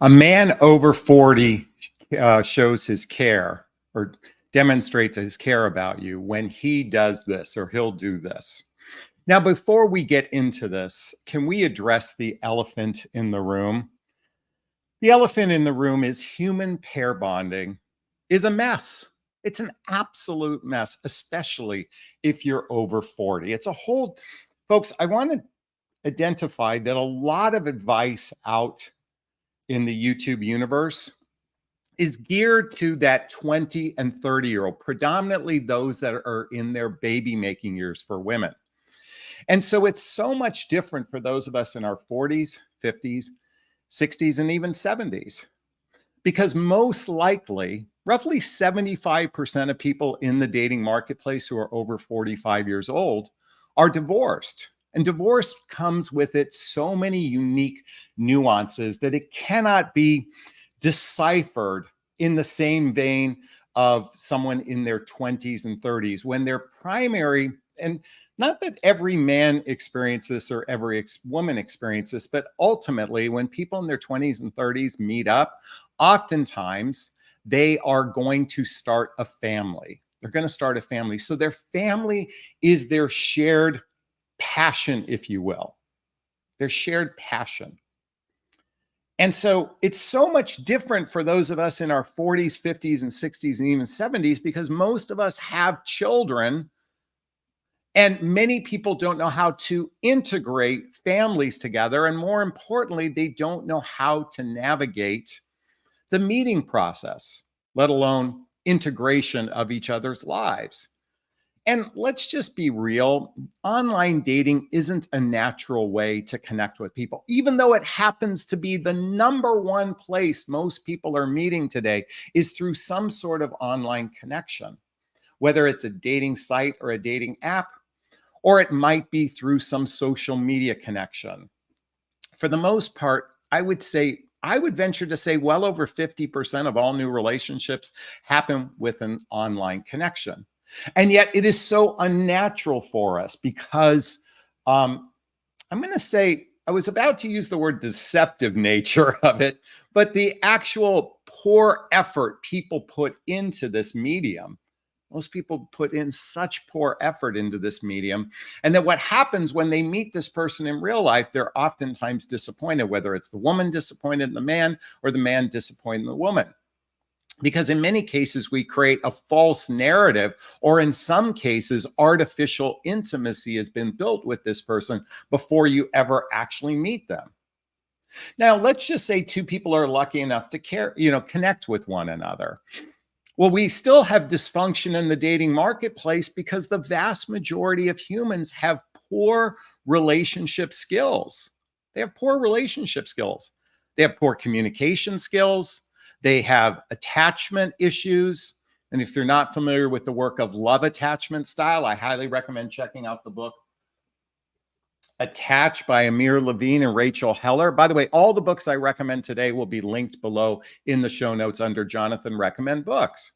A man over 40 shows his care or demonstrates his care about you when he does this or he'll do this. Now, before we get into this, can we address the elephant in the room? The elephant in the room is human pair bonding is a mess. It's an absolute mess, especially if you're over 40. It's a whole, folks, I want to identify that a lot of advice out in the YouTube universe is geared to that 20 and 30-year-old, predominantly those that are in their baby making years for women. And so it's so much different for those of us in our 40s, 50s, 60s, and even 70s. Because most likely, roughly 75% of people in the dating marketplace who are over 45 years old are divorced. And divorce comes with it so many unique nuances that it cannot be deciphered in the same vein of someone in their 20s and 30s when their primary, and not that every man experiences this or every woman experiences this, but ultimately when people in their 20s and 30s meet up, oftentimes they are going to start a family. They're going to start a family. So their family is their shared passion, if you will, their shared passion. And so it's so much different for those of us in our 40s, 50s, and 60s, and even 70s, because most of us have children. And many people don't know how to integrate families together. And more importantly, they don't know how to navigate the meeting process, let alone integration of each other's lives. And let's just be real, online dating isn't a natural way to connect with people, even though it happens to be the number one place most people are meeting today is through some sort of online connection, whether it's a dating site or a dating app, or it might be through some social media connection. For the most part, I would venture to say well over 50% of all new relationships happen with an online connection. And yet it is so unnatural for us because I'm going to say, I was about to use the word deceptive nature of it, but the actual poor effort people put into this medium. Most people put in such poor effort into this medium. And then what happens when they meet this person in real life, they're oftentimes disappointed, whether it's the woman disappointed in the man or the man disappointed in the woman. Because in many cases, we create a false narrative, or in some cases, artificial intimacy has been built with this person before you ever actually meet them. Now, let's just say two people are lucky enough to connect with one another. Well, we still have dysfunction in the dating marketplace because the vast majority of humans have poor relationship skills. They have poor relationship skills. They have poor communication skills. They have attachment issues. And if you're not familiar with the work of love attachment style, I highly recommend checking out the book Attached by Amir Levine and Rachel Heller. By the way, all the books I recommend today will be linked below in the show notes under Jonathan Recommend Books.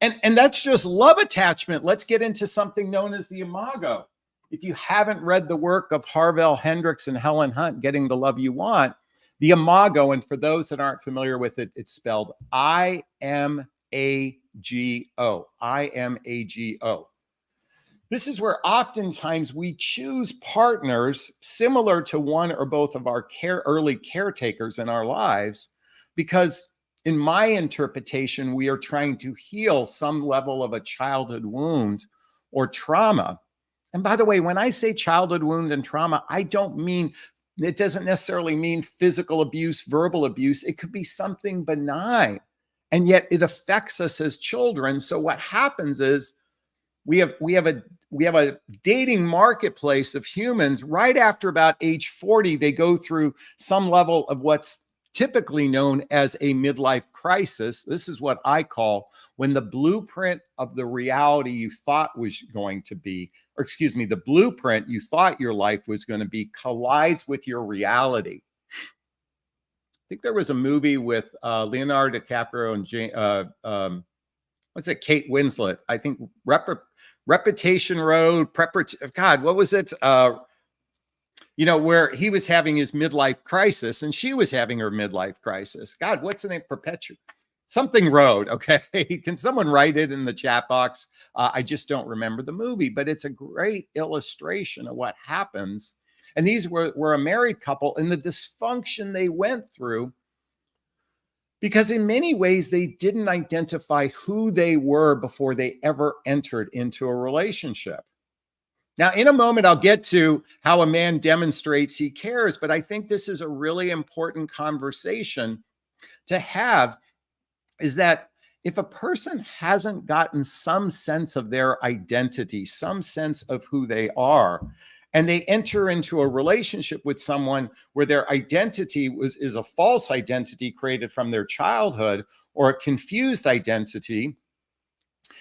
And that's just love attachment. Let's get into something known as the Imago. If you haven't read the work of Harvell Hendrix and Helen Hunt, Getting the Love You Want, the Imago, and for those that aren't familiar with it, it's spelled I-M-A-G-O. I-M-A-G-O. This is where oftentimes we choose partners similar to one or both of our early caretakers in our lives, because in my interpretation, we are trying to heal some level of a childhood wound or trauma. And by the way, when I say childhood wound and trauma, I don't mean, it doesn't necessarily mean physical abuse, verbal abuse. It could be something benign, and yet it affects us as children. So what happens is we have a dating marketplace of humans. Right after about age 40, they go through some level of what's typically known as a midlife crisis. This is what I call when the blueprint of the reality you thought was going to be, or excuse me, the blueprint you thought your life was going to be collides with your reality. I think there was a movie with Leonardo DiCaprio and Kate Winslet. I think Reputation Road, God, what was it? where he was having his midlife crisis and she was having her midlife crisis. God, what's the name? Perpetual something road. Okay. Can someone write it in the chat box? I just don't remember the movie, but it's a great illustration of what happens. And these were a married couple and the dysfunction they went through, because in many ways they didn't identify who they were before they ever entered into a relationship. Now, in a moment, I'll get to how a man demonstrates he cares, but I think this is a really important conversation to have, is that if a person hasn't gotten some sense of their identity, some sense of who they are, and they enter into a relationship with someone where their identity is a false identity created from their childhood or a confused identity.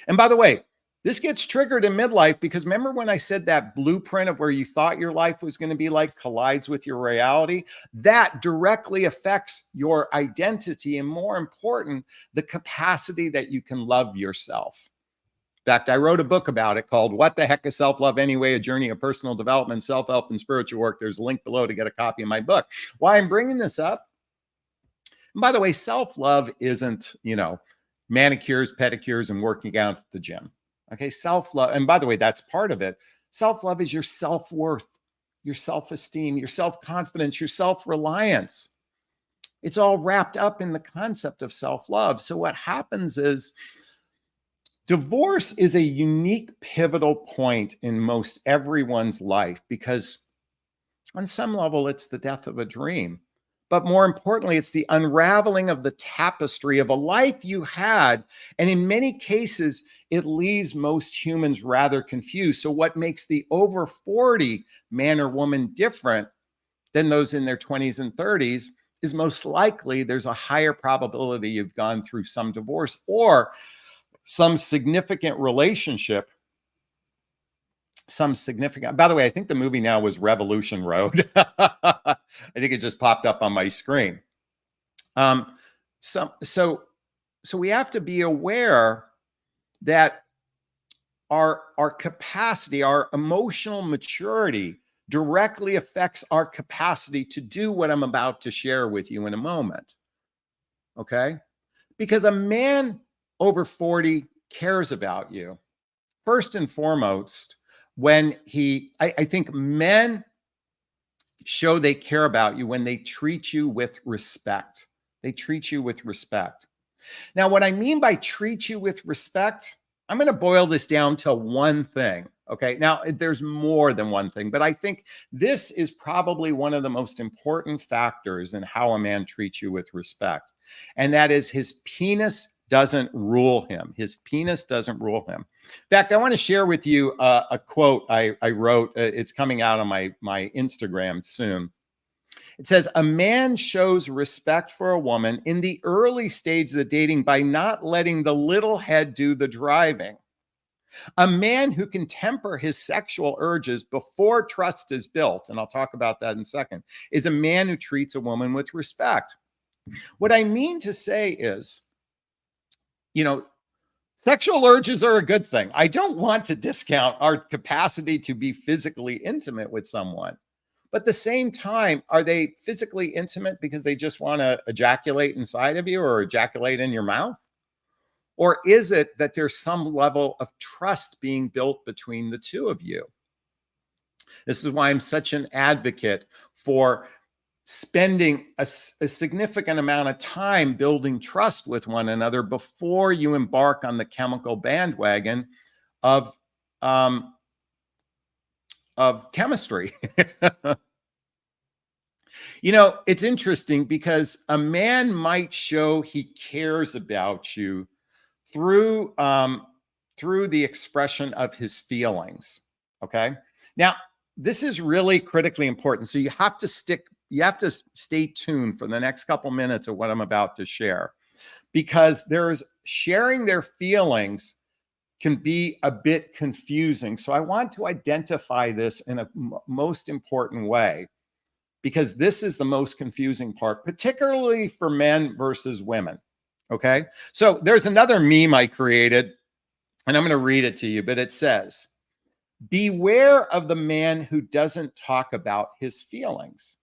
And by the way, this gets triggered in midlife, because remember when I said that blueprint of where you thought your life was going to be like collides with your reality? That directly affects your identity, and more important, the capacity that you can love yourself. In fact, I wrote a book about it called What the Heck is Self-Love Anyway? A Journey of Personal Development, Self-Help, and Spiritual Work. There's a link below to get a copy of my book. Why I'm bringing this up? And by the way, self-love isn't, manicures, pedicures, and working out at the gym. Okay, self-love. And by the way, that's part of it. Self-love is your self-worth, your self-esteem, your self-confidence, your self-reliance. It's all wrapped up in the concept of self-love. So what happens is divorce is a unique pivotal point in most everyone's life, because on some level, it's the death of a dream. But more importantly, it's the unraveling of the tapestry of a life you had. And in many cases, it leaves most humans rather confused. So what makes the over 40 man or woman different than those in their 20s and 30s is most likely there's a higher probability you've gone through some divorce or some significant relationship. By the way, I think the movie now was Revolution Road. I think it just popped up on my screen. So we have to be aware that our capacity, our emotional maturity directly affects our capacity to do what I'm about to share with you in a moment. Okay? Because a man over 40 cares about you. First and foremost, when I think men show they care about you when they treat you with respect. They treat you with respect. Now, what I mean by treat you with respect, I'm going to boil this down to one thing. Okay. Now, there's more than one thing, but I think this is probably one of the most important factors in how a man treats you with respect. And that is his penis doesn't rule him. His penis doesn't rule him. In fact, I want to share with you a quote I wrote. It's coming out on my Instagram soon. It says, a man shows respect for a woman in the early stages of dating by not letting the little head do the driving. A man who can temper his sexual urges before trust is built, and I'll talk about that in a second, is a man who treats a woman with respect. What I mean to say is, sexual urges are a good thing. I don't want to discount our capacity to be physically intimate with someone. But at the same time, are they physically intimate because they just want to ejaculate inside of you or ejaculate in your mouth? Or is it that there's some level of trust being built between the two of you? This is why I'm such an advocate for spending a significant amount of time building trust with one another before you embark on the chemical bandwagon of chemistry. It's interesting because a man might show he cares about you through the expression of his feelings. Okay. Now, this is really critically important. So you have to stay tuned for the next couple minutes of what I'm about to share, because sharing their feelings can be a bit confusing. So I want to identify this in a most important way, because this is the most confusing part, particularly for men versus women. Okay. So there's another meme I created, and I'm going to read it to you, but it says, Beware of the man who doesn't talk about his feelings.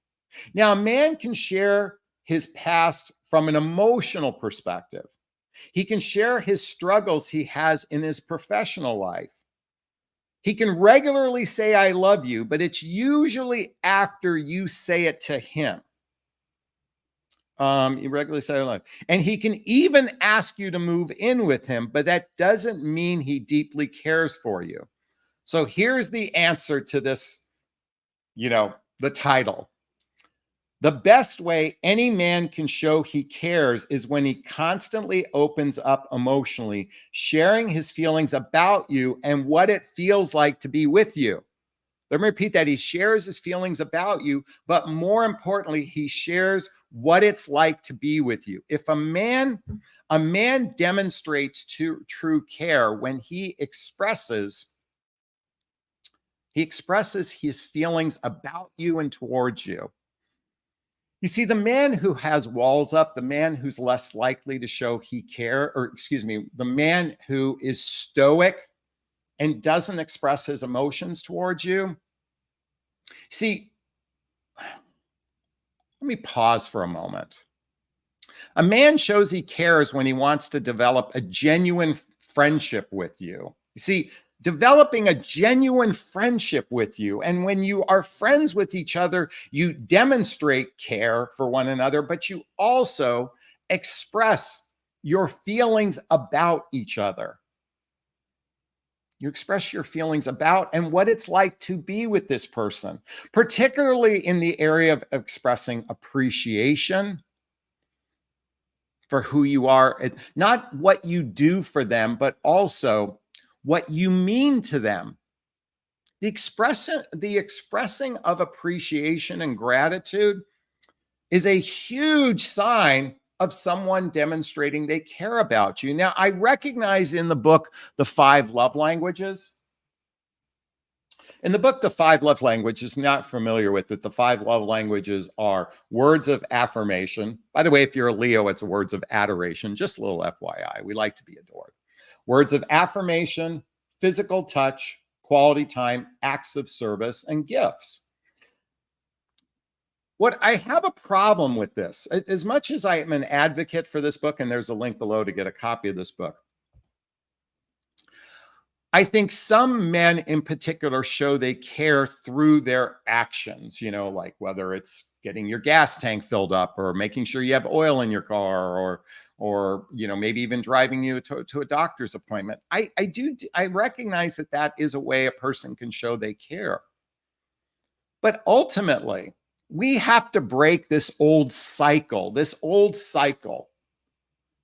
Now, a man can share his past from an emotional perspective. He can share his struggles he has in his professional life. He can regularly say, I love you, but it's usually after you say it to him. You regularly say, I love you. And he can even ask you to move in with him, but that doesn't mean he deeply cares for you. So here's the answer to this, the title. The best way any man can show he cares is when he constantly opens up emotionally, sharing his feelings about you and what it feels like to be with you. Let me repeat that. He shares his feelings about you, but more importantly, he shares what it's like to be with you. If a man demonstrates true care when he expresses his feelings about you and towards you. You see, the man who has walls up, the man who's less likely to show the man who is stoic and doesn't express his emotions towards you. See, let me pause for a moment. A man shows he cares when he wants to develop a genuine friendship with you. You see, developing a genuine friendship with you. And when you are friends with each other, you demonstrate care for one another, but you also express your feelings about each other. You express your feelings about and what it's like to be with this person, particularly in the area of expressing appreciation for who you are, not what you do for them, but also what you mean to them. The expressing of appreciation and gratitude is a huge sign of someone demonstrating they care about you. Now, I recognize in the book, The 5 Love Languages. In the book, The 5 Love Languages, not familiar with it, the 5 love languages are words of affirmation. By the way, if you're a Leo, it's words of adoration. Just a little FYI. We like to be adored. Words of affirmation, physical touch, quality time, acts of service, and gifts. What I have a problem with this, as much as I am an advocate for this book, and there's a link below to get a copy of this book, I think some men in particular show they care through their actions, like whether it's getting your gas tank filled up or making sure you have oil in your car or maybe even driving you to a doctor's appointment. I recognize that is a way a person can show they care. But ultimately, we have to break this old cycle. In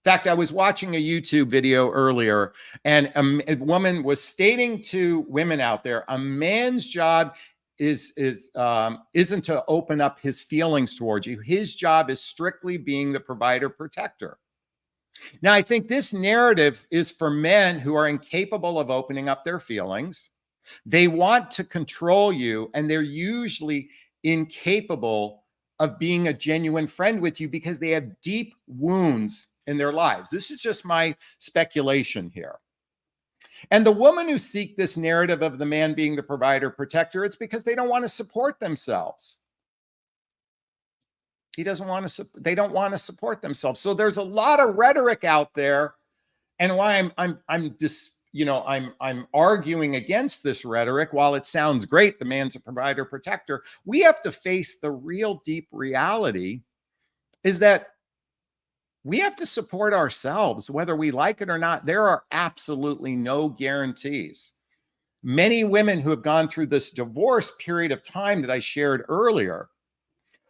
fact, I was watching a YouTube video earlier, and a woman was stating to women out there, a man's job isn't to open up his feelings towards you. His job is strictly being the provider protector. Now, I think this narrative is for men who are incapable of opening up their feelings. They want to control you, and they're usually incapable of being a genuine friend with you because they have deep wounds in their lives. This is just my speculation here. And the women who seek this narrative of the man being the provider protector, it's because they don't want to support themselves. They don't want to support themselves. So there's a lot of rhetoric out there, and why I'm arguing against this rhetoric. While it sounds great, the man's a provider protector, we have to face the real deep reality is that we have to support ourselves, whether we like it or not. There are absolutely no guarantees. Many women who have gone through this divorce period of time that I shared earlier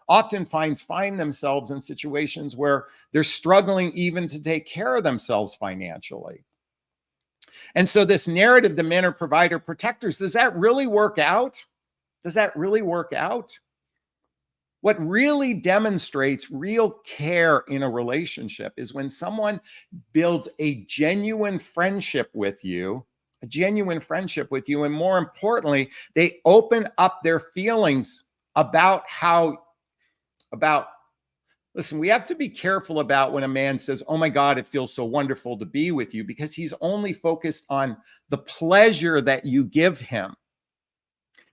often find themselves in situations where they're struggling even to take care of themselves financially. And so this narrative, the men are provider protectors, does that really work out? What really demonstrates real care in a relationship is when someone builds a genuine friendship with you, and more importantly, they open up their feelings listen, we have to be careful about when a man says, oh my God, it feels so wonderful to be with you, because he's only focused on the pleasure that you give him.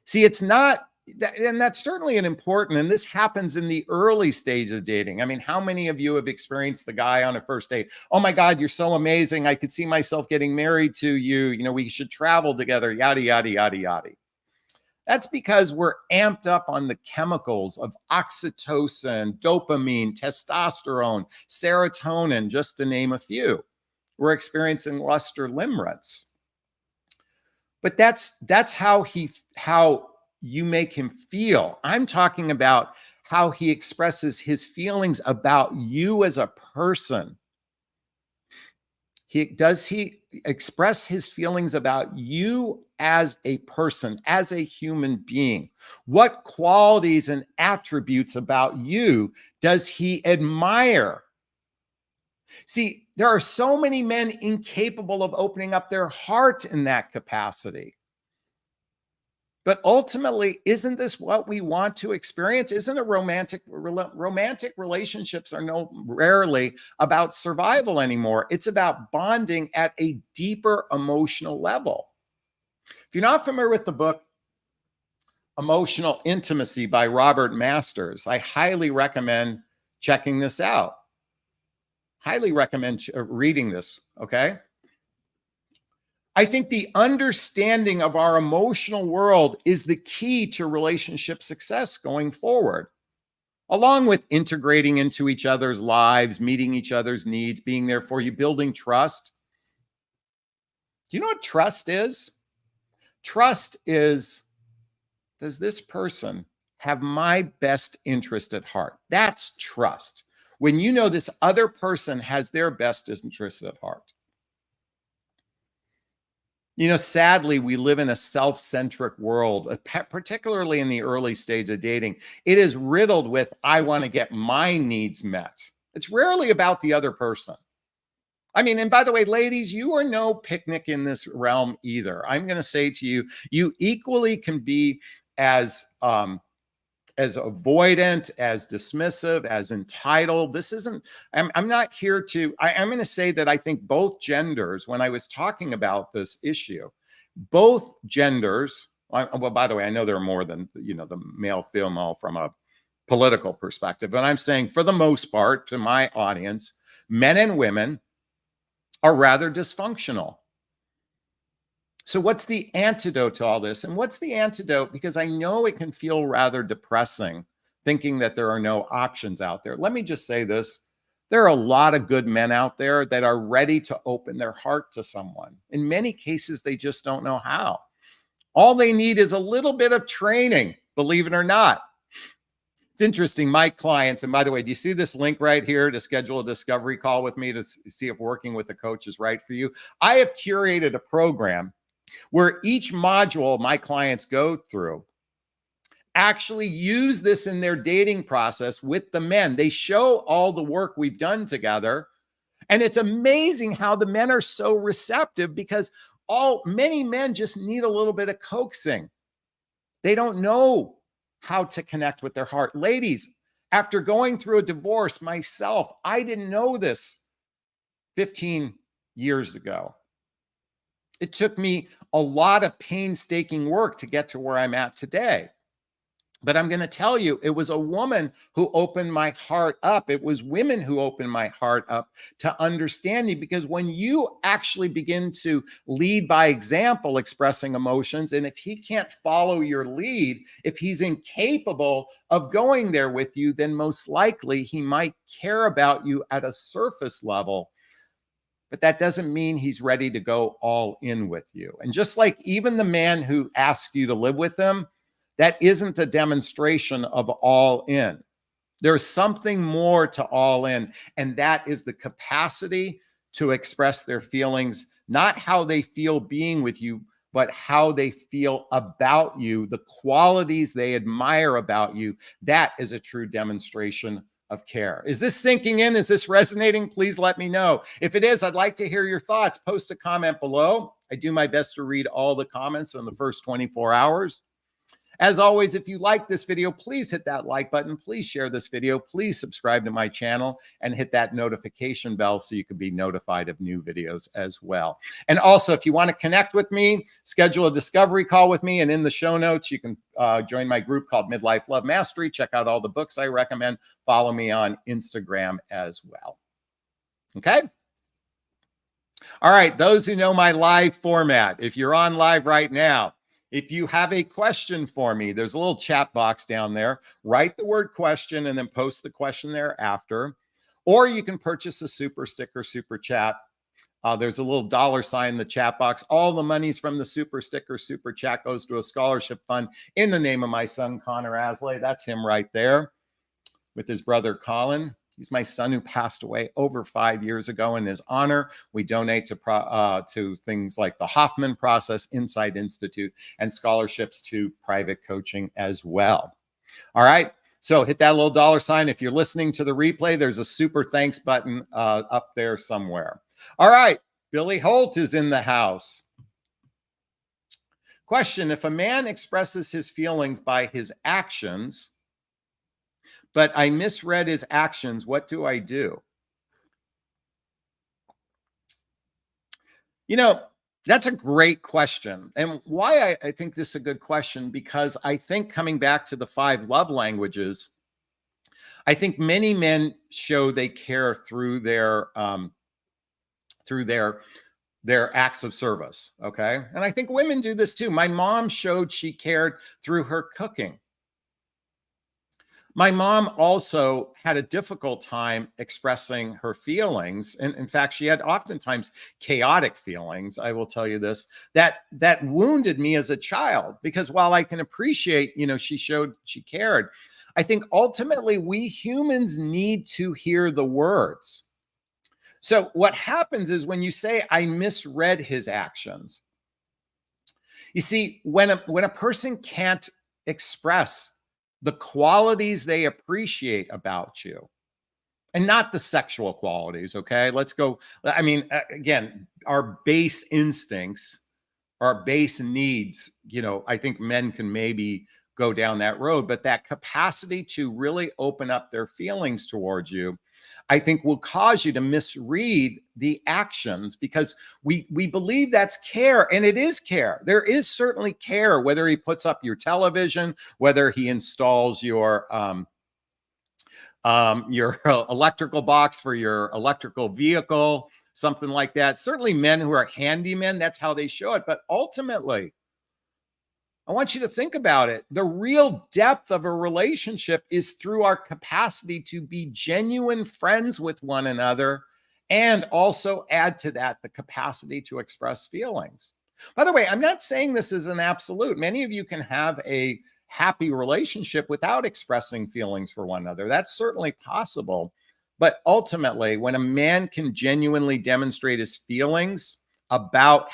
See, it's not, and that's certainly an important, and this happens in the early stage of dating. I mean, how many of you have experienced the guy on a first date? Oh my God, you're so amazing. I could see myself getting married to you. You know, we should travel together, yada, yada, yada, yada. That's because we're amped up on the chemicals of oxytocin, dopamine, testosterone, serotonin, just to name a few. We're experiencing lust or limerence. But that's how you make him feel. I'm talking about how he expresses his feelings about you as a person. Does he express his feelings about you as a person, as a human being? What qualities and attributes about you does he admire? See, there are so many men incapable of opening up their heart in that capacity. But ultimately, isn't this what we want to experience? Isn't a romantic relationships are rarely about survival anymore. It's about bonding at a deeper emotional level. If you're not familiar with the book Emotional Intimacy by Robert Masters, I highly recommend checking this out. Highly recommend reading this, okay? I think the understanding of our emotional world is the key to relationship success going forward, along with integrating into each other's lives, meeting each other's needs, being there for you, building trust. Do you know what trust is? Trust is, does this person have my best interest at heart? That's trust. When you know this other person has their best interest at heart. You know, sadly, we live in a self-centric world, particularly in the early stage of dating. It is riddled with, I want to get my needs met. It's rarely about the other person. I mean, and by the way, ladies, you are no picnic in this realm either. I'm going to say to you, you equally can be as avoidant, as dismissive, as entitled. This isn't, I'm not here to, I'm going to say that I think both genders, when I was talking about this issue, both genders, well, by the way, I know there are more than, you know, the male, female from a political perspective, but I'm saying for the most part, to my audience, men and women are rather dysfunctional. So what's the antidote to all this? And what's the antidote? Because I know it can feel rather depressing thinking that there are no options out there. Let me just say this. There are a lot of good men out there that are ready to open their heart to someone. In many cases, they just don't know how. All they need is a little bit of training, believe it or not. It's interesting, my clients, and by the way, do you see this link right here to schedule a discovery call with me to see if working with a coach is right for you? I have curated a program where each module my clients go through actually use this in their dating process with the men. They show all the work we've done together. And it's amazing how the men are so receptive because many men just need a little bit of coaxing. They don't know how to connect with their heart. Ladies, after going through a divorce myself, I didn't know this 15 years ago. It took me a lot of painstaking work to get to where I'm at today. But I'm going to tell you, it was a woman who opened my heart up. It was women who opened my heart up to understanding, because when you actually begin to lead by example, expressing emotions, and if he can't follow your lead, if he's incapable of going there with you, then most likely he might care about you at a surface level. But that doesn't mean he's ready to go all in with you. And just like even the man who asks you to live with him, that isn't a demonstration of all in. There's something more to all in, and that is the capacity to express their feelings, not how they feel being with you, but how they feel about you, the qualities they admire about you. That is a true demonstration of care. Is this sinking in? Is this resonating? Please let me know. If it is, I'd like to hear your thoughts. Post a comment below. I do my best to read all the comments in the first 24 hours. As always, if you like this video, please hit that like button. Please share this video. Please subscribe to my channel and hit that notification bell so you can be notified of new videos as well. And also, if you want to connect with me, schedule a discovery call with me. And in the show notes, you can join my group called Midlife Love Mastery. Check out all the books I recommend. Follow me on Instagram as well. Okay? All right, those who know my live format, if you're on live right now, if you have a question for me, there's a little chat box down there. Write the word question and then post the question thereafter. Or you can purchase a super sticker, super chat. There's a little $ in the chat box. All the monies from the super sticker, super chat goes to a scholarship fund in the name of my son, Connor Aslay. That's him right there with his brother, Colin. He's my son who passed away over 5 years ago. In his honor, we donate to things like the Hoffman Process, Insight Institute, and scholarships to private coaching as well. All right. So hit that little $. If you're listening to the replay, there's a super thanks button up there somewhere. All right. Billy Holt is in the house. Question: if a man expresses his feelings by his actions, but I misread his actions, what do I do? You know, that's a great question. And why I think this is a good question, because I think coming back to the 5 love languages, I think many men show they care through their acts of service. Okay. And I think women do this too. My mom showed she cared through her cooking. My mom also had a difficult time expressing her feelings. And in fact, she had oftentimes chaotic feelings. I will tell you this, that wounded me as a child, because while I can appreciate, she showed she cared, I think ultimately we humans need to hear the words. So what happens is when you say, I misread his actions, you see, when a person can't express the qualities they appreciate about you, and not the sexual qualities, okay? Let's go. I mean, again, our base instincts, our base needs, I think men can maybe go down that road, but that capacity to really open up their feelings towards you, I think will cause you to misread the actions, because we believe that's care, and it is care. There is certainly care, whether he puts up your television, whether he installs your electrical box for your electrical vehicle, something like that. Certainly men who are handymen, that's how they show it. But ultimately, I want you to think about it. The real depth of a relationship is through our capacity to be genuine friends with one another, and also add to that the capacity to express feelings. By the way, I'm not saying this is an absolute. Many of you can have a happy relationship without expressing feelings for one another. That's certainly possible. But ultimately, when a man can genuinely demonstrate his feelings about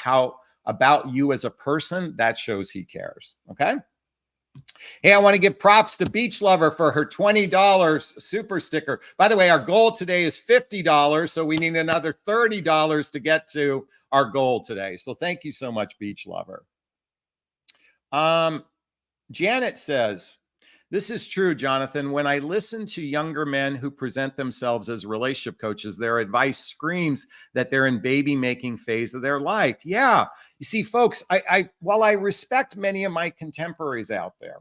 you as a person, that shows he cares. Okay. Hey, I want to give props to Beach Lover for her $20 super sticker. By the way, our goal today is $50, so we need another $30 to get to our goal today. So thank you so much, Beach Lover. Janet says, this is true, Jonathan. When I listen to younger men who present themselves as relationship coaches, their advice screams that they're in baby making phase of their life. Yeah. You see, folks, while I respect many of my contemporaries out there,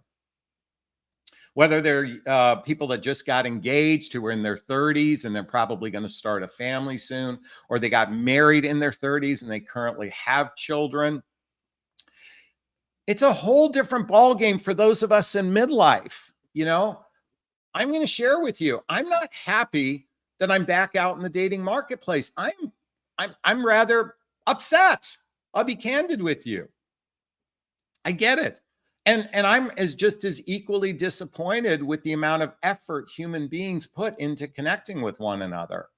whether they're people that just got engaged who are in their 30s and they're probably going to start a family soon, or they got married in their 30s and they currently have children, it's a whole different ballgame for those of us in midlife. I'm going to share with you, I'm not happy that I'm back out in the dating marketplace. I'm rather upset. I'll be candid with you. I get it. And I'm just as equally disappointed with the amount of effort human beings put into connecting with one another.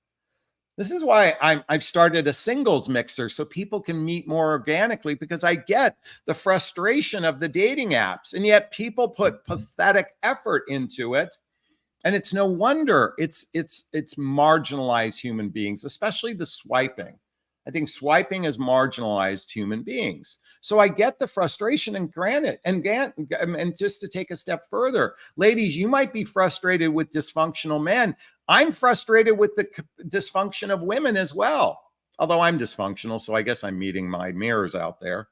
This is why I've started a singles mixer, so people can meet more organically, because I get the frustration of the dating apps, and yet people put pathetic effort into it. And it's no wonder it's marginalized human beings, especially the swiping. I think swiping has marginalized human beings. So I get the frustration, and granted, and just to take a step further, ladies, you might be frustrated with dysfunctional men. I'm frustrated with the dysfunction of women as well. Although I'm dysfunctional, so I guess I'm meeting my mirrors out there.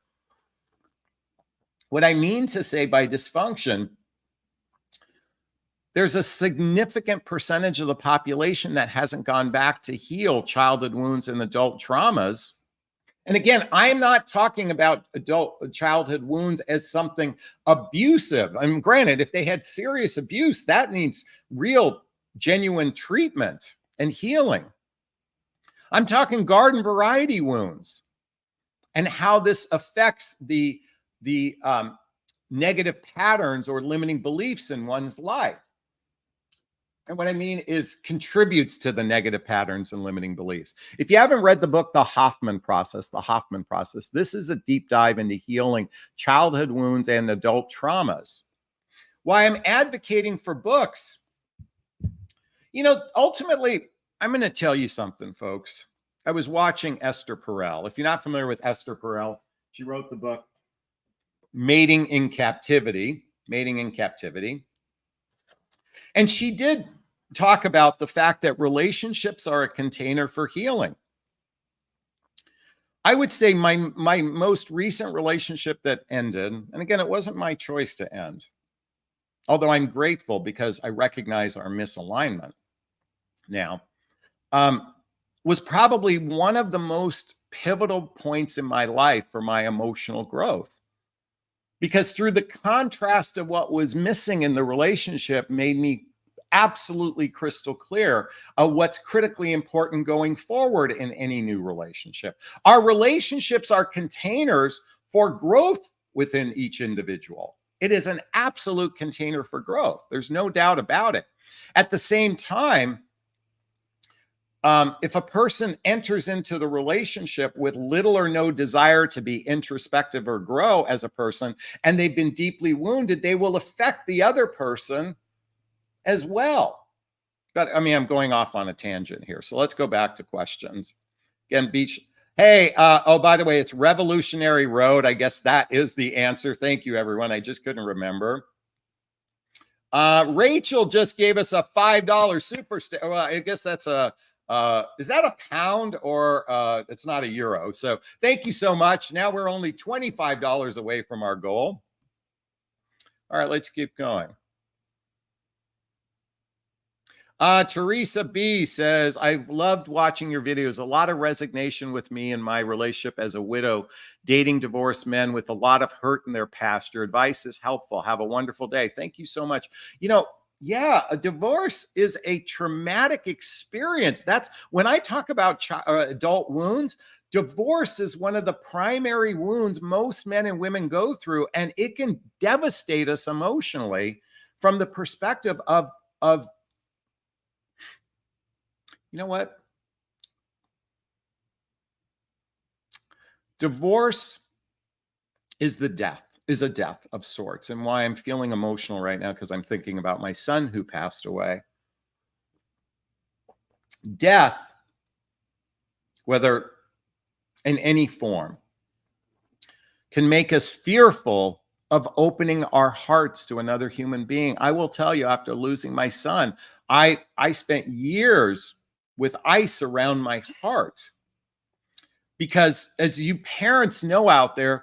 What I mean to say by dysfunction, there's a significant percentage of the population that hasn't gone back to heal childhood wounds and adult traumas. And again, I'm not talking about adult childhood wounds as something abusive. I mean, granted, if they had serious abuse, that needs real, genuine treatment and healing. I'm talking garden variety wounds and how this affects the negative patterns or limiting beliefs in one's life. And what I mean is contributes to the negative patterns and limiting beliefs. If you haven't read the book, The Hoffman Process, this is a deep dive into healing childhood wounds and adult traumas. Why I'm advocating for books, ultimately, I'm going to tell you something, folks. I was watching Esther Perel. If you're not familiar with Esther Perel, she wrote the book Mating in Captivity. And she did talk about the fact that relationships are a container for healing. I would say my most recent relationship that ended, and again, it wasn't my choice to end, although I'm grateful because I recognize our misalignment now, was probably one of the most pivotal points in my life for my emotional growth. Because through the contrast of what was missing in the relationship made me absolutely crystal clear of what's critically important going forward in any new relationship. Our relationships are containers for growth within each individual. It is an absolute container for growth. There's no doubt about it. At the same time, if a person enters into the relationship with little or no desire to be introspective or grow as a person, and they've been deeply wounded, they will affect the other person as well. But I mean, I'm going off on a tangent here. So let's go back to questions. Again, Beach. Hey, oh, by the way, it's Revolutionary Road. I guess that is the answer. Thank you, everyone. I just couldn't remember. Rachel just gave us a $5 super sticker. Well, I guess that's a, is that a pound or it's not a euro? So thank you so much. Now we're only $25 away from our goal. All right, let's keep going. Teresa B says, I've loved watching your videos. A lot of resignation with me in my relationship as a widow, dating divorced men with a lot of hurt in their past. Your advice is helpful. Have a wonderful day. Thank you so much. Yeah, a divorce is a traumatic experience. That's when I talk about adult wounds. Divorce is one of the primary wounds most men and women go through, and it can devastate us emotionally from the perspective of you know what? Divorce is a death of sorts. And why I'm feeling emotional right now, because I'm thinking about my son who passed away. Death, whether in any form, can make us fearful of opening our hearts to another human being. I will tell you, after losing my son, I spent years with ice around my heart, because as you parents know out there,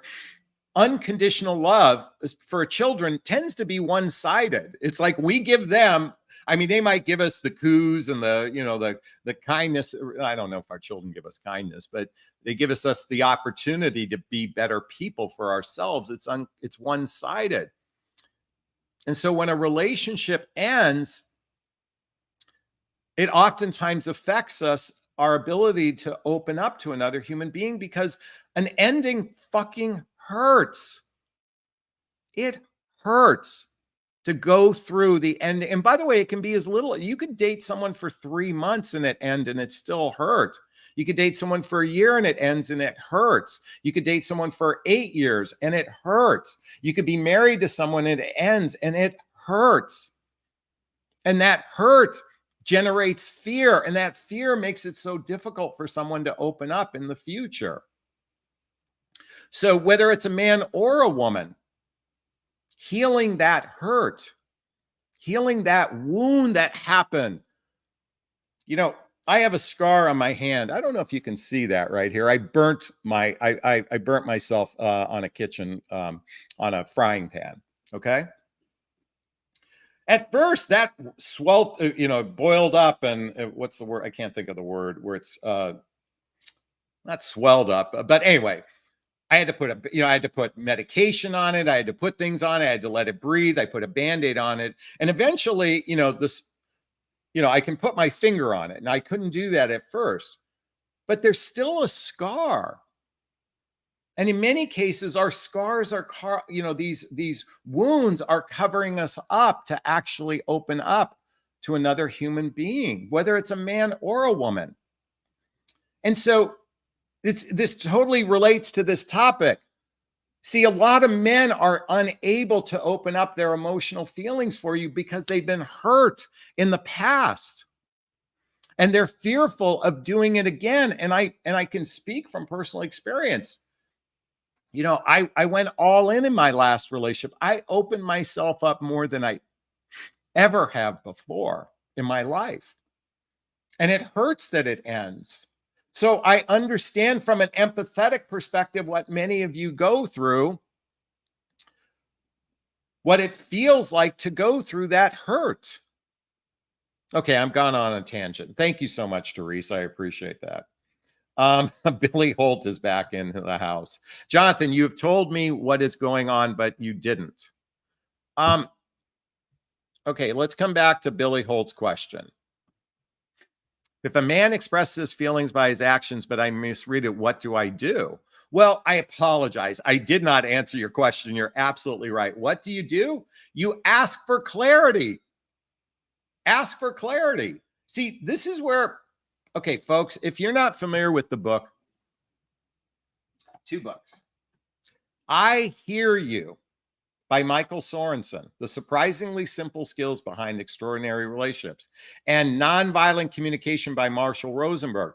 unconditional love for children tends to be one-sided. It's like we give them, I mean, they might give us the coos and the kindness. I don't know if our children give us kindness, but they give us the opportunity to be better people for ourselves. It's one-sided. And so when a relationship ends, it oftentimes affects us, our ability to open up to another human being, because an ending fucking hurts. It hurts to go through the end. And by the way, it can be as little, you could date someone for 3 months and it end and it still hurt. You could date someone for a year and it ends and it hurts. You could date someone for 8 years and it hurts. You could be married to someone and it ends and it hurts. And that hurt generates fear, and that fear makes it so difficult for someone to open up in the future. So whether it's a man or a woman, healing that hurt, healing that wound that happened. You know, I have a scar on my hand. I don't know if you can see that right here. I burnt myself on a kitchen on a frying pan. Okay. At first, that swelled, boiled up, and what's the word? I can't think of the word where it's not swelled up, but anyway, I had to put medication on it. I had to put things on it. I had to let it breathe. I put a Band-Aid on it, and eventually, I can put my finger on it, and I couldn't do that at first, but there's still a scar. And in many cases, our scars are, these wounds are covering us up to actually open up to another human being, whether it's a man or a woman. And so this totally relates to this topic. See, a lot of men are unable to open up their emotional feelings for you because they've been hurt in the past. And they're fearful of doing it again. And I can speak from personal experience. I went all in my last relationship. I opened myself up more than I ever have before in my life. And it hurts that it ends. So I understand from an empathetic perspective what many of you go through, what it feels like to go through that hurt. Okay, I'm gone on a tangent. Thank you so much, Therese. I appreciate that. Billy Holt is back in the house. Jonathan, you have told me what is going on, but you didn't. Okay, let's come back to Billy Holt's question. If a man expresses feelings by his actions, but I misread it, what do I do? Well, I apologize. I did not answer your question. You're absolutely right. What do? You ask for clarity. Ask for clarity. See, this is where, okay, folks, if you're not familiar with the book, 2 books. I Hear You by Michael Sorensen, The Surprisingly Simple Skills Behind Extraordinary Relationships, and Nonviolent Communication by Marshall Rosenberg.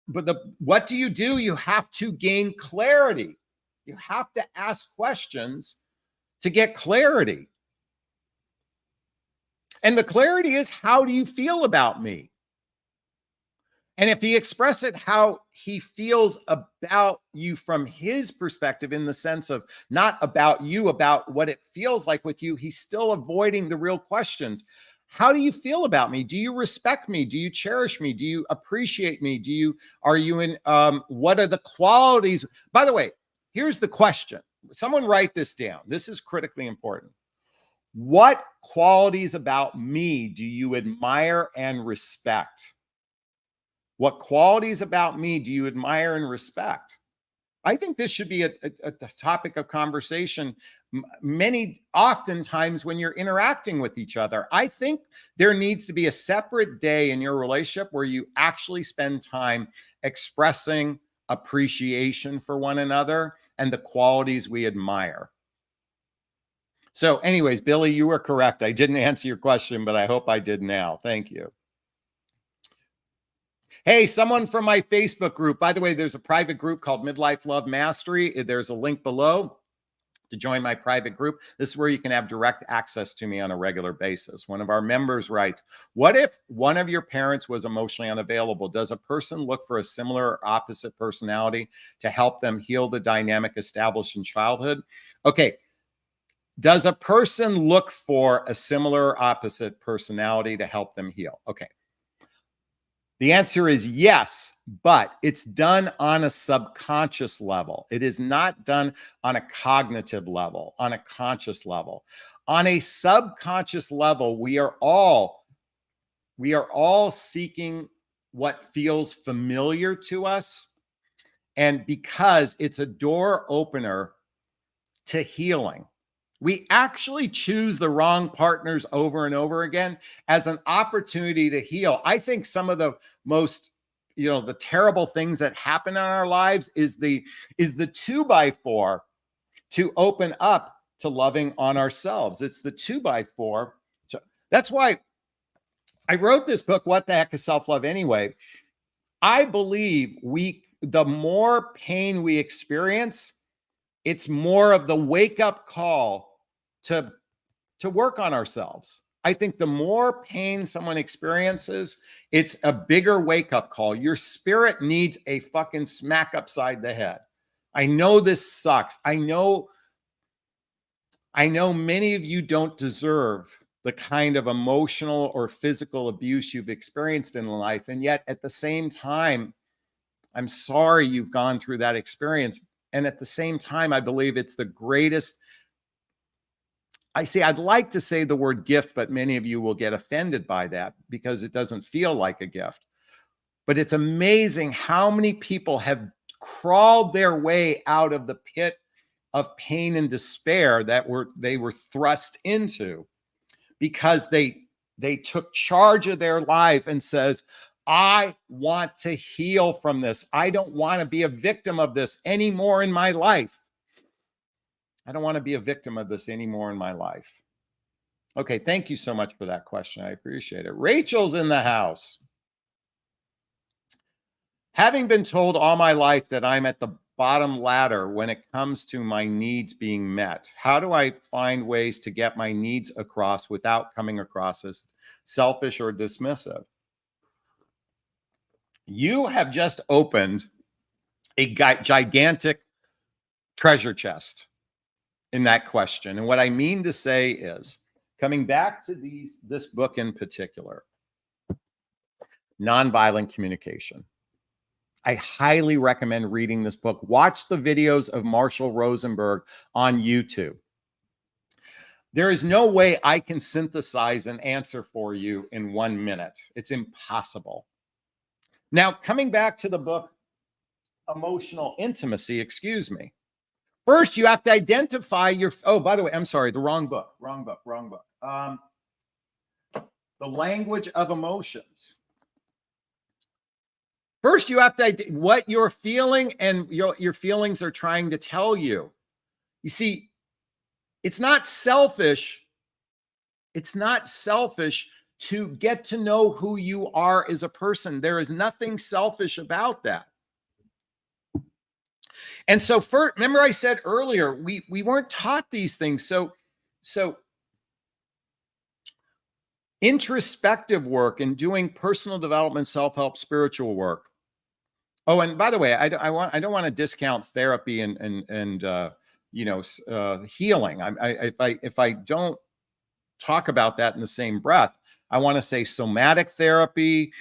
But what do? You have to gain clarity. You have to ask questions to get clarity. And the clarity is, how do you feel about me? And if he expresses how he feels about you from his perspective, in the sense of not about you, about what it feels like with you, he's still avoiding the real questions. How do you feel about me? Do you respect me? Do you cherish me? Do you appreciate me? What are the qualities? By the way, here's the question. Someone write this down. This is critically important. What qualities about me do you admire and respect? What qualities about me do you admire and respect? I think this should be a topic of conversation oftentimes when you're interacting with each other. I think there needs to be a separate day in your relationship where you actually spend time expressing appreciation for one another and the qualities we admire. So anyways, Billy, you were correct. I didn't answer your question, but I hope I did now. Thank you. Hey, someone from my Facebook group. By the way, there's a private group called Midlife Love Mastery. There's a link below to join my private group. This is where you can have direct access to me on a regular basis. One of our members writes, what if one of your parents was emotionally unavailable? Does a person look for a similar or opposite personality to help them heal the dynamic established in childhood? Okay. Does a person look for a similar or opposite personality to help them heal? Okay. The answer is yes, but it's done on a subconscious level. It is not done on a cognitive level, on a conscious level. On a subconscious level, we are all seeking what feels familiar to us. And because it's a door opener to healing. We actually choose the wrong partners over and over again as an opportunity to heal. I think some of the most, the terrible things that happen in our lives is the 2x4 to open up to loving on ourselves. It's the 2x4. That's why I wrote this book, What the Heck is Self-Love Anyway? I believe the more pain we experience, it's more of the wake-up call to work on ourselves. I think the more pain someone experiences, it's a bigger wake-up call. Your spirit needs a fucking smack upside the head. I know this sucks. I know many of you don't deserve the kind of emotional or physical abuse you've experienced in life. And yet at the same time, I'm sorry you've gone through that experience. And at the same time, I believe it's the greatest. I'd like to say the word gift, but many of you will get offended by that because it doesn't feel like a gift. But it's amazing how many people have crawled their way out of the pit of pain and despair that they were thrust into, because they took charge of their life and says, I want to heal from this. I don't want to be a victim of this anymore in my life. I don't want to be a victim of this anymore in my life. Okay, thank you so much for that question. I appreciate it. Rachel's in the house. Having been told all my life that I'm at the bottom ladder when it comes to my needs being met, how do I find ways to get my needs across without coming across as selfish or dismissive? You have just opened a gigantic treasure chest in that question. And what I mean to say is, coming back to this book in particular, Nonviolent Communication. I highly recommend reading this book. Watch the videos of Marshall Rosenberg on YouTube. There is no way I can synthesize an answer for you in 1 minute. It's impossible. Now, coming back to the book, Emotional Intimacy, excuse me. First, you have to identify oh, by the way, I'm sorry, the wrong book. The Language of Emotions. First, you have to what you're feeling and your feelings are trying to tell you. You see, it's not selfish. It's not selfish to get to know who you are as a person. There is nothing selfish about that. And so, remember I said earlier, we weren't taught these things. So introspective work and doing personal development, self-help, spiritual work. Oh, and by the way, I don't want to discount therapy and healing. If I don't talk about that in the same breath, I want to say somatic therapy,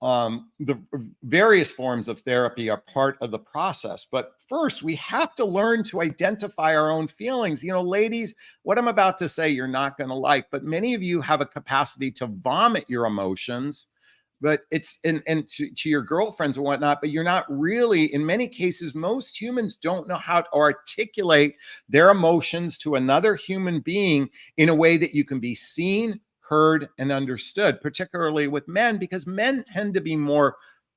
the various forms of therapy are part of the process. But first, we have to learn to identify our own feelings. You know, ladies, what I'm about to say, you're not going to like, but many of you have a capacity to vomit your emotions, but it's to your girlfriends and whatnot, but you're not really, in many cases, most humans don't know how to articulate their emotions to another human being in a way that you can be seen, heard, and understood, particularly with men, because men tend to be more,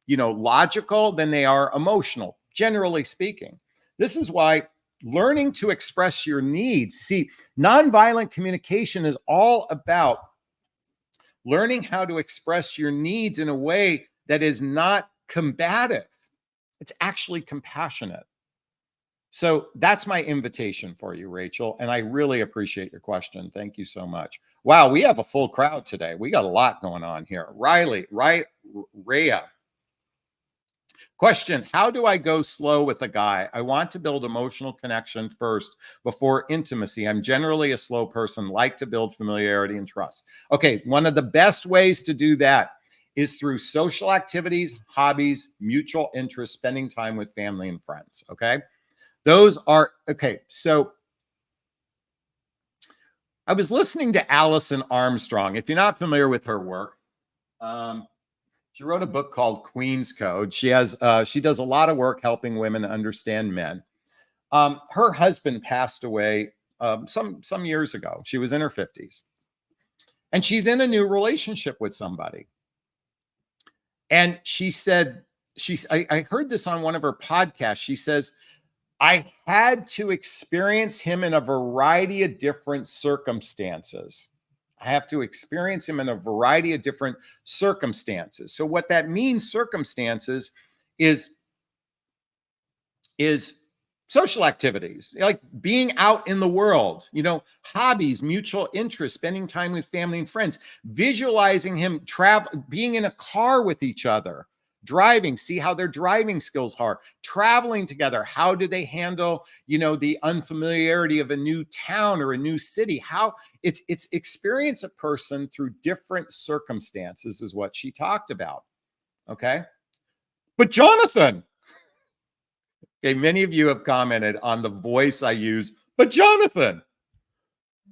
logical than they are emotional, generally speaking. This is why learning to express your needs. See, nonviolent communication is all about learning how to express your needs in a way that is not combative. It's actually compassionate. So that's my invitation for you, Rachel. And I really appreciate your question. Thank you so much. Wow, we have a full crowd today. We got a lot going on here. Rhea. Question, how do I go slow with a guy? I want to build emotional connection first before intimacy. I'm generally a slow person, like to build familiarity and trust. Okay, one of the best ways to do that is through social activities, hobbies, mutual interests, spending time with family and friends, okay? Those are, okay, so I was listening to Alison Armstrong. If you're not familiar with her work, she wrote a book called Queen's Code. She does a lot of work helping women understand men. Her husband passed away some years ago. She was in her 50s. And she's in a new relationship with somebody. And she said, I heard this on one of her podcasts. She says, I had to experience him in a variety of different circumstances. I have to experience him in a variety of different circumstances. So what that means, circumstances, is social activities, like being out in the world, hobbies, mutual interests, spending time with family and friends, visualizing him being in a car with each other, driving, see how their driving skills are, traveling together. How do they handle, the unfamiliarity of a new town or a new city? How it's experience a person through different circumstances is what she talked about. Okay. But Jonathan, okay, many of you have commented on the voice I use, but Jonathan,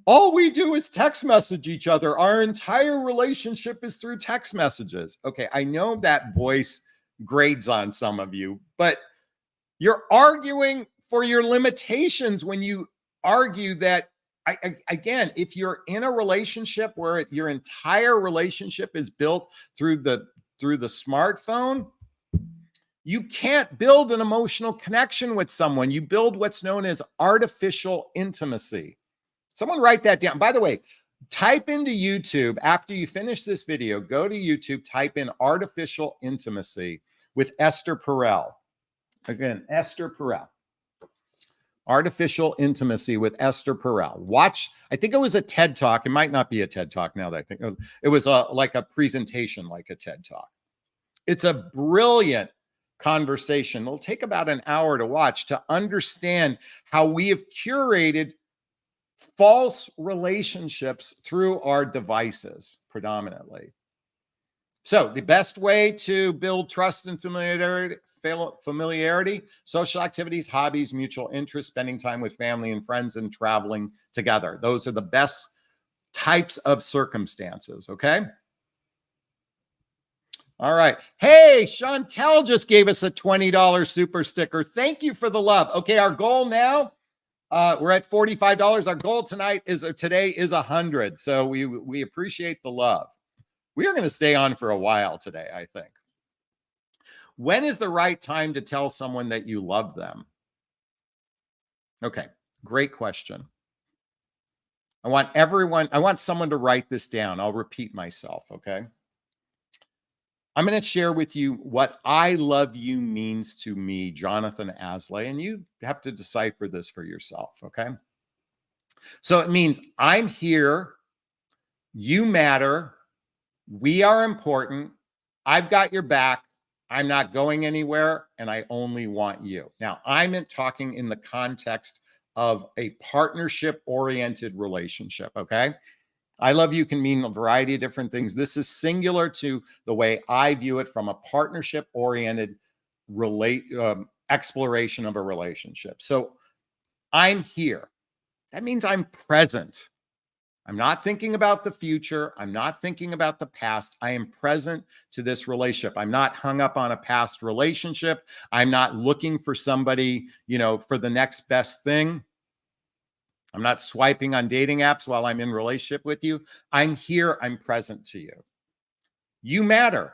all we do is text message each other. Our entire relationship is through text messages. Okay, I know that voice grades on some of you, but you're arguing for your limitations when you argue that, again, if you're in a relationship where your entire relationship is built through the smartphone, you can't build an emotional connection with someone. You build what's known as artificial intimacy. Someone write that down. By the way, type into YouTube after you finish this video, go to YouTube, type in artificial intimacy with Esther Perel. Again, Esther Perel. Artificial intimacy with Esther Perel. Watch, I think it was a TED Talk. It might not be a TED Talk now that I think it was like a presentation, like a TED Talk. It's a brilliant conversation. It'll take about an hour to watch to understand how we have curated false relationships through our devices predominantly. So the best way to build trust and familiarity, social activities, hobbies, mutual interests, spending time with family and friends, and traveling together. Those are the best types of circumstances, okay? All right. Hey, Chantel just gave us a $20 super sticker. Thank you for the love. Okay, our goal now, we're at $45. Our goal today is 100. So we appreciate the love. We are going to stay on for a while today, I think. When is the right time to tell someone that you love them? Okay, great question. I want someone to write this down. I'll repeat myself, okay? I'm going to share with you what I love you means to me, Jonathan Aslay, and you have to decipher this for yourself, okay? So it means I'm here, you matter, we are important, I've got your back, I'm not going anywhere, and I only want you. Now, I'm talking in the context of a partnership-oriented relationship, okay? I love you can mean a variety of different things. This is singular to the way I view it from a partnership-oriented exploration of a relationship. So I'm here. That means I'm present. I'm not thinking about the future. I'm not thinking about the past. I am present to this relationship. I'm not hung up on a past relationship. I'm not looking for somebody, for the next best thing. I'm not swiping on dating apps while I'm in relationship with you. I'm here. I'm present to you. You matter.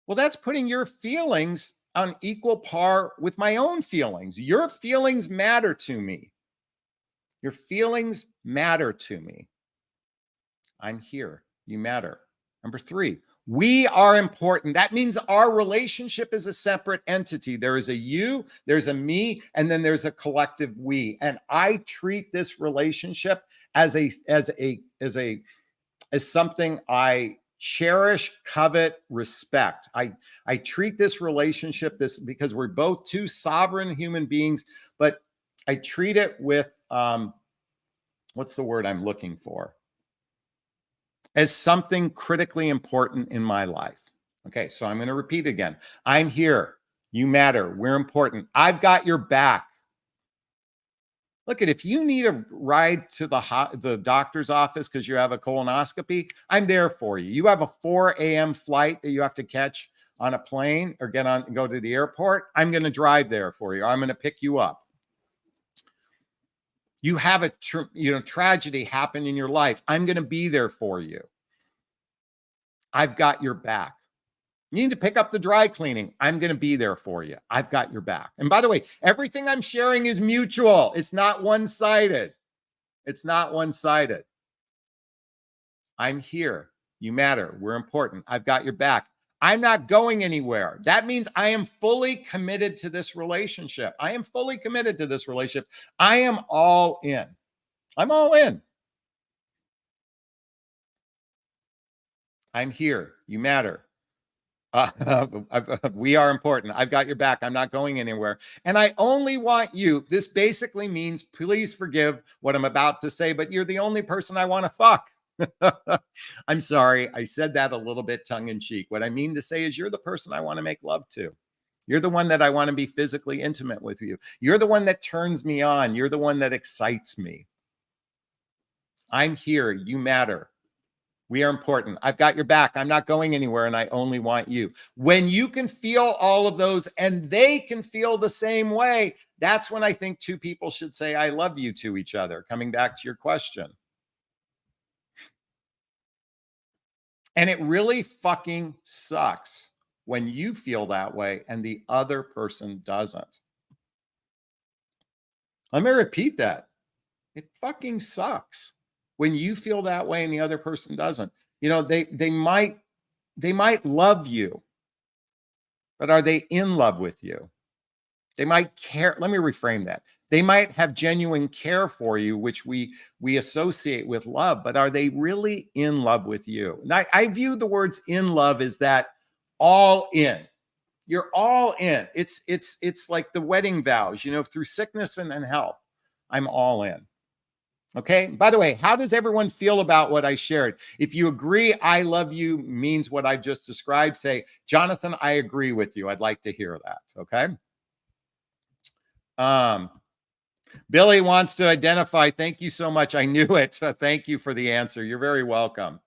Well, that's putting your feelings on equal par with my own feelings. Your feelings matter to me. Your feelings matter to me. I'm here. You matter. Number 3, we are important. That means our relationship is a separate entity. There is a you, there's a me, and then there's a collective we. And I treat this relationship as something I cherish, covet, respect. I treat this relationship because we're both two sovereign human beings, but I treat it with what's the word I'm looking for? As something critically important in my life. Okay, so I'm going to repeat again. I'm here. You matter. We're important. I've got your back. Look, if you need a ride to the doctor's office because you have a colonoscopy, I'm there for you. You have a 4 a.m. flight that you have to catch on a plane or go to the airport. I'm going to drive there for you. I'm going to pick you up. You have a tragedy happen in your life. I'm going to be there for you. I've got your back. You need to pick up the dry cleaning. I'm going to be there for you. I've got your back. And by the way, everything I'm sharing is mutual. It's not one-sided. It's not one-sided. I'm here. You matter. We're important. I've got your back. I'm not going anywhere. That means I am fully committed to this relationship. I am fully committed to this relationship. I am all in. I'm all in. I'm here. You matter. We are important. I've got your back. I'm not going anywhere. And I only want you. This basically means, please forgive what I'm about to say, but you're the only person I want to fuck. I'm sorry. I said that a little bit tongue in cheek. What I mean to say is you're the person I want to make love to. You're the one that I want to be physically intimate with you. You're the one that turns me on. You're the one that excites me. I'm here. You matter. We are important. I've got your back. I'm not going anywhere, and I only want you. When you can feel all of those and they can feel the same way, that's when I think two people should say, I love you to each other. Coming back to your question. And it really fucking sucks when you feel that way and the other person doesn't. Let me repeat that. It fucking sucks when you feel that way and the other person doesn't. You know, they might love you, but are they in love with you? They might care. Let me reframe that. They might have genuine care for you, which we associate with love, but are they really in love with you? And I view the words in love as that all in. You're all in. It's like the wedding vows, you know, through sickness and health. I'm all in. Okay. By the way, how does everyone feel about what I shared? If you agree, I love you means what I just described, say, Jonathan, I agree with you. I'd like to hear that. Okay. Billy wants to identify. Thank you so much. I knew it. Thank you for the answer. You're very welcome.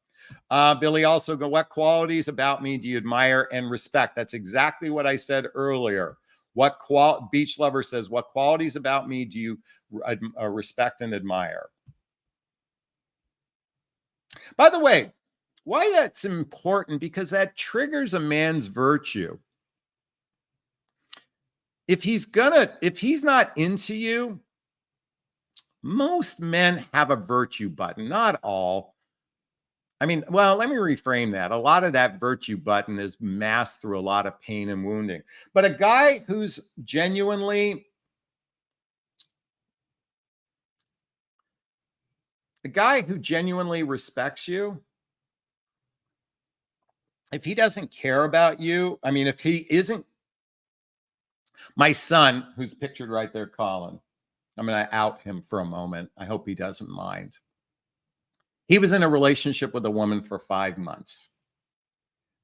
Billy also go, what qualities about me do you admire and respect? That's exactly what I said earlier. Beach Lover says, what qualities about me do you respect and admire? By the way, why that's important, because that triggers a man's virtue. If he's not into you, most men have a virtue button, not all. I mean, well, let me reframe that. A lot of that virtue button is masked through a lot of pain and wounding. But a guy who genuinely respects you, if he doesn't care about you, I mean, if he isn't, my son, who's pictured right there, Colin, I'm going to out him for a moment. I hope he doesn't mind. He was in a relationship with a woman for 5 months.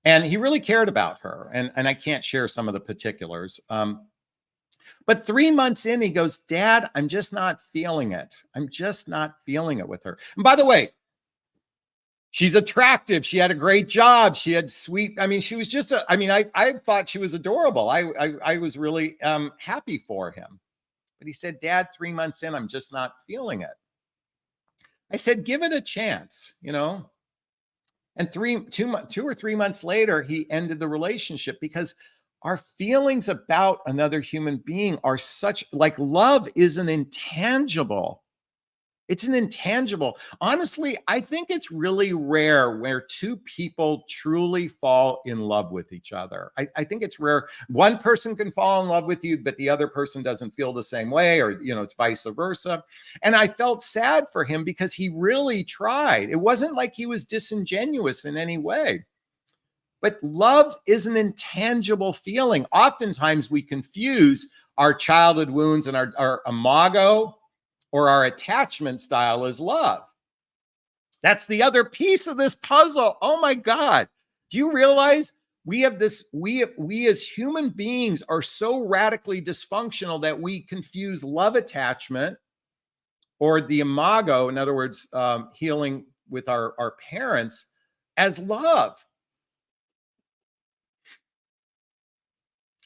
And he really cared about her. And I can't share some of the particulars. But 3 months in, he goes, Dad, I'm just not feeling it. I'm just not feeling it with her. And by the way, she's attractive. She had a great job. She had sweet. I mean, she was just I thought she was adorable. I was really happy for him. But he said, Dad, 3 months in, I'm just not feeling it. I said, give it a chance, you know. And 2 or 3 months later, he ended the relationship because our feelings about another human being are such, like, love is an intangible. It's an intangible. Honestly, I think it's really rare where two people truly fall in love with each other. I think it's rare. One person can fall in love with you, but the other person doesn't feel the same way, or, you know, it's vice versa. And I felt sad for him because he really tried. It wasn't like he was disingenuous in any way. But love is an intangible feeling. Oftentimes we confuse our childhood wounds and our imago or our attachment style as love. That's the other piece of this puzzle. Oh my God. Do you realize we have this, we as human beings are so radically dysfunctional that we confuse love attachment, or the imago, in other words, healing with our parents, as love.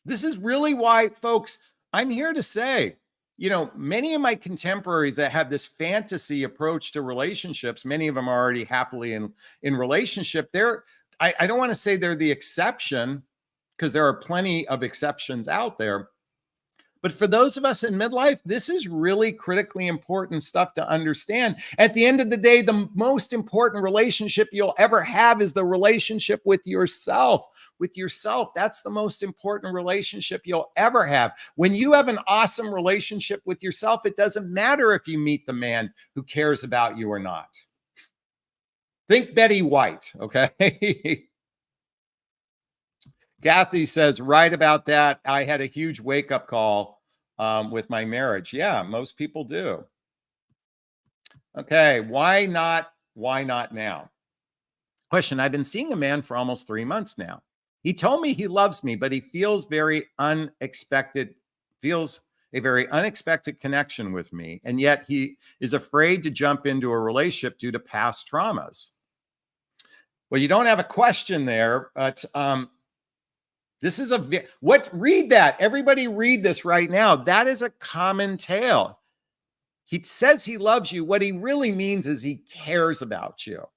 This is really why, folks, I'm here to say, you know, many of my contemporaries that have this fantasy approach to relationships, many of them are already happily in relationship. I don't want to say they're the exception, because there are plenty of exceptions out there, But for those of us in midlife, this is really critically important stuff to understand. At the end of the day, the most important relationship you'll ever have is the relationship with yourself. With yourself, that's the most important relationship you'll ever have. When you have an awesome relationship with yourself, it doesn't matter if you meet the man who cares about you or not. Think Betty White, okay? Kathy says, right about that. I had a huge wake-up call with my marriage. Yeah, most people do. Okay, why not now? Question, I've been seeing a man for almost 3 months now. He told me he loves me, but he feels a very unexpected connection with me. And yet he is afraid to jump into a relationship due to past traumas. Well, you don't have a question there, but this is read that. Everybody read this right now. That is a common tale. He says he loves you. What he really means is he cares about you.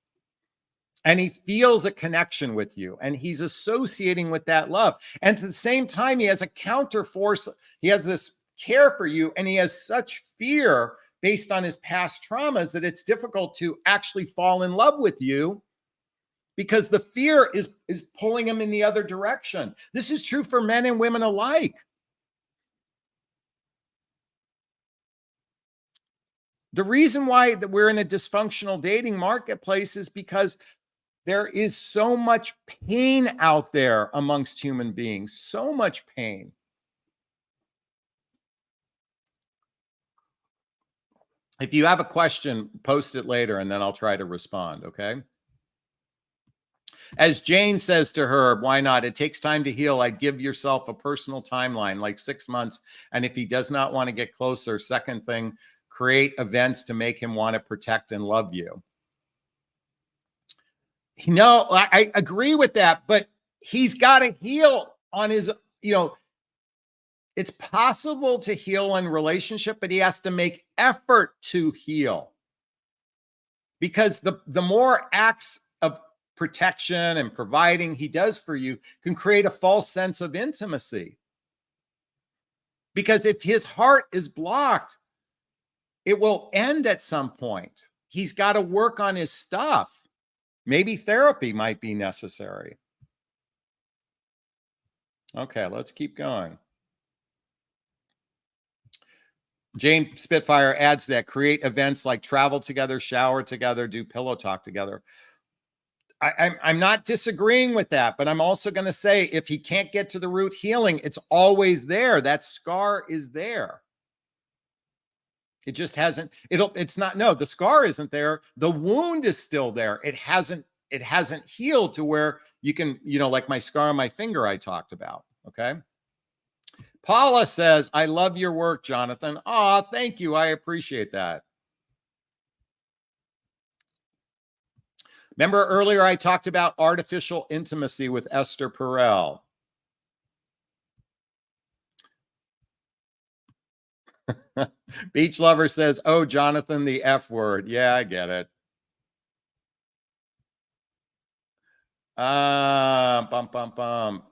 And he feels a connection with you. And he's associating with that love. And at the same time, he has a counterforce. He has this care for you. And he has such fear based on his past traumas that it's difficult to actually fall in love with you, because the fear is pulling him in the other direction. This is true for men and women alike. The reason why that we're in a dysfunctional dating marketplace is because there is so much pain out there amongst human beings, so much pain. If you have a question, post it later and then I'll try to respond, okay? As Jane says to her, why not? It takes time to heal. I'd give yourself a personal timeline, like 6 months. And if he does not want to get closer, second thing, create events to make him want to protect and love you. No, I agree with that, but he's got to heal on his, it's possible to heal in relationship, but he has to make effort to heal. Because the more acts of protection and providing he does for you can create a false sense of intimacy. Because if his heart is blocked, it will end at some point. He's got to work on his stuff. Maybe therapy might be necessary. Okay, let's keep going. Jane Spitfire adds that create events like travel together, shower together, do pillow talk together. I'm not disagreeing with that, but I'm also going to say if he can't get to the root healing, it's always there. That scar is there. It just hasn't, the scar isn't there. The wound is still there. It hasn't healed to where you can, like my scar on my finger I talked about. Okay. Paula says, I love your work, Jonathan. Oh, thank you. I appreciate that. Remember earlier I talked about artificial intimacy with Esther Perel. Beach Lover says, oh, Jonathan, the F word. Yeah, I get it. Bum, bum, bum.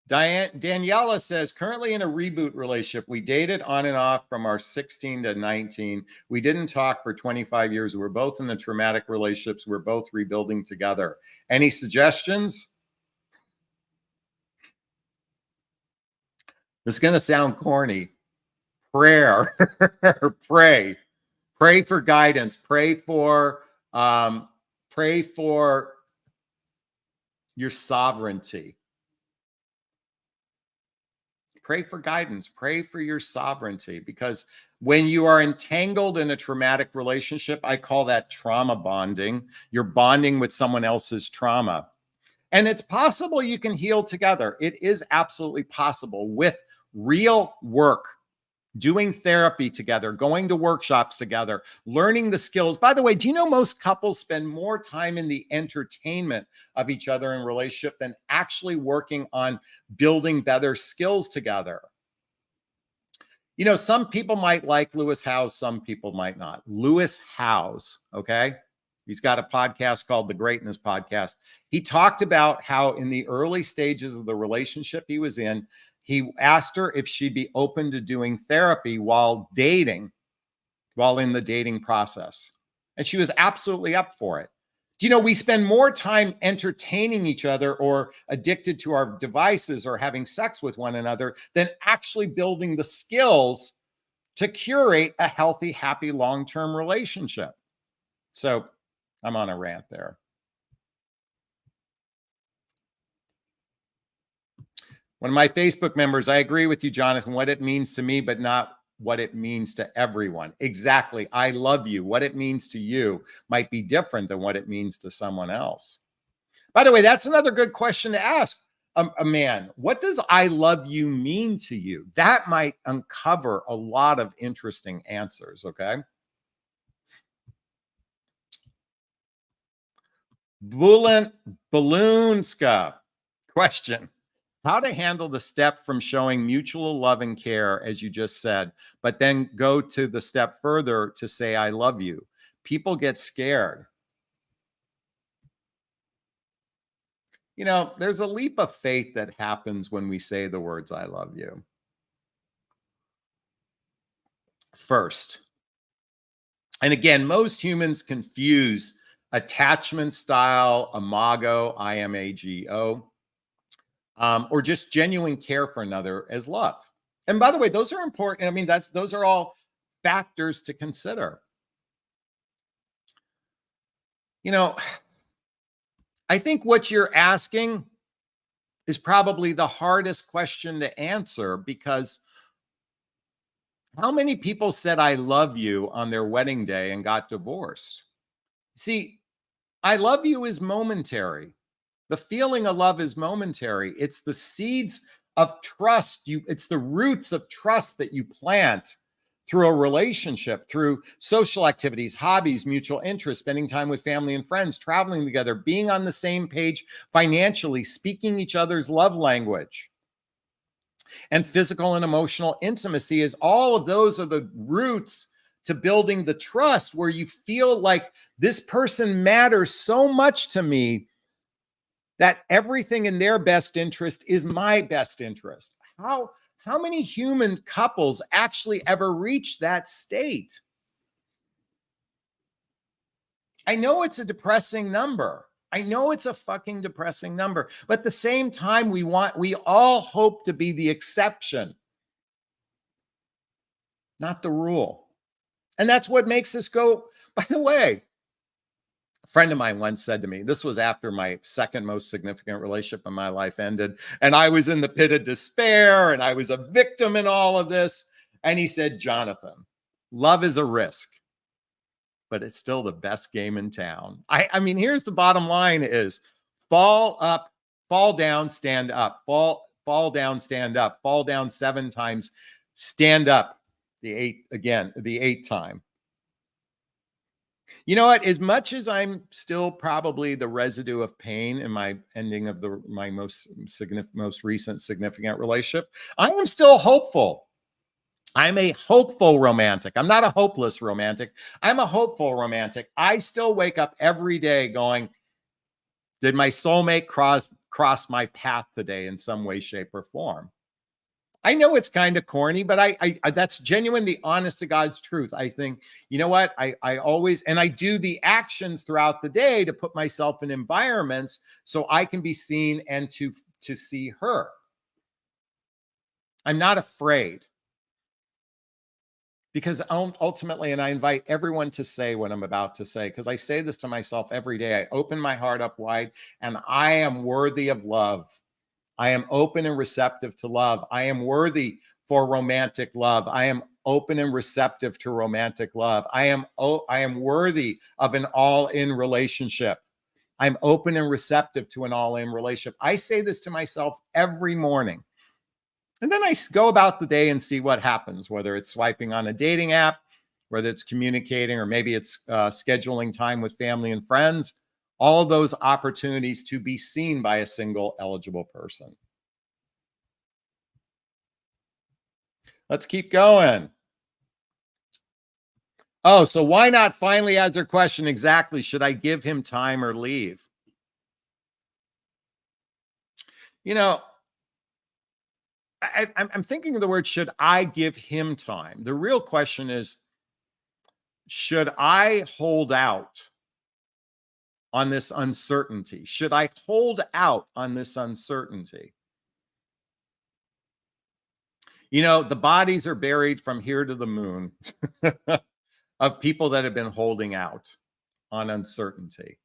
Daniela says, currently in a reboot relationship. We dated on and off from our 16 to 19. We didn't talk for 25 years. We're both in the traumatic relationships. We're both rebuilding together. Any suggestions? This is going to sound corny. Prayer. Pray for guidance. Pray for your sovereignty. Pray for guidance. Pray for your sovereignty, because when you are entangled in a traumatic relationship, I call that trauma bonding. You're bonding with someone else's trauma. And it's possible you can heal together. It is absolutely possible with real work, doing therapy together, going to workshops together, learning the skills. By the way, do you know most couples spend more time in the entertainment of each other in relationship than actually working on building better skills together? Some people might like Lewis Howes, some people might not. Lewis Howes, okay? He's got a podcast called the Greatness Podcast. He talked about how in the early stages of the relationship he was in, he asked her if she'd be open to doing therapy while dating, while in the dating process. And she was absolutely up for it. Do you know, we spend more time entertaining each other or addicted to our devices or having sex with one another than actually building the skills to curate a healthy, happy, long-term relationship. So I'm on a rant there. One of my Facebook members, I agree with you, Jonathan, what it means to me, but not what it means to everyone. Exactly. I love you. What it means to you might be different than what it means to someone else. By the way, that's another good question to ask a man. What does I love you mean to you? That might uncover a lot of interesting answers, okay? Balloonska question. How to handle the step from showing mutual love and care, as you just said, but then go to the step further to say, I love you. People get scared. You know, there's a leap of faith that happens when we say the words, I love you. First. And again, most humans confuse attachment style, imago, IMAGO, or just genuine care for another as love. And by the way, those are important. I mean, those are all factors to consider. You know, I think what you're asking is probably the hardest question to answer, because how many people said I love you on their wedding day and got divorced? See, I love you is momentary. The feeling of love is momentary. It's the seeds of trust. It's the roots of trust that you plant through a relationship, through social activities, hobbies, mutual interests, spending time with family and friends, traveling together, being on the same page financially, speaking each other's love language. And physical and emotional intimacy is all of those are the roots to building the trust, where you feel like this person matters so much to me that everything in their best interest is my best interest. How many human couples actually ever reach that state? I know it's a depressing number. I know it's a fucking depressing number. But at the same time, we all hope to be the exception, not the rule. And that's what makes us go. By the way, a friend of mine once said to me, this was after my second most significant relationship in my life ended, and I was in the pit of despair and I was a victim in all of this. And he said, Jonathan, love is a risk, but it's still the best game in town. I mean, here's the bottom line is fall up, fall down, stand up, fall down, stand up, fall down 7 times, stand up the 8th time. You know what? As much as I'm still probably the residue of pain in my ending of my most recent significant relationship, I am still hopeful. I'm a hopeful romantic. I'm not a hopeless romantic. I'm a hopeful romantic. I still wake up every day going, did my soulmate cross my path today in some way, shape, or form? I know it's kind of corny, but I that's genuine, the honest to God's truth. I think, you know what? I always, and I do the actions throughout the day to put myself in environments so I can be seen and to see her. I'm not afraid, because ultimately, and I invite everyone to say what I'm about to say, because I say this to myself every day. I open my heart up wide, and I am worthy of love. I am open and receptive to love. I am worthy for romantic love. I am open and receptive to romantic love. I am worthy of an all-in relationship. I'm open and receptive to an all-in relationship. I say this to myself every morning. And then I go about the day and see what happens, whether it's swiping on a dating app, whether it's communicating, or maybe it's scheduling time with family and friends. All of those opportunities to be seen by a single eligible person. Let's keep going. Oh, so why not finally answer question exactly? Should I give him time or leave? You know, I'm thinking of the word, should I give him time? The real question is, should I hold out on this uncertainty? Should I hold out on this uncertainty? You know, the bodies are buried from here to the moon of people that have been holding out on uncertainty.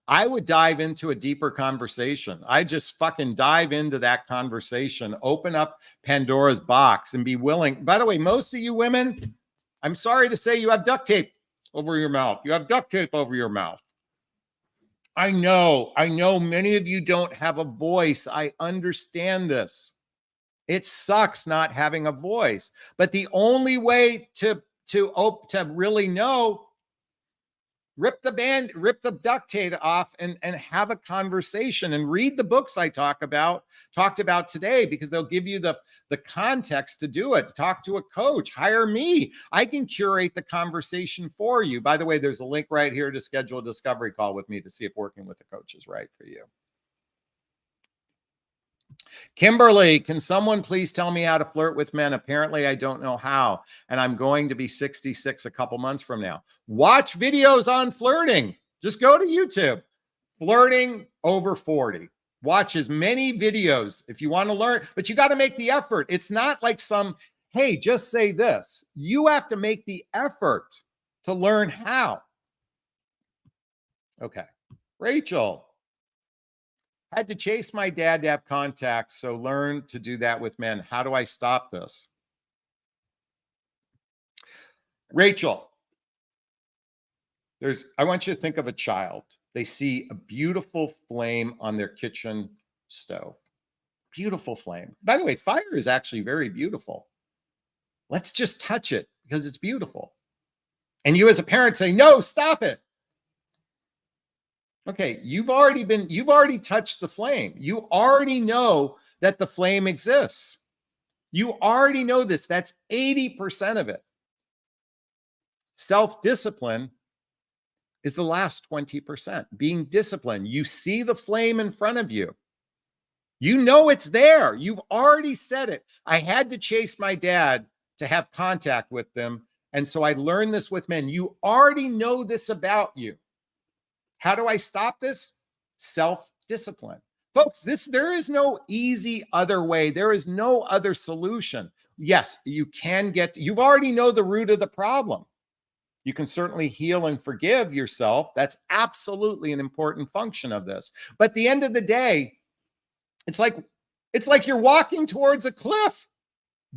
I would dive into a deeper conversation. I just fucking dive into that conversation, open up Pandora's box and be willing. By the way, most of you women, I'm sorry to say, you have duct tape over your mouth. You have duct tape over your mouth. I know many of you don't have a voice. I understand this. It sucks not having a voice. But the only way to really know, rip the duct tape off and have a conversation and read the books I talked about today, because they'll give you the context to do it. Talk to a coach, hire me. I can curate the conversation for you. By the way, there's a link right here to schedule a discovery call with me to see if working with the coach is right for you. Kimberly, can someone please tell me how to flirt with men? Apparently, I don't know how, and I'm going to be 66 a couple months from now. Watch videos on flirting. Just go to YouTube. Flirting over 40. Watch as many videos if you want to learn, but you got to make the effort. It's not like some, hey, just say this. You have to make the effort to learn how. Okay. Rachel. Had to chase my dad to have contacts, so learn to do that with men. How do I stop this? Rachel, I want you to think of a child. They see a beautiful flame on their kitchen stove. Beautiful flame. By the way, fire is actually very beautiful. Let's just touch it because it's beautiful. And you as a parent say, no, stop it. Okay, you've already touched the flame. You already know that the flame exists. You already know this. That's 80% of it. Self-discipline is the last 20%. Being disciplined. You see the flame in front of you. You know it's there. You've already said it. I had to chase my dad to have contact with them. And so I learned this with men. You already know this about you. How do I stop this? Self-discipline. Folks, there is no easy other way. There is no other solution. Yes, you've already know the root of the problem. You can certainly heal and forgive yourself. That's absolutely an important function of this. But at the end of the day, it's like you're walking towards a cliff.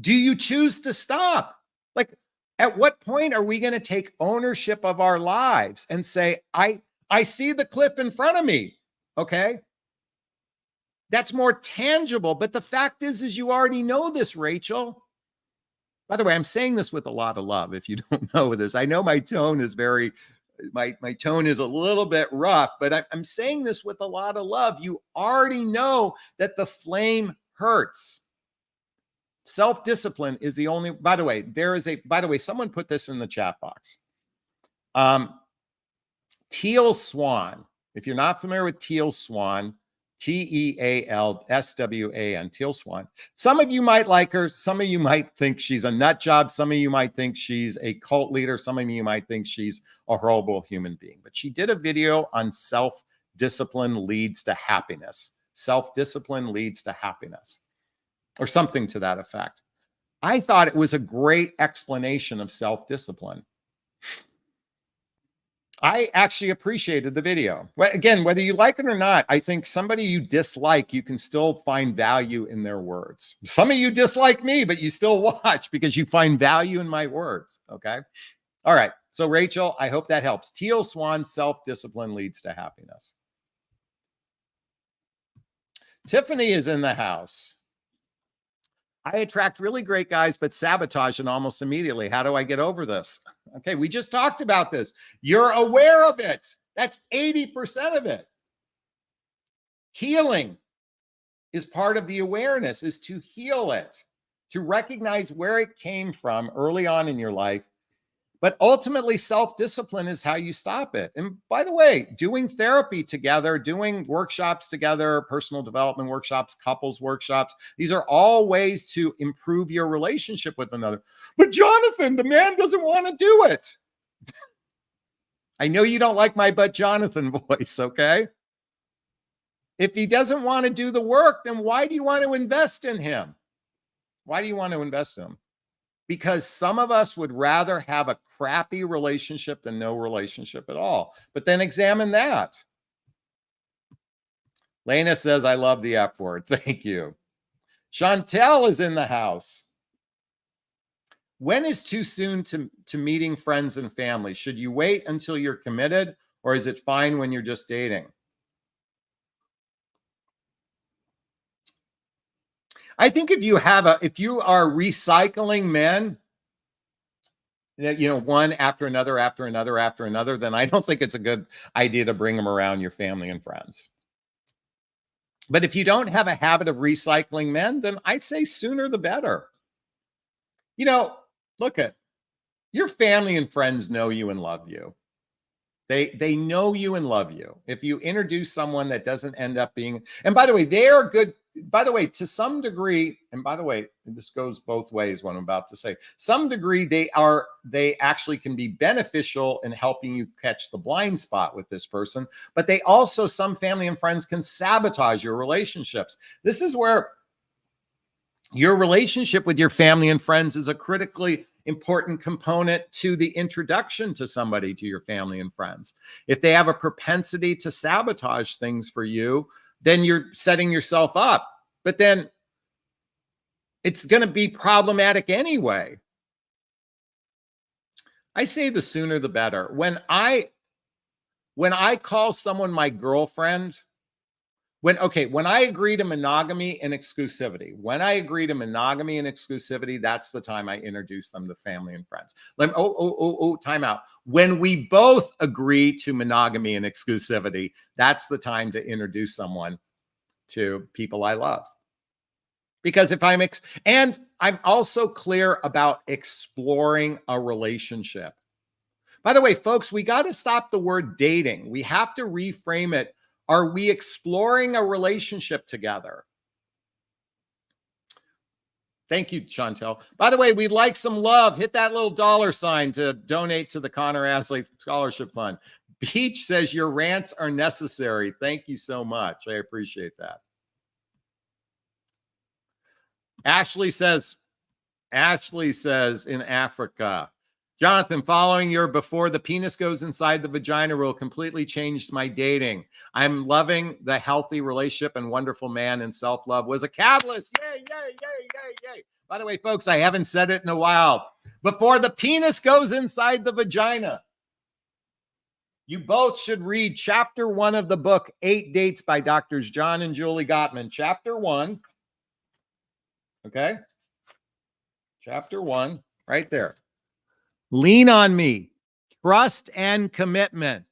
Do you choose to stop? Like, at what point are we going to take ownership of our lives and say, I see the cliff in front of me. Okay. That's more tangible. But the fact is you already know this, Rachel. By the way, I'm saying this with a lot of love. If you don't know this, I know my tone is my tone is a little bit rough, but I'm saying this with a lot of love. You already know that the flame hurts. Self-discipline is the only, by the way, someone put this in the chat box. Teal Swan. If you're not familiar with Teal Swan, Tealswan, Teal Swan. Some of you might like her. Some of you might think she's a nut job. Some of you might think she's a cult leader. Some of you might think she's a horrible human being. But she did a video on self-discipline leads to happiness. Self-discipline leads to happiness, or something to that effect. I thought it was a great explanation of self-discipline. I actually appreciated the video. Again, whether you like it or not, I think somebody you dislike, you can still find value in their words. Some of you dislike me, but you still watch because you find value in my words. Okay. All right. So Rachel, I hope that helps. Teal Swan, self-discipline leads to happiness. Tiffany is in the house. I attract really great guys, but sabotage it almost immediately. How do I get over this? Okay, we just talked about this. You're aware of it. That's 80% of it. Healing is part of the awareness, is to heal it, to recognize where it came from early on in your life, But ultimately, self-discipline is how you stop it. And by the way, doing therapy together, doing workshops together, personal development workshops, couples workshops, these are all ways to improve your relationship with another. But Jonathan, the man doesn't want to do it. I know you don't like my "but Jonathan" voice, okay? If he doesn't want to do the work, then why do you want to invest in him? Why do you want to invest in him? Because some of us would rather have a crappy relationship than no relationship at all. But then examine that. Lena says, I love the F word. Thank you. Chantel is in the house. When is too soon to meeting friends and family? Should you wait until you're committed, or is it fine when you're just dating? I think if you are recycling men, one after another, then I don't think it's a good idea to bring them around your family and friends. But if you don't have a habit of recycling men, then I'd say sooner the better. Look at your family and friends know you and love you. They know you and love you. If you introduce someone that doesn't end up being, and by the way, they are good. By the way, to some degree, and by the way, this goes both ways, what I'm about to say. Some degree, they actually can be beneficial in helping you catch the blind spot with this person, but they also, some family and friends can sabotage your relationships. This is where your relationship with your family and friends is a critically important component to the introduction to somebody, to your family and friends. If they have a propensity to sabotage things for you, then you're setting yourself up. But then it's going to be problematic anyway. I say the sooner the better. When I call someone my girlfriend, when I agree to monogamy and exclusivity, that's the time I introduce them to family and friends. Time out. When we both agree to monogamy and exclusivity, that's the time to introduce someone to people I love. Because and I'm also clear about exploring a relationship. By the way, folks, we got to stop the word dating. We have to reframe it. Are we exploring a relationship together? Thank you, Chantel. By the way, we'd like some love. Hit that little $sign to donate to the Connor Asley Scholarship Fund. Beach says your rants are necessary. Thank you so much. I appreciate that. Ashley says in Africa, Jonathan, following your before the penis goes inside the vagina rule completely changed my dating. I'm loving the healthy relationship and wonderful man, and self-love was a catalyst. Yay, yay, yay, yay, yay. By the way, folks, I haven't said it in a while. Before the penis goes inside the vagina, you both should read chapter 1 of the book, 8 Dates by Doctors John and Julie Gottman. Chapter 1. Okay. Chapter 1, right there. Lean on me, trust and commitment.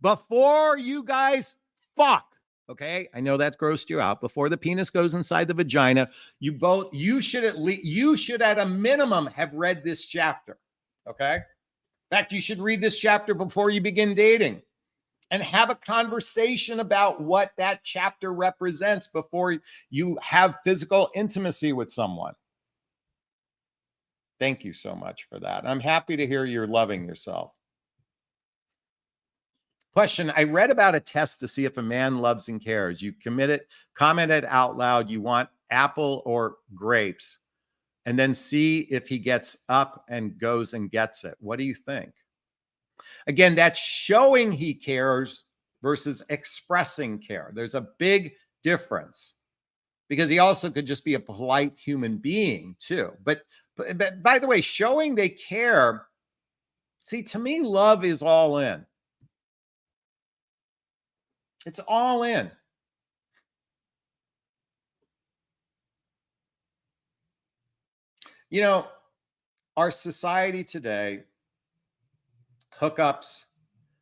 Before you guys fuck, okay? I know that grossed you out. Before the penis goes inside the vagina, you should at a minimum have read this chapter, okay? In fact, you should read this chapter before you begin dating and have a conversation about what that chapter represents before you have physical intimacy with someone. Thank you so much for that. I'm happy to hear you're loving yourself. Question, I read about a test to see if a man loves and cares. You commented out loud, you want apple or grapes, and then see if he gets up and goes and gets it. What do you think? Again, that's showing he cares versus expressing care. There's a big difference, because he also could just be a polite human being too. But by the way, showing they care, see, to me, love is all in. It's all in. Our society today, hookups,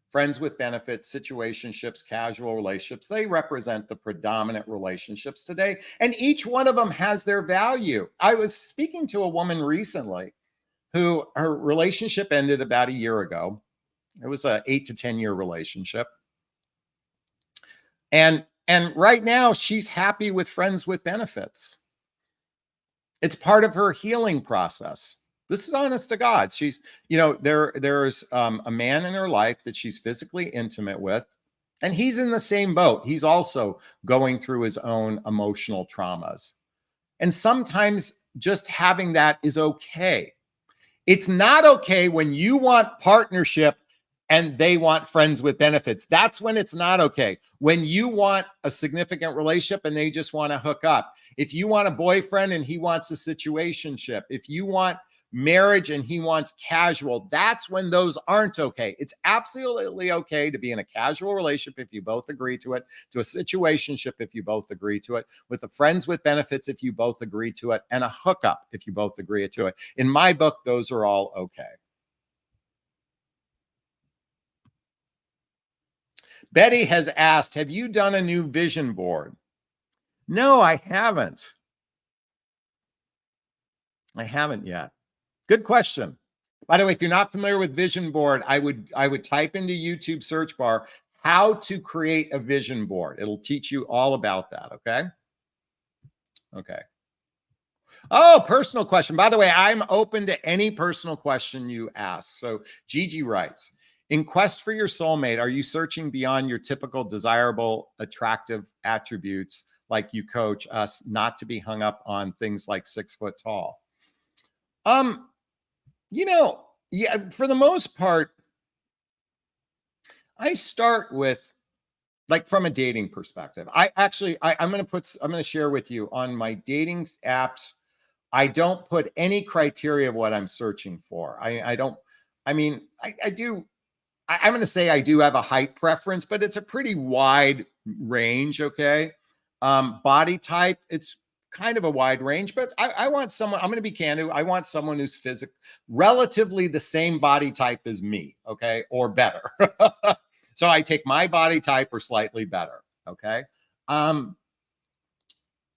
friends with benefits, situationships, casual relationships, they represent the predominant relationships today. And each one of them has their value. I was speaking to a woman recently who her relationship ended about a year ago. It was a 8 to 10 year relationship. And right now she's happy with friends with benefits. It's part of her healing process. This is honest to God. She's, there's a man in her life that she's physically intimate with, and he's in the same boat. He's also going through his own emotional traumas. And sometimes just having that is okay. It's not okay when you want partnership and they want friends with benefits. That's when it's not okay. When you want a significant relationship and they just want to hook up. If you want a boyfriend and he wants a situationship, if you want marriage and he wants casual, that's when those aren't okay. It's absolutely okay to be in a casual relationship if you both agree to it, to a situationship if you both agree to it, with the friends with benefits if you both agree to it, and a hookup if you both agree to it. In my book, those are all okay. Betty has asked, have you done a new vision board? No, I haven't. I haven't yet. Good question. By the way, if you're not familiar with vision board, I would type into YouTube search bar how to create a vision board. It'll teach you all about that. Okay. Okay. Oh, personal question. By the way, I'm open to any personal question you ask. So Gigi writes, in quest for your soulmate, are you searching beyond your typical desirable, attractive attributes like you coach us not to be hung up on things like 6 foot tall? Yeah, for the most part, I start with, like, from a dating perspective. I'm going to share with you on my dating apps. I don't put any criteria of what I'm searching for. I don't, I mean, I do. I'm going to say I do have a height preference, but it's a pretty wide range. Okay. Body type, it's kind of a wide range, but I want someone, I'm going to be candid. I want someone who's relatively the same body type as me. Okay. Or better. So I take my body type or slightly better. Okay.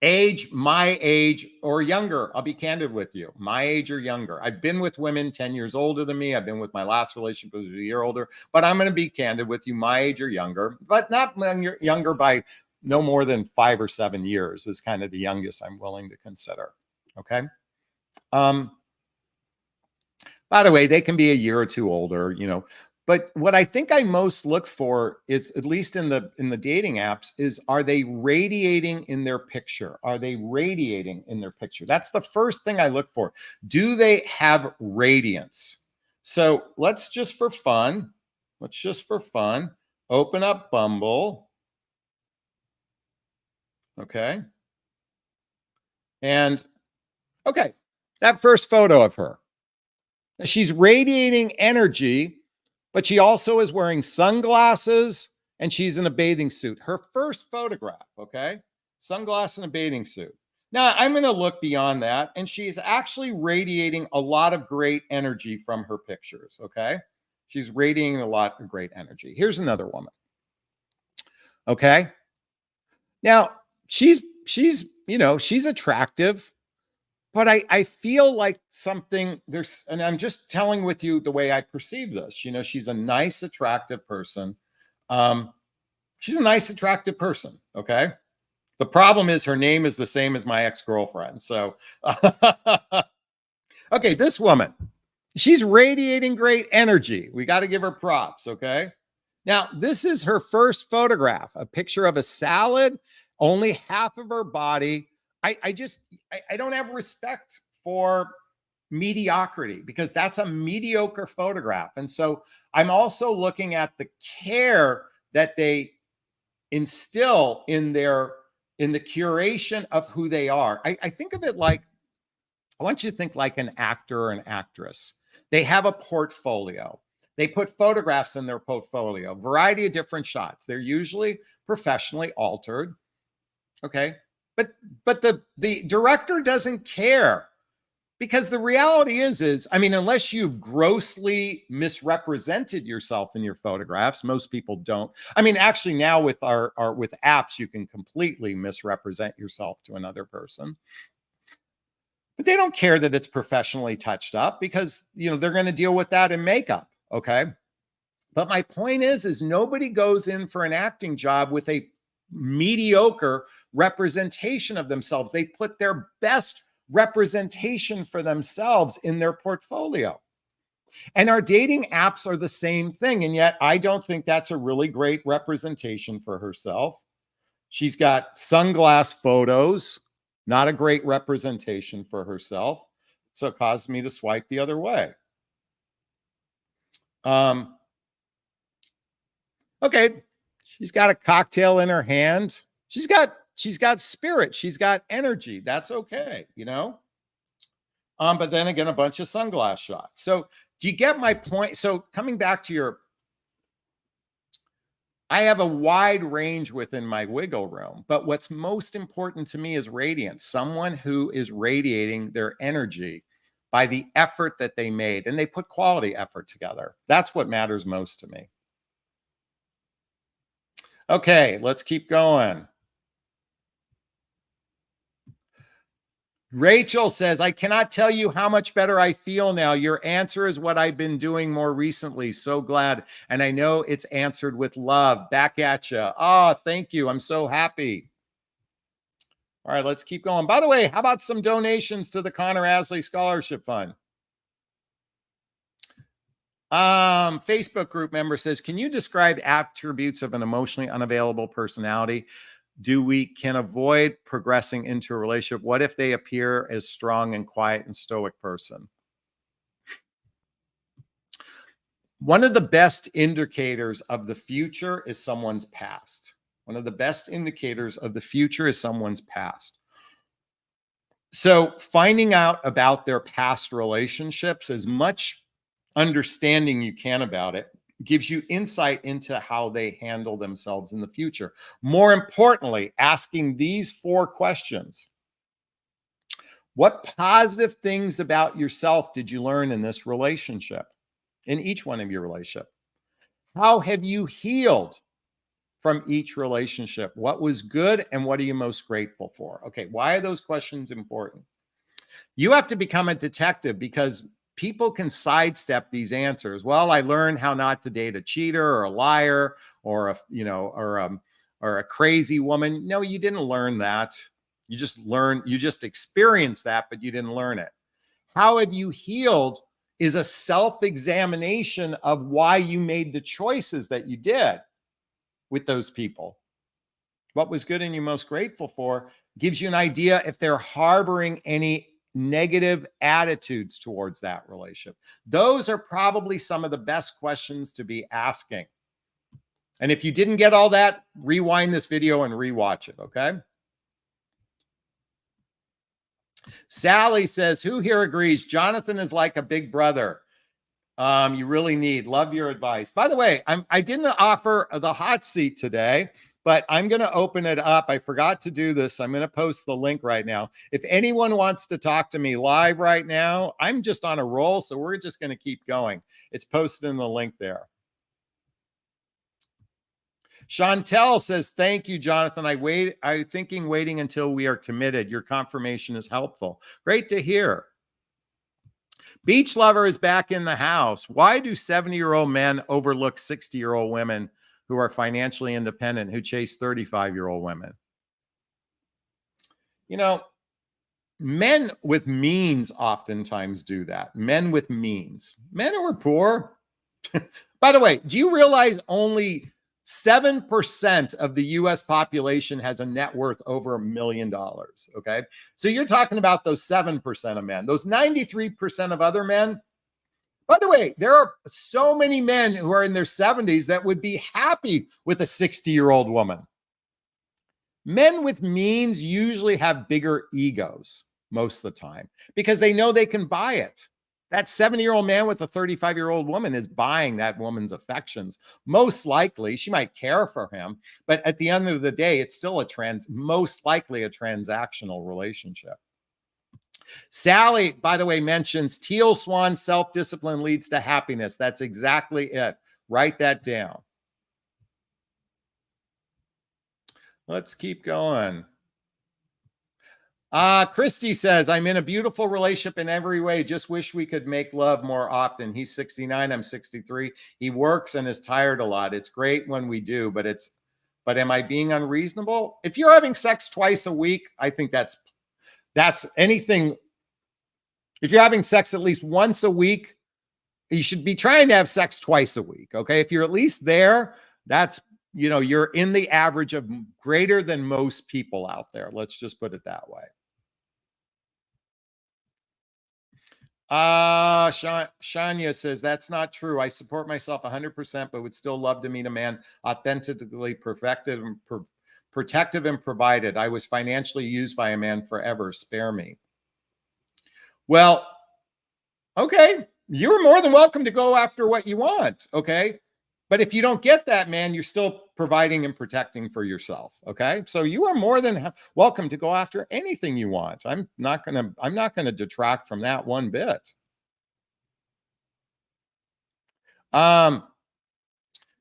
Age, my age or younger. I'll be candid with you. My age or younger. I've been with women 10 years older than me. I've been with my last relationship who was a year older, but I'm going to be candid with you. My age or younger, but not younger by no more than 5 or 7 years is kind of the youngest I'm willing to consider. Okay. By the way, they can be a year or two older, but what I think I most look for is, at least in the dating apps, is, are they radiating in their picture? Are they radiating in their picture? That's the first thing I look for. Do they have radiance? So let's just for fun open up Bumble. Okay. And okay, that first photo of her. She's radiating energy, but she also is wearing sunglasses and she's in a bathing suit. Her first photograph, okay? Sunglasses and a bathing suit. Now, I'm going to look beyond that, and she's actually radiating a lot of great energy from her pictures, okay? She's radiating a lot of great energy. Here's another woman. Okay? Now, she's attractive. But I feel like and I'm just telling with you the way I perceive this. She's a nice, attractive person. She's a nice, attractive person. Okay. The problem is her name is the same as my ex-girlfriend. So, okay, this woman, she's radiating great energy. We got to give her props. Okay. Now, this is her first photograph, a picture of a salad, only half of her body. I don't have respect for mediocrity, because that's a mediocre photograph. And so I'm also looking at the care that they instill in the curation of who they are. I think of it like, I want you to think like an actor or an actress. They have a portfolio. They put photographs in their portfolio, a variety of different shots. They're usually professionally altered. Okay. But the director doesn't care, because the reality is, unless you've grossly misrepresented yourself in your photographs, most people don't. Actually now with with apps, you can completely misrepresent yourself to another person. But they don't care that it's professionally touched up because, they're going to deal with that in makeup. Okay. But my point is nobody goes in for an acting job with a mediocre representation of themselves. They put their best representation for themselves in their portfolio. And our dating apps are the same thing. And yet I don't think that's a really great representation for herself. She's got sunglass photos, not a great representation for herself. So it caused me to swipe the other way. Okay, she's got a cocktail in her hand. She's got spirit. She's got energy. That's okay, But then again, a bunch of sunglass shots. So do you get my point? So coming back to I have a wide range within my wiggle room, but what's most important to me is radiance. Someone who is radiating their energy by the effort that they made, and they put quality effort together. That's what matters most to me. Okay, let's keep going. Rachel says, I cannot tell you how much better I feel now. Your answer is what I've been doing more recently. So glad. And I know it's answered with love. Back at you. Oh, thank you. I'm so happy. All right, let's keep going. By the way, how about some donations to the Connor Asley Scholarship Fund? Facebook group member says, can you describe attributes of an emotionally unavailable personality? Can avoid progressing into a relationship? What if they appear as strong and quiet and stoic person? One of the best indicators of the future is someone's past. One of the best indicators of the future is someone's past. So finding out about their past relationships, as much understanding you can about it, gives you insight into how they handle themselves in the future. More importantly, asking these 4 questions. What positive things about yourself did you learn in this relationship? In each one of your relationships? How have you healed from each relationship? What was good and what are you most grateful for? Okay, why are those questions important? You have to become a detective because people can sidestep these answers. Well, I learned how not to date a cheater or a liar or a crazy woman. No, you didn't learn that. You just experienced that, but you didn't learn it. How have you healed is a self-examination of why you made the choices that you did with those people. What was good and you're most grateful for gives you an idea if they're harboring any negative attitudes towards that relationship. Those are probably some of the best questions to be asking. And if you didn't get all that, rewind this video and rewatch it, okay? Sally says, who here agrees Jonathan is like a big brother? You really need. Love your advice. By the way, I didn't offer the hot seat today, but I'm going to open it up. I forgot to do this. I'm going to post the link right now. If anyone wants to talk to me live right now, I'm just on a roll, so we're just going to keep going. It's posted in the link there. Chantel says, thank you, Jonathan. I'm thinking waiting until we are committed. Your confirmation is helpful. Great to hear. Beach Lover is back in the house. Why do 70-year-old men overlook 60-year-old women who are financially independent, who chase 35-year-old women? Men with means oftentimes do that. Men with means. Men who are poor. By the way, do you realize only 7% of the US population has a net worth over $1 million? Okay. So you're talking about those 7% of men, those 93% of other men. By the way, there are so many men who are in their 70s that would be happy with a 60-year-old woman. Men with means usually have bigger egos most of the time because they know they can buy it. That 70-year-old man with a 35-year-old woman is buying that woman's affections. Most likely, she might care for him, but at the end of the day, it's still most likely a transactional relationship. Sally, by the way, mentions Teal Swan self-discipline leads to happiness. That's exactly it. Write that down. Let's keep going. Christy says, I'm in a beautiful relationship in every way. Just wish we could make love more often. He's 69. I'm 63. He works and is tired a lot. It's great when we do, but am I being unreasonable? If you're having sex twice a week, I think that's anything. If you're having sex at least once a week, you should be trying to have sex twice a week. Okay. If you're at least there, that's, you're in the average of greater than most people out there. Let's just put it that way. Shania says, that's not true. I support myself 100%, but would still love to meet a man authentically protective and provided. I was financially used by a man forever. Spare me. Well, okay. You're more than welcome to go after what you want. Okay. But if you don't get that, man, you're still providing and protecting for yourself. Okay. So you are more than welcome to go after anything you want. I'm not going to detract from that one bit.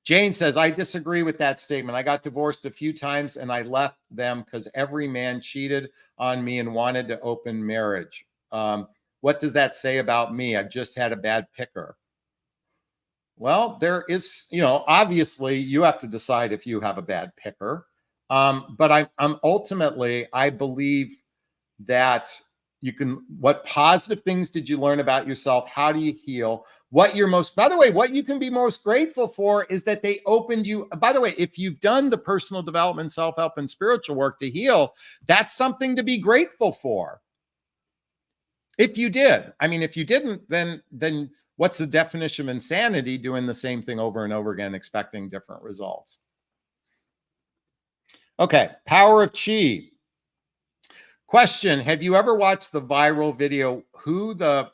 Jane says, I disagree with that statement. I got divorced a few times and I left them because every man cheated on me and wanted to open marriage. What does that say about me? I've just had a bad picker. Well, there is, obviously you have to decide if you have a bad picker. But I'm ultimately, I believe that what positive things did you learn about yourself? How do you heal? By the way, what you can be most grateful for is that they opened you. By the way, if you've done the personal development, self-help, and spiritual work to heal, that's something to be grateful for. If you did. I mean, if you didn't, then what's the definition of insanity? Doing the same thing over and over again, expecting different results. Okay, Power of Chi. Question, have you ever watched the viral video, Who the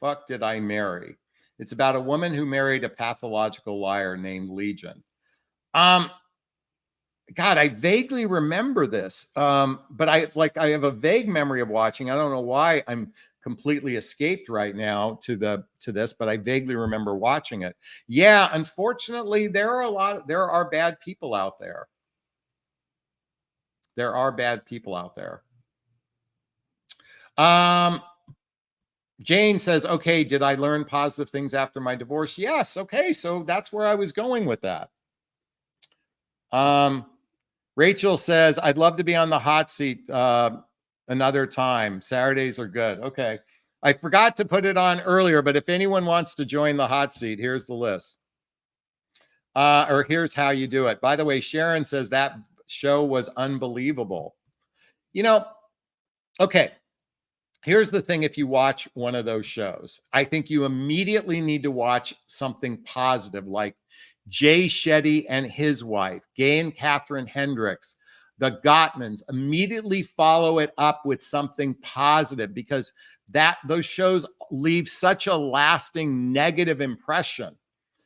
Fuck Did I Marry? It's about a woman who married a pathological liar named Legion. God, I vaguely remember this, but I have a vague memory of watching. I don't know why I'm completely escaped right now to this, but I vaguely remember watching it. Yeah, unfortunately, there are bad people out there. There are bad people out there. Jane says, okay, did I learn positive things after my divorce? Yes. Okay, so that's where I was going with that. Rachel says, I'd love to be on the hot seat another time. Saturdays are good. Okay. I forgot to put it on earlier, but if anyone wants to join the hot seat, here's the list. Or here's how you do it. By the way, Sharon says that show was unbelievable. Okay. Here's the thing. If you watch one of those shows, I think you immediately need to watch something positive like Jay Shetty and his wife, Gay and Catherine Hendricks, the Gottmans. Immediately follow it up with something positive, because those shows leave such a lasting negative impression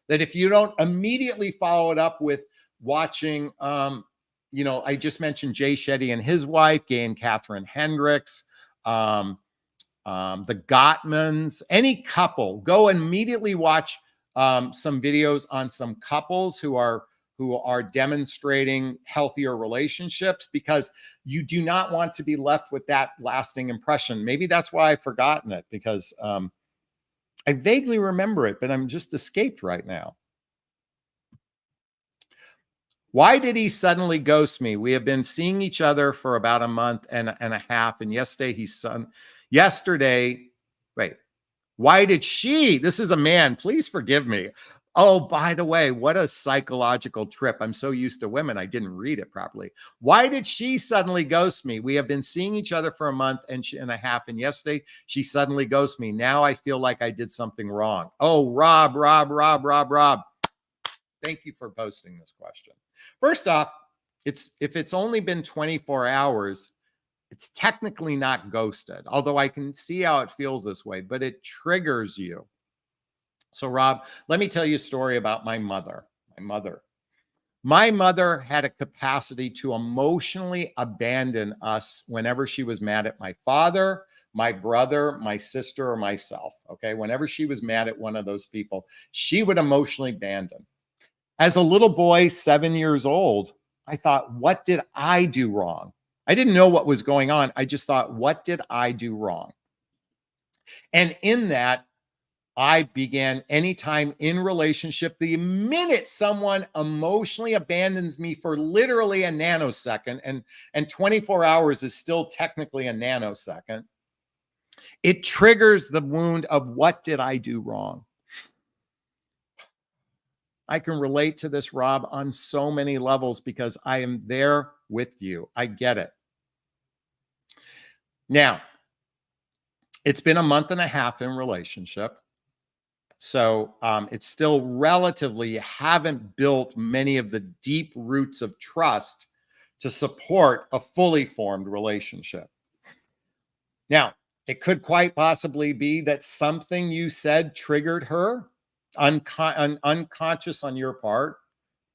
that if you don't immediately follow it up with watching, I just mentioned Jay Shetty and his wife, Gay and Catherine Hendricks, the Gottmans, any couple, go immediately watch some videos on some couples who are demonstrating healthier relationships, because you do not want to be left with that lasting impression. Maybe that's why I've forgotten it, because I vaguely remember it, but I'm just escaped right now. Why did he suddenly ghost me? We have been seeing each other for about a month and a half, and why did she? This is a man. Please forgive me. Oh, by the way, what a psychological trip. I'm so used to women, I didn't read it properly. Why did she suddenly ghost me? We have been seeing each other for a month and a half, and yesterday she suddenly ghosted me. Now I feel like I did something wrong. Oh, Rob. Thank you for posting this question. First off, if it's only been 24 hours, it's technically not ghosted, although I can see how it feels this way, but it triggers you. So, Rob, let me tell you a story about my mother. My mother had a capacity to emotionally abandon us whenever she was mad at my father, my brother, my sister, or myself. Okay. Whenever she was mad at one of those people, she would emotionally abandon. As a little boy, 7 years old, I thought, what did I do wrong? I didn't know what was going on. I just thought, what did I do wrong? And in that, I began anytime in relationship, the minute someone emotionally abandons me for literally a nanosecond, and 24 hours is still technically a nanosecond, it triggers the wound of what did I do wrong? I can relate to this, Rob, on so many levels because I am there with you. I get it. Now, it's been a month and a half in relationship. So it's still relatively, haven't built many of the deep roots of trust to support a fully formed relationship. Now, it could quite possibly be that something you said triggered her, unconscious on your part,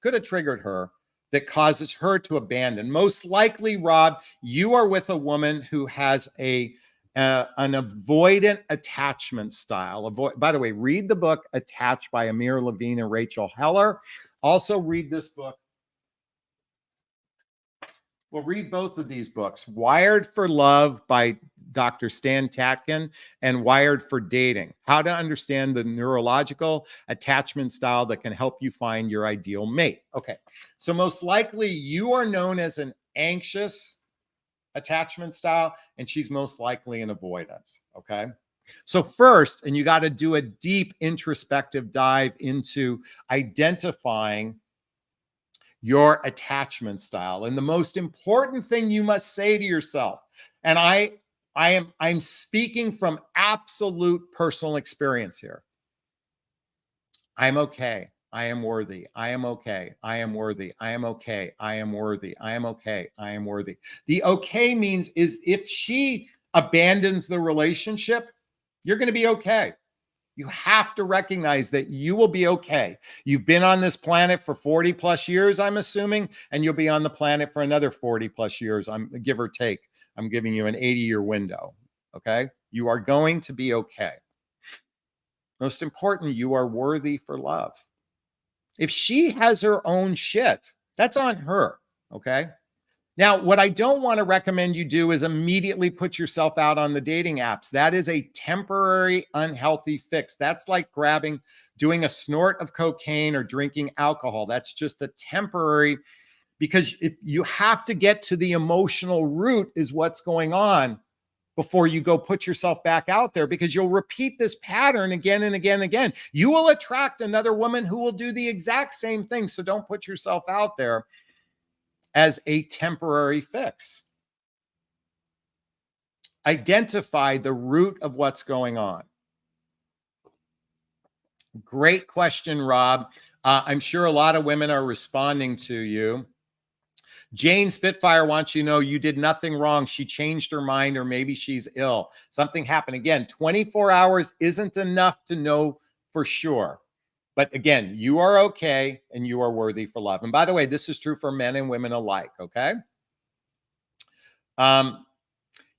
could have triggered her that causes her to abandon. Most likely, Rob, you are with a woman who has an avoidant attachment style. By the way, read the book Attached by Amir Levine and Rachel Heller. Also read this book. Well, read both of these books, Wired for Love by Dr. Stan Tatkin and Wired for Dating, how to understand the neurological attachment style that can help you find your ideal mate. Okay, so most likely you are known as an anxious attachment style, and she's most likely an avoidant, okay? So first, and you got to do a deep introspective dive into identifying your attachment style. And the most important thing you must say to yourself, and I'm speaking from absolute personal experience here. I'm okay. I am worthy. I am okay. I am worthy. I am okay. I am worthy. I am okay. I am worthy. The okay means is if she abandons the relationship, you're going to be okay. You have to recognize that you will be okay. You've been on this planet for 40 plus years, I'm assuming, and you'll be on the planet for another 40 plus years. I'm give or take. I'm giving you an 80-year window. Okay. You are going to be okay. Most important, you are worthy for love. If she has her own shit, that's on her. Okay. Now, what I don't want to recommend you do is immediately put yourself out on the dating apps. That is a temporary unhealthy fix. That's like doing a snort of cocaine or drinking alcohol. That's just a temporary, because if you have to get to the emotional root is what's going on before you go put yourself back out there, because you'll repeat this pattern again and again and again. You will attract another woman who will do the exact same thing. So don't put yourself out there as a temporary fix. Identify the root of what's going on. Great question, Rob. I'm sure a lot of women are responding to you. Jane Spitfire wants you to know you did nothing wrong. She changed her mind, or maybe she's ill. Something happened. Again, 24 hours isn't enough to know for sure. But again, you are okay and you are worthy for love. And by the way, this is true for men and women alike, okay?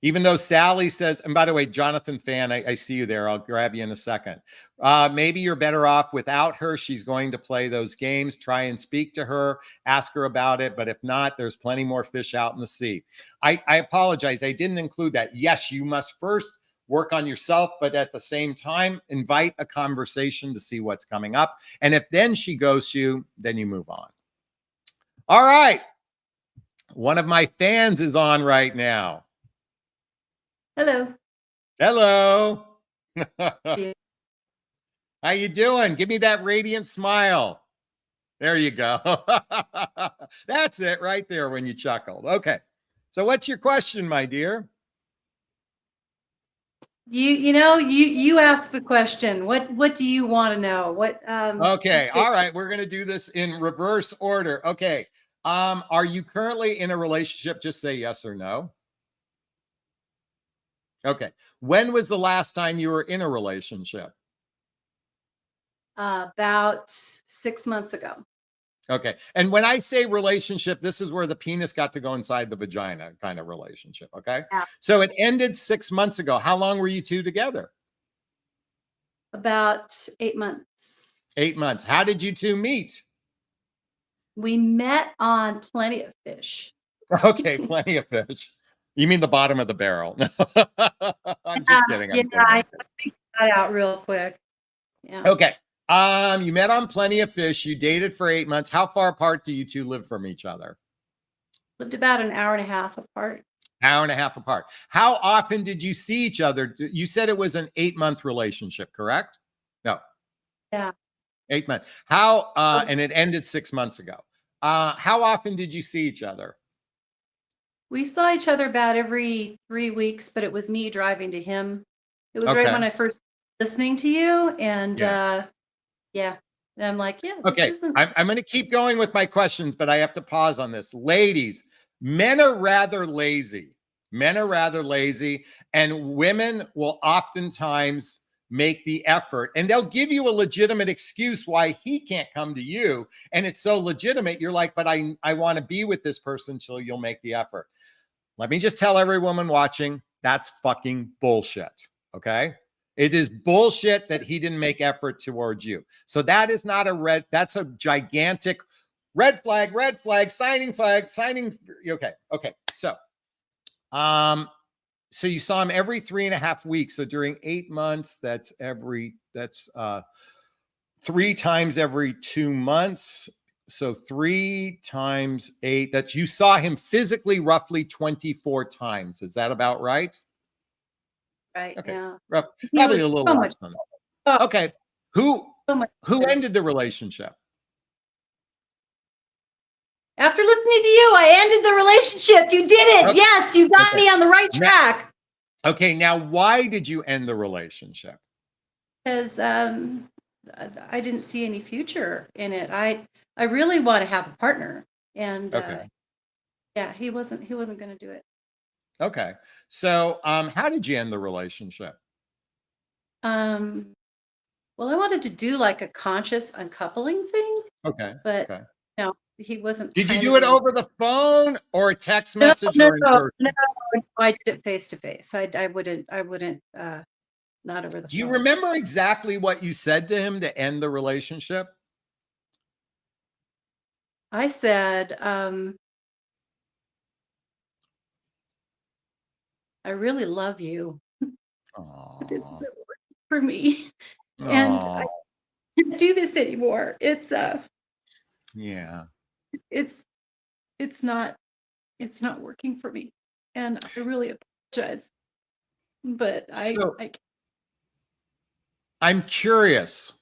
Even though Sally says, and by the way, Jonathan Fan, I see you there. I'll grab you in a second. Maybe you're better off without her. She's going to play those games. Try and speak to her, ask her about it. But if not, there's plenty more fish out in the sea. I apologize. I didn't include that. Yes, you must first work on yourself, but at the same time, invite a conversation to see what's coming up. And if then she ghosts you, then you move on. All right. One of my fans is on right now. Hello. Hello. How you doing? Give me that radiant smile. There you go. That's it right there when you chuckled. Okay. So what's your question, my dear? You ask the question. What do you want to know? Okay. All right. We're going to do this in reverse order. Okay. Are you currently in a relationship? Just say yes or no. Okay. When was the last time you were in a relationship? About 6 months ago. Okay. And when I say relationship, this is where the penis got to go inside the vagina kind of relationship. Okay. Yeah. So it ended 6 months ago. How long were you two together? About 8 months. 8 months. How did you two meet? We met on Plenty of Fish. Okay, plenty of fish. You mean the bottom of the barrel? I'm just kidding. Yeah, I'm I kidding. figured that out real quick. Yeah. Okay. You met on Plenty of Fish. You dated for 8 months. How far apart do you two live from each other? Lived about an hour and a half apart. Hour and a half apart. How often did you see each other? You said it was an 8-month relationship, correct? No, Yeah. 8 months. How, and it ended 6 months ago. How often did you see each other? We saw each other about every 3 weeks, but it was me driving to him. It was right Okay. when I first listening to you, and Yeah. yeah. And I'm like, yeah, this Okay. isn't. I'm going to keep going with my questions, but I have to pause on this. Ladies, men are rather lazy. Men are rather lazy, and women will oftentimes make the effort, and they'll give you a legitimate excuse why he can't come to you. And it's so legitimate. You're like, but I want to be with this person, so you'll make the effort. Let me just tell every woman watching, that's fucking bullshit. Okay. It is bullshit that he didn't make effort towards you. So that is not a red, that's a gigantic red flag, signing flag, signing. Okay. Okay. So you saw him every 3.5 weeks. So during 8 months, that's 3 times every 2 months. So 3 times 8, that's, you saw him physically roughly 24 times. Is that about right? Right. Okay. Yeah. He Probably a was little so much. less than Oh, that. Okay. Who so much. ended the relationship? After listening to you, I ended the relationship. You did it. Okay. Yes, you got Okay. me on the right Now, track. okay. Now, why did you end the relationship? Because I didn't see any future in it. I really want to have a partner, and Okay. yeah, he wasn't going to do it. Okay. So, how did you end the relationship? Um, well, I wanted to do like a conscious uncoupling thing, Okay. but Okay. no, he wasn't Did you kind do of it in. over the phone or a text No, message no, or in no, no. person? I did it face to face. I wouldn't. Not over the Do you phone. remember exactly what you said to him to end the relationship? I said, I really love you. This Aww. isn't working for me, and I Aww. can't do this anymore. Yeah. It's it's not it's not working for me, and I really apologize. But So I I'm curious.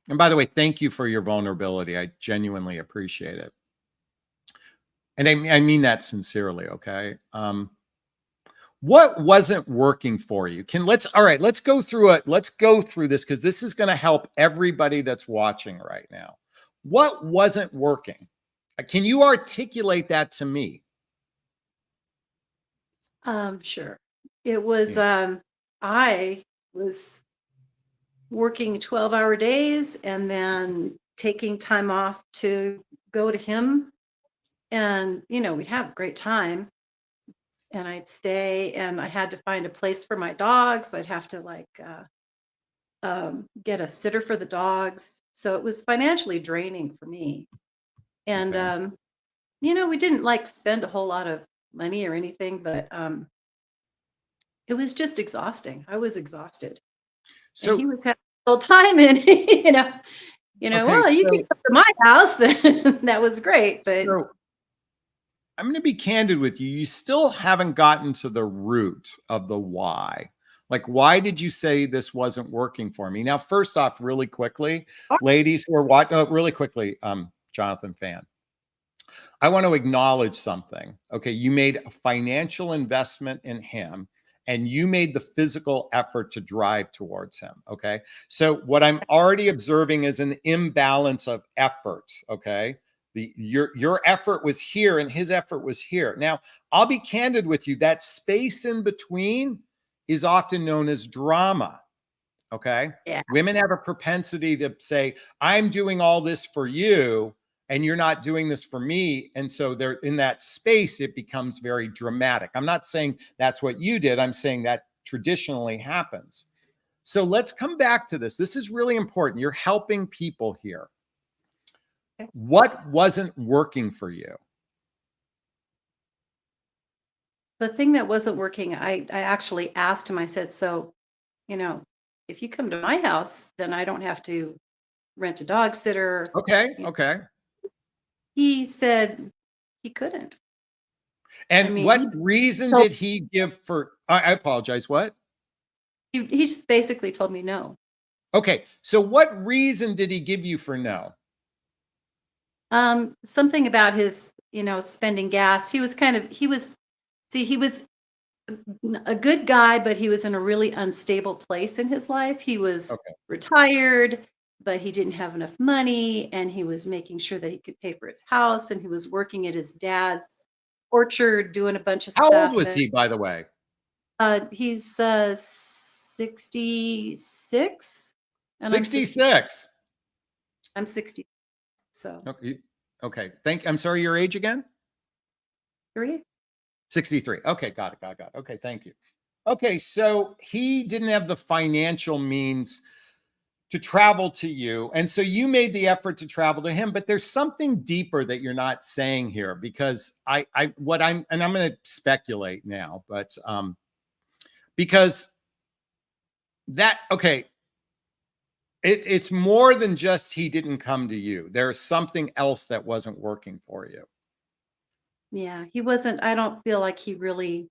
And by the way, thank you for your vulnerability. I genuinely appreciate it. And I mean that sincerely. Okay. What wasn't working for you? Let's go through it. Let's go through this because this is going to help everybody that's watching right now. What wasn't working? Can you articulate that to me? sure. It was Yeah. I was working 12-hour days and then taking time off to go to him, and we'd have a great time, and I'd stay, and I had to find a place for my dogs. I'd have to like get a sitter for the dogs, so it was financially draining for me. And Okay. we didn't like spend a whole lot of money or anything, but it was just exhausting. I was exhausted, and he So, was having a full time, and okay. well, you can come to my house. That was great, but So I'm going to be candid with you. You still haven't gotten to the root of the why. Like, why did you say this wasn't working for me? Now, first off, really quickly, ladies who are watching, really quickly, Jonathan Fan, I want to acknowledge something. Okay. You made a financial investment in him and you made the physical effort to drive towards him. Okay. So, what I'm already observing is an imbalance of effort. Okay. Your effort was here and his effort was here. Now, I'll be candid with you. That space in between is often known as drama. Okay. yeah, Women have a propensity to say, I'm doing all this for you and you're not doing this for me. And so they're in that space, it becomes very dramatic. I'm not saying that's what you did. I'm saying that traditionally happens. So let's come back to this. This is really important. You're helping people here. okay. What wasn't working for you? the thing that wasn't working, I actually asked him, I said, so, you know, if you come to my house, then I don't have to rent a dog sitter. Okay. You know, Okay. he said he couldn't. I And mean, what reason told, did he give for, I apologize. What? he just basically told me no. Okay. So what reason did he give you for no? Something about his, spending gas. He was a good guy, but he was in a really unstable place in his life. He was Okay. retired, but he didn't have enough money, and he was making sure that he could pay for his house, and he was working at his dad's orchard doing a bunch of How old stuff. was And he, by the way? he's 66, and I'm 66. I'm 60. So Okay. Okay. I'm sorry, your age again? 3. 63. Okay. Got it. Got it. Got it. Okay. Thank you. Okay. So he didn't have the financial means to travel to you. And so you made the effort to travel to him, but there's something deeper that you're not saying here because and I'm going to speculate now, but because okay, it's more than just he didn't come to you. There's something else that wasn't working for you. Yeah, he wasn't. I don't feel like he really.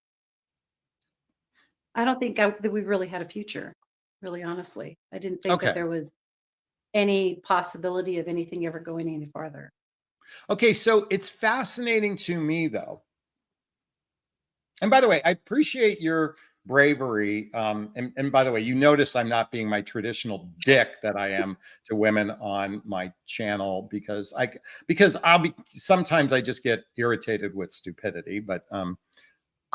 I don't think that we really had a future. Really, honestly, I didn't think that Okay. there was any possibility of anything ever going any farther. Okay. So it's fascinating to me, though. And by the way, I appreciate your bravery. And by the way, you notice I'm not being my traditional dick that I am to women on my channel because sometimes I just get irritated with stupidity, but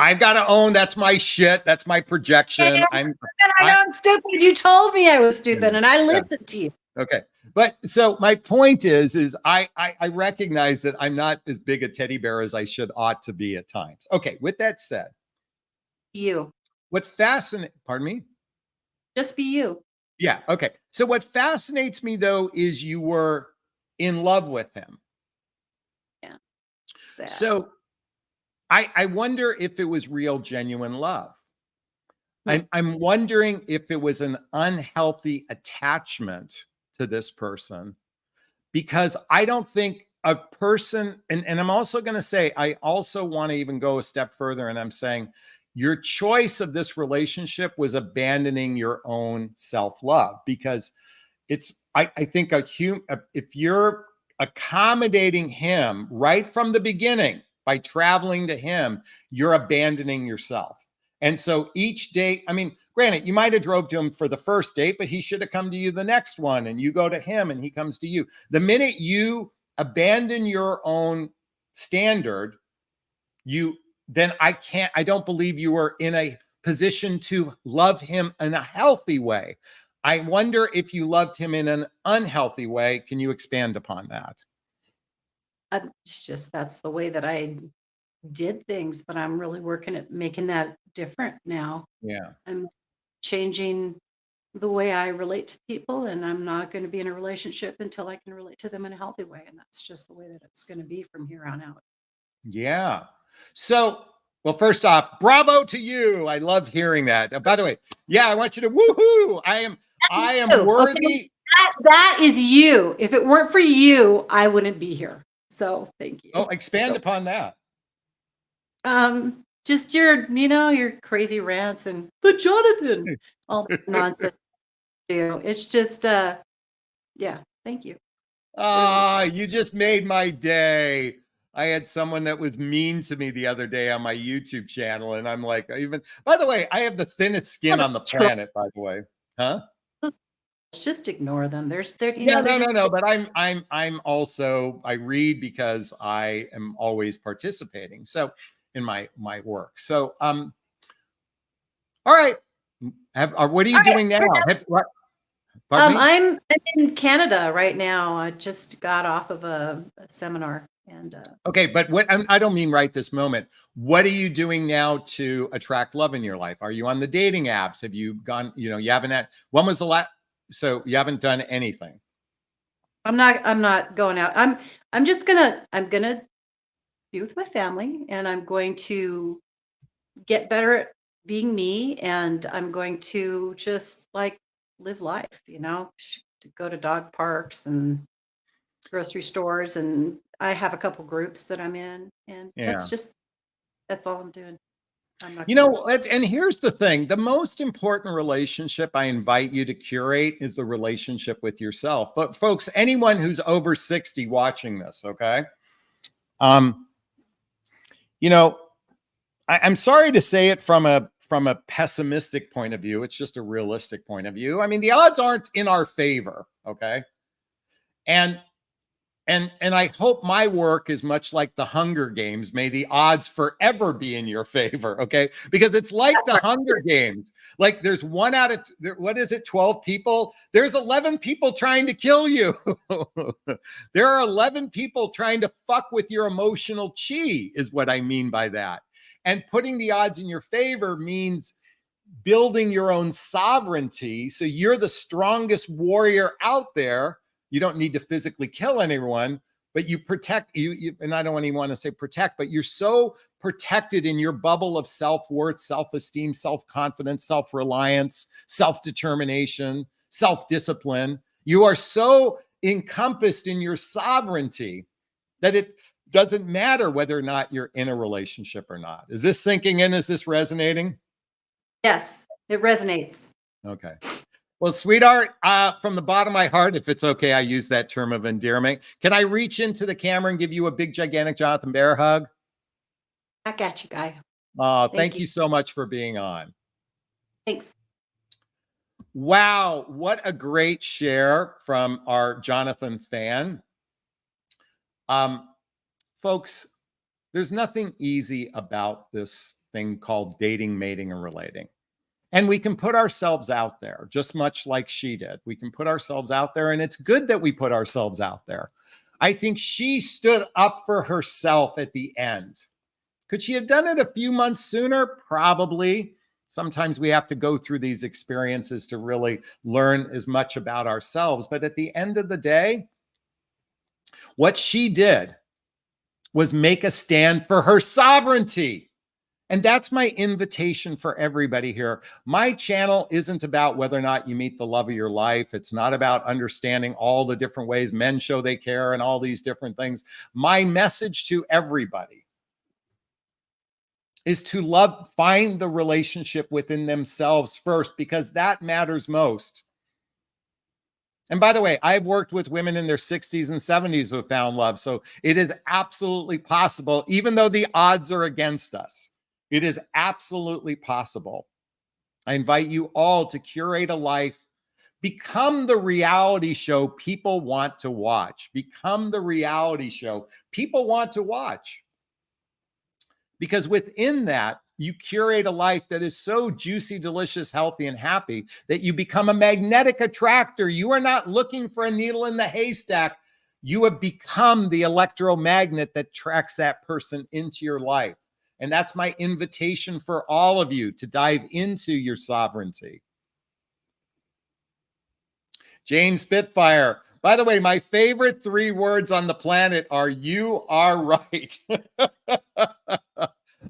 I've got to own that's my shit. That's my Hey, projection. I'm stupid. I know I'm stupid. You told me I was stupid, and I Yeah. listened to you. Okay. But so my point is I recognize that I'm not as big a teddy bear as I ought to be at times. Okay. With that said, You what fascinates, pardon me? just be you. Yeah. Okay. So what fascinates me though is you were in love with him. Yeah, sad. So I wonder if it was real, genuine love. I'm wondering if it was an unhealthy attachment to this person because I don't think a person, and I'm also going to say, I also want to even go a step further. And I'm saying your choice of this relationship was abandoning your own self love because I think if you're accommodating him right from the beginning by traveling to him, you're abandoning yourself. And so each date, I mean, granted, you might have drove to him for the first date, but he should have come to you the next one and you go to him and he comes to you. The minute you abandon your own standard, I don't believe you are in a position to love him in a healthy way. I wonder if you loved him in an unhealthy way. Can you expand upon that? It's just that's the way that I did things, but I'm really working at making that different now. Yeah. I'm changing the way I relate to people, and I'm not going to be in a relationship until I can relate to them in a healthy way. And that's just the way that it's going to be from here on out. Yeah. So, well, first off, bravo to you. I love hearing that. By the way, yeah, I want you to woohoo. I am worthy. Okay. That is you. If it weren't for you, I wouldn't be here. So thank you. Oh, expand upon that. Just your crazy rants and but Jonathan, all that nonsense. It's just yeah, thank you. You just made my day. I had someone that was mean to me the other day on my YouTube channel, and I'm like, by the way, I have the thinnest skin on the planet, by the way. Huh? Just ignore them. No. But I'm also, I read because I am always participating. So in my work. So all right. What are you doing now? I'm in Canada right now. I just got off of a seminar and okay, but I don't mean right this moment. What are you doing now to attract love in your life? Are you on the dating apps? Have you gone, you haven't had, when was the last, so you haven't done anything? I'm not going out. I'm gonna be with my family, and I'm going to get better at being me, and I'm going to just like live life, to go to dog parks and grocery stores. And I have a couple groups that I'm in, and Yeah. that's all I'm doing. I'm not You gonna, know, and here's the thing, the most important relationship I invite you to curate is the relationship with yourself. But folks, anyone who's over 60 watching this, okay? Um, you know, I'm sorry to say it from a pessimistic point of view. It's just a realistic point of view. I mean, the odds aren't in our favor, okay? And and I hope my work is much like the Hunger Games. May the odds forever be in your favor, okay? Because it's like the Hunger Games. Like there's one out of what is it, 12 people? There's 11 people trying to kill you. There are 11 people trying to fuck with your emotional chi, is what I mean by that. And putting the odds in your favor means building your own sovereignty. So you're the strongest warrior out there. You don't need to physically kill anyone, but you protect you, and I don't even want to say protect, but you're so protected in your bubble of self-worth, self-esteem, self-confidence, self-reliance, self-determination, self-discipline. You are so encompassed in your sovereignty that it doesn't matter whether or not you're in a relationship or not. Is this sinking in? Is this resonating? yes, it resonates. Okay. Well, sweetheart, from the bottom of my heart, if it's okay, I use that term of endearment. Can I reach into the camera and give you a big, gigantic Jonathan Bear hug? Back at you, Guy. Thank you so much for being on. Thanks. Wow, what a great share from our Jonathan fan. Folks, there's nothing easy about this thing called dating, mating, and relating. And we can put ourselves out there, just much like she did. We can put ourselves out there, and it's good that we put ourselves out there. I think she stood up for herself at the end. Could she have done it a few months sooner? Probably. Sometimes we have to go through these experiences to really learn as much about ourselves. But at the end of the day, what she did was make a stand for her sovereignty. And that's my invitation for everybody here. My channel isn't about whether or not you meet the love of your life. It's not about understanding all the different ways men show they care and all these different things. My message to everybody is to find the relationship within themselves first, because that matters most. And by the way, I've worked with women in their 60s and 70s who have found love. So it is absolutely possible, even though the odds are against us. It is absolutely possible. I invite you all to curate a life. Become the reality show people want to watch. Become the reality show people want to watch. Because within that, you curate a life that is so juicy, delicious, healthy, and happy that you become a magnetic attractor. You are not looking for a needle in the haystack. You have become the electromagnet that attracts that person into your life. And that's my invitation for all of you to dive into your sovereignty. Jane Spitfire. By the way, my favorite 3 words on the planet are "you are right."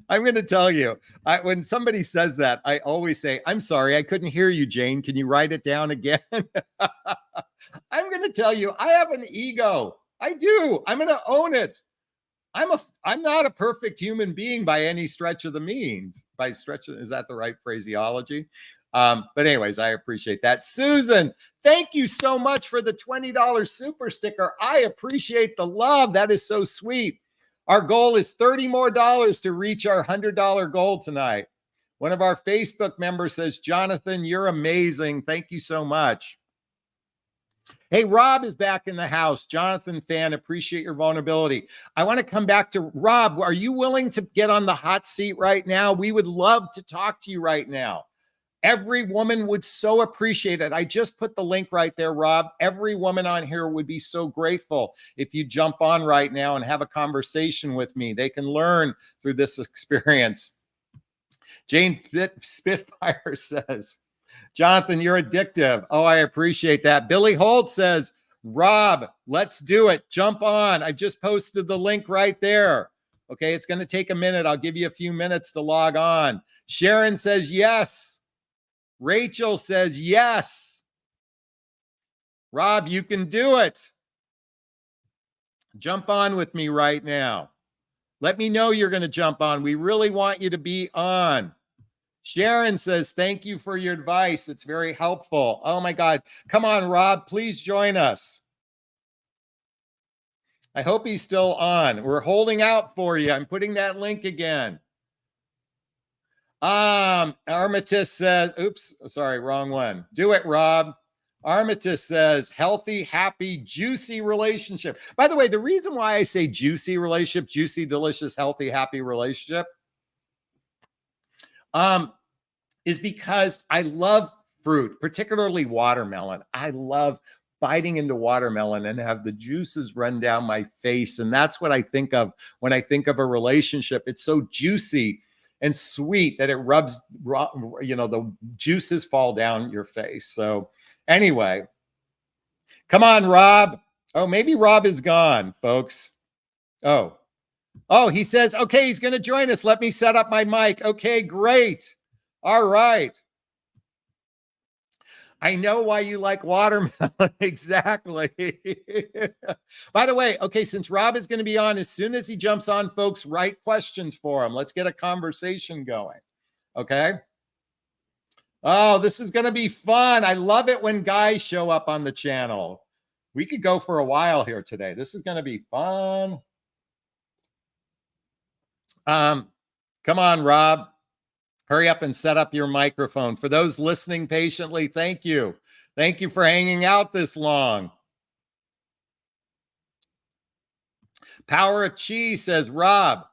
I'm going to tell you, when somebody says that, I always say, "I'm sorry, I couldn't hear you, Jane. Can you write it down again?" I'm going to tell you, I have an ego. I do. I'm going to own it. I'm not a perfect human being by any stretch of the means. By stretch, is that the right phraseology? But anyways, I appreciate that. Susan, thank you so much for the $20 super sticker. I appreciate the love. That is so sweet. Our goal is $30 more to reach our $100 goal tonight. One of our Facebook members says, Jonathan, you're amazing. Thank you so much. Hey, Rob is back in the house. Jonathan fan, appreciate your vulnerability. I want to come back to Rob. Are you willing to get on the hot seat right now? We would love to talk to you right now. Every woman would so appreciate it. I just put the link right there, Rob. Every woman on here would be so grateful if you jump on right now and have a conversation with me. They can learn through this experience. Jane Spitfire says, Jonathan, you're addictive. Oh, I appreciate that. Billy Holt says, Rob, let's do it. Jump on. I just posted the link right there. Okay, it's going to take a minute. I'll give you a few minutes to log on. Sharon says yes. Rachel says yes. Rob, you can do it. Jump on with me right now. Let me know you're going to jump on. We really want you to be on. Sharon says, thank you for your advice. It's very helpful. Oh my God. Come on, Rob, please join us. I hope he's still on. We're holding out for you. I'm putting that link again. Armitage says, oops, sorry, wrong one. Do it, Rob. Armitage says, healthy, happy, juicy relationship. By the way, the reason why I say juicy relationship, juicy, delicious, healthy, happy relationship, is because I love fruit, particularly watermelon. I love biting into watermelon and have the juices run down my face. And that's what I think of when I think of a relationship. It's so juicy and sweet that it rubs, the juices fall down your face. So anyway, come on, Rob. Oh, maybe Rob is gone, folks. Oh, he says, okay, he's going to join us. Let me set up my mic. Okay, great. All right. I know why you like watermelon. Exactly. By the way, okay, since Rob is going to be on, as soon as he jumps on, folks, write questions for him. Let's get a conversation going. Okay. Oh, this is going to be fun. I love it when guys show up on the channel. We could go for a while here today. This is going to be fun. Come on, Rob. Hurry up and set up your microphone. For those listening patiently, thank you. Thank you for hanging out this long. Power of Chi says, Rob,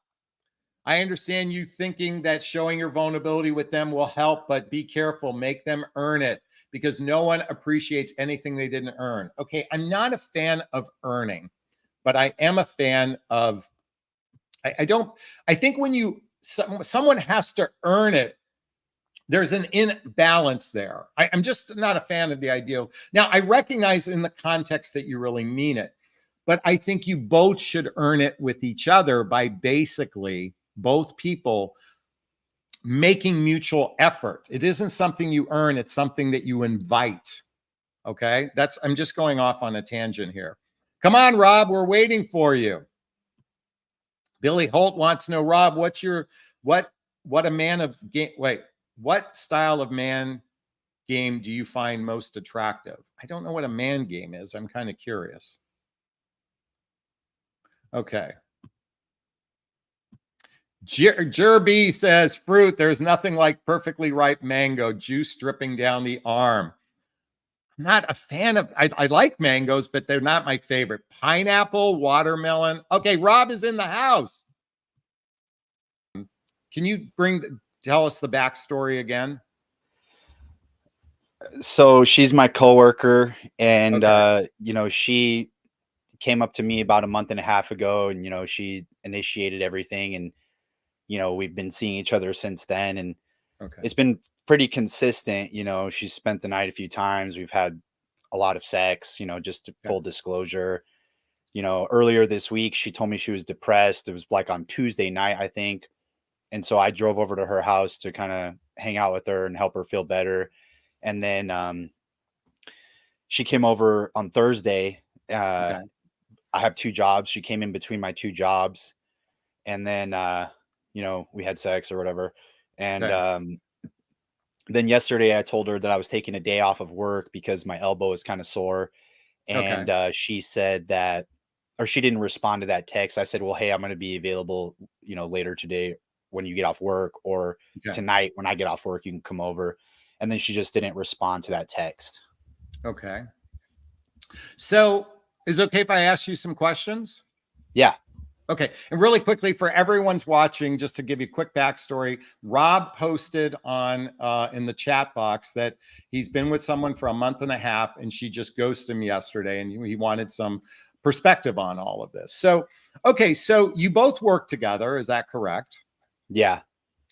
I understand you thinking that showing your vulnerability with them will help, but be careful. Make them earn it because no one appreciates anything they didn't earn. Okay, I'm not a fan of earning, but I am a fan of, I think when someone has to earn it, there's an imbalance there. I'm just not a fan of the idea. Now, I recognize in the context that you really mean it, but I think you both should earn it with each other by basically both people making mutual effort. It isn't something you earn, it's something that you invite. Okay? I'm just going off on a tangent here. Come on, Rob, we're waiting for you. Billy Holt wants to know, Rob, what style of man game do you find most attractive? I don't know what a man game is. I'm kind of curious. Okay. Jerby says, fruit, there's nothing like perfectly ripe mango, juice dripping down the arm. I'm not a fan of, I like mangoes, but they're not my favorite. Pineapple, watermelon. Okay, Rob is in the house. Can you tell us the backstory again? So she's my coworker, and she came up to me about a month and a half ago, and she initiated everything, and we've been seeing each other since then, and it's been pretty consistent. She's spent the night a few times. We've had a lot of sex, just full disclosure. Earlier this week, she told me she was depressed. It was like on Tuesday night, I think. And so I drove over to her house to kind of hang out with her and help her feel better. And then she came over on Thursday. I have 2 jobs. She came in between my 2 jobs. And then, we had sex or whatever. And then yesterday I told her that I was taking a day off of work because my elbow is kind of sore. And she said that, or she didn't respond to that text. I said, well, hey, I'm going to be available, later today when you get off work, or tonight when I get off work, you can come over. And then she just didn't respond to that text. Okay. So is it okay if I ask you some questions? Yeah. Okay. And really quickly, for everyone's watching, just to give you a quick backstory, Rob posted on in the chat box that he's been with someone for a month and a half, and she just ghosted him yesterday, and he wanted some perspective on all of this. So, okay. So you both work together. Is that correct? Yeah.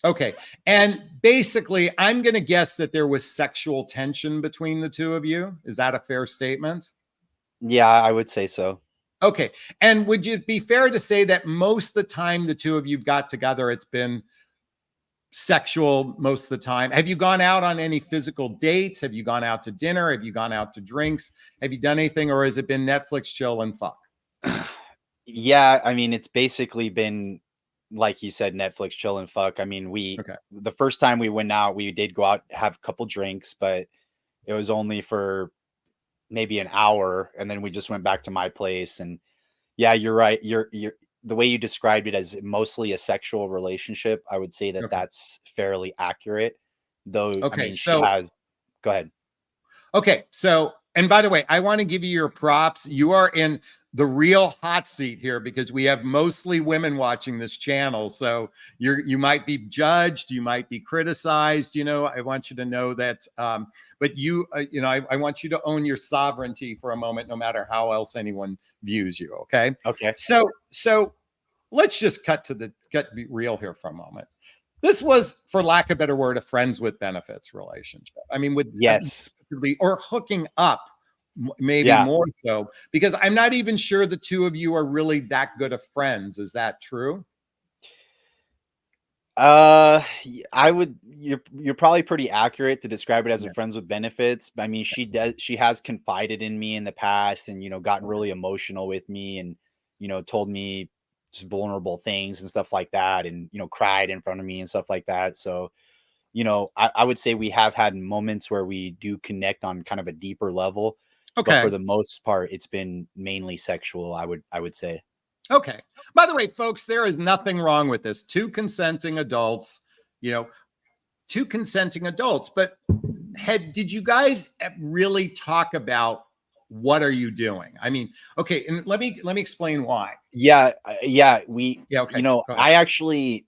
Okay. And basically, I'm going to guess that there was sexual tension between the two of you. Is that a fair statement? Yeah, I would say so. Okay. And would it be fair to say that most of the time the two of you got together, it's been sexual most of the time? Have you gone out on any physical dates? Have you gone out to dinner? Have you gone out to drinks? Have you done anything, or has it been Netflix, chill, and fuck? Yeah, I mean, it's basically been like you said, Netflix, chill, and fuck. I mean, Okay. the first time we went out, we did go out, have a couple drinks, but it was only for maybe an hour, and then we just went back to my place. And yeah, you're right. You're the way you described it as mostly a sexual relationship. I would say that Okay. that's fairly accurate. Though, I Okay. mean, she So, has. Go ahead. okay. So, and by the way, I want to give you your props. You are in the real hot seat here because we have mostly women watching this channel. So you might be judged, you might be criticized. I want you to know that. But I want you to own your sovereignty for a moment, no matter how else anyone views you. Okay. Okay. So let's just be real here for a moment. This was, for lack of a better word, a friends with benefits relationship. I mean, Yes. or hooking up, maybe Yeah. more so, because I'm not even sure the two of you are really that good of friends. Is that true? I would. You're probably pretty accurate to describe it as a friends with benefits. I mean, she has confided in me in the past, and gotten really emotional with me, and told me just vulnerable things and stuff like that, and cried in front of me and stuff like that. So, I would say we have had moments where we do connect on kind of a deeper level, but for Okay. the most part, it's been mainly sexual. I would say. Okay. By the way, folks, there is nothing wrong with this. Two consenting adults, you know, two consenting adults. But did you guys really talk about what are you doing? I mean, okay, and let me explain why. Yeah, yeah, Yeah. Okay. Go ahead. I actually,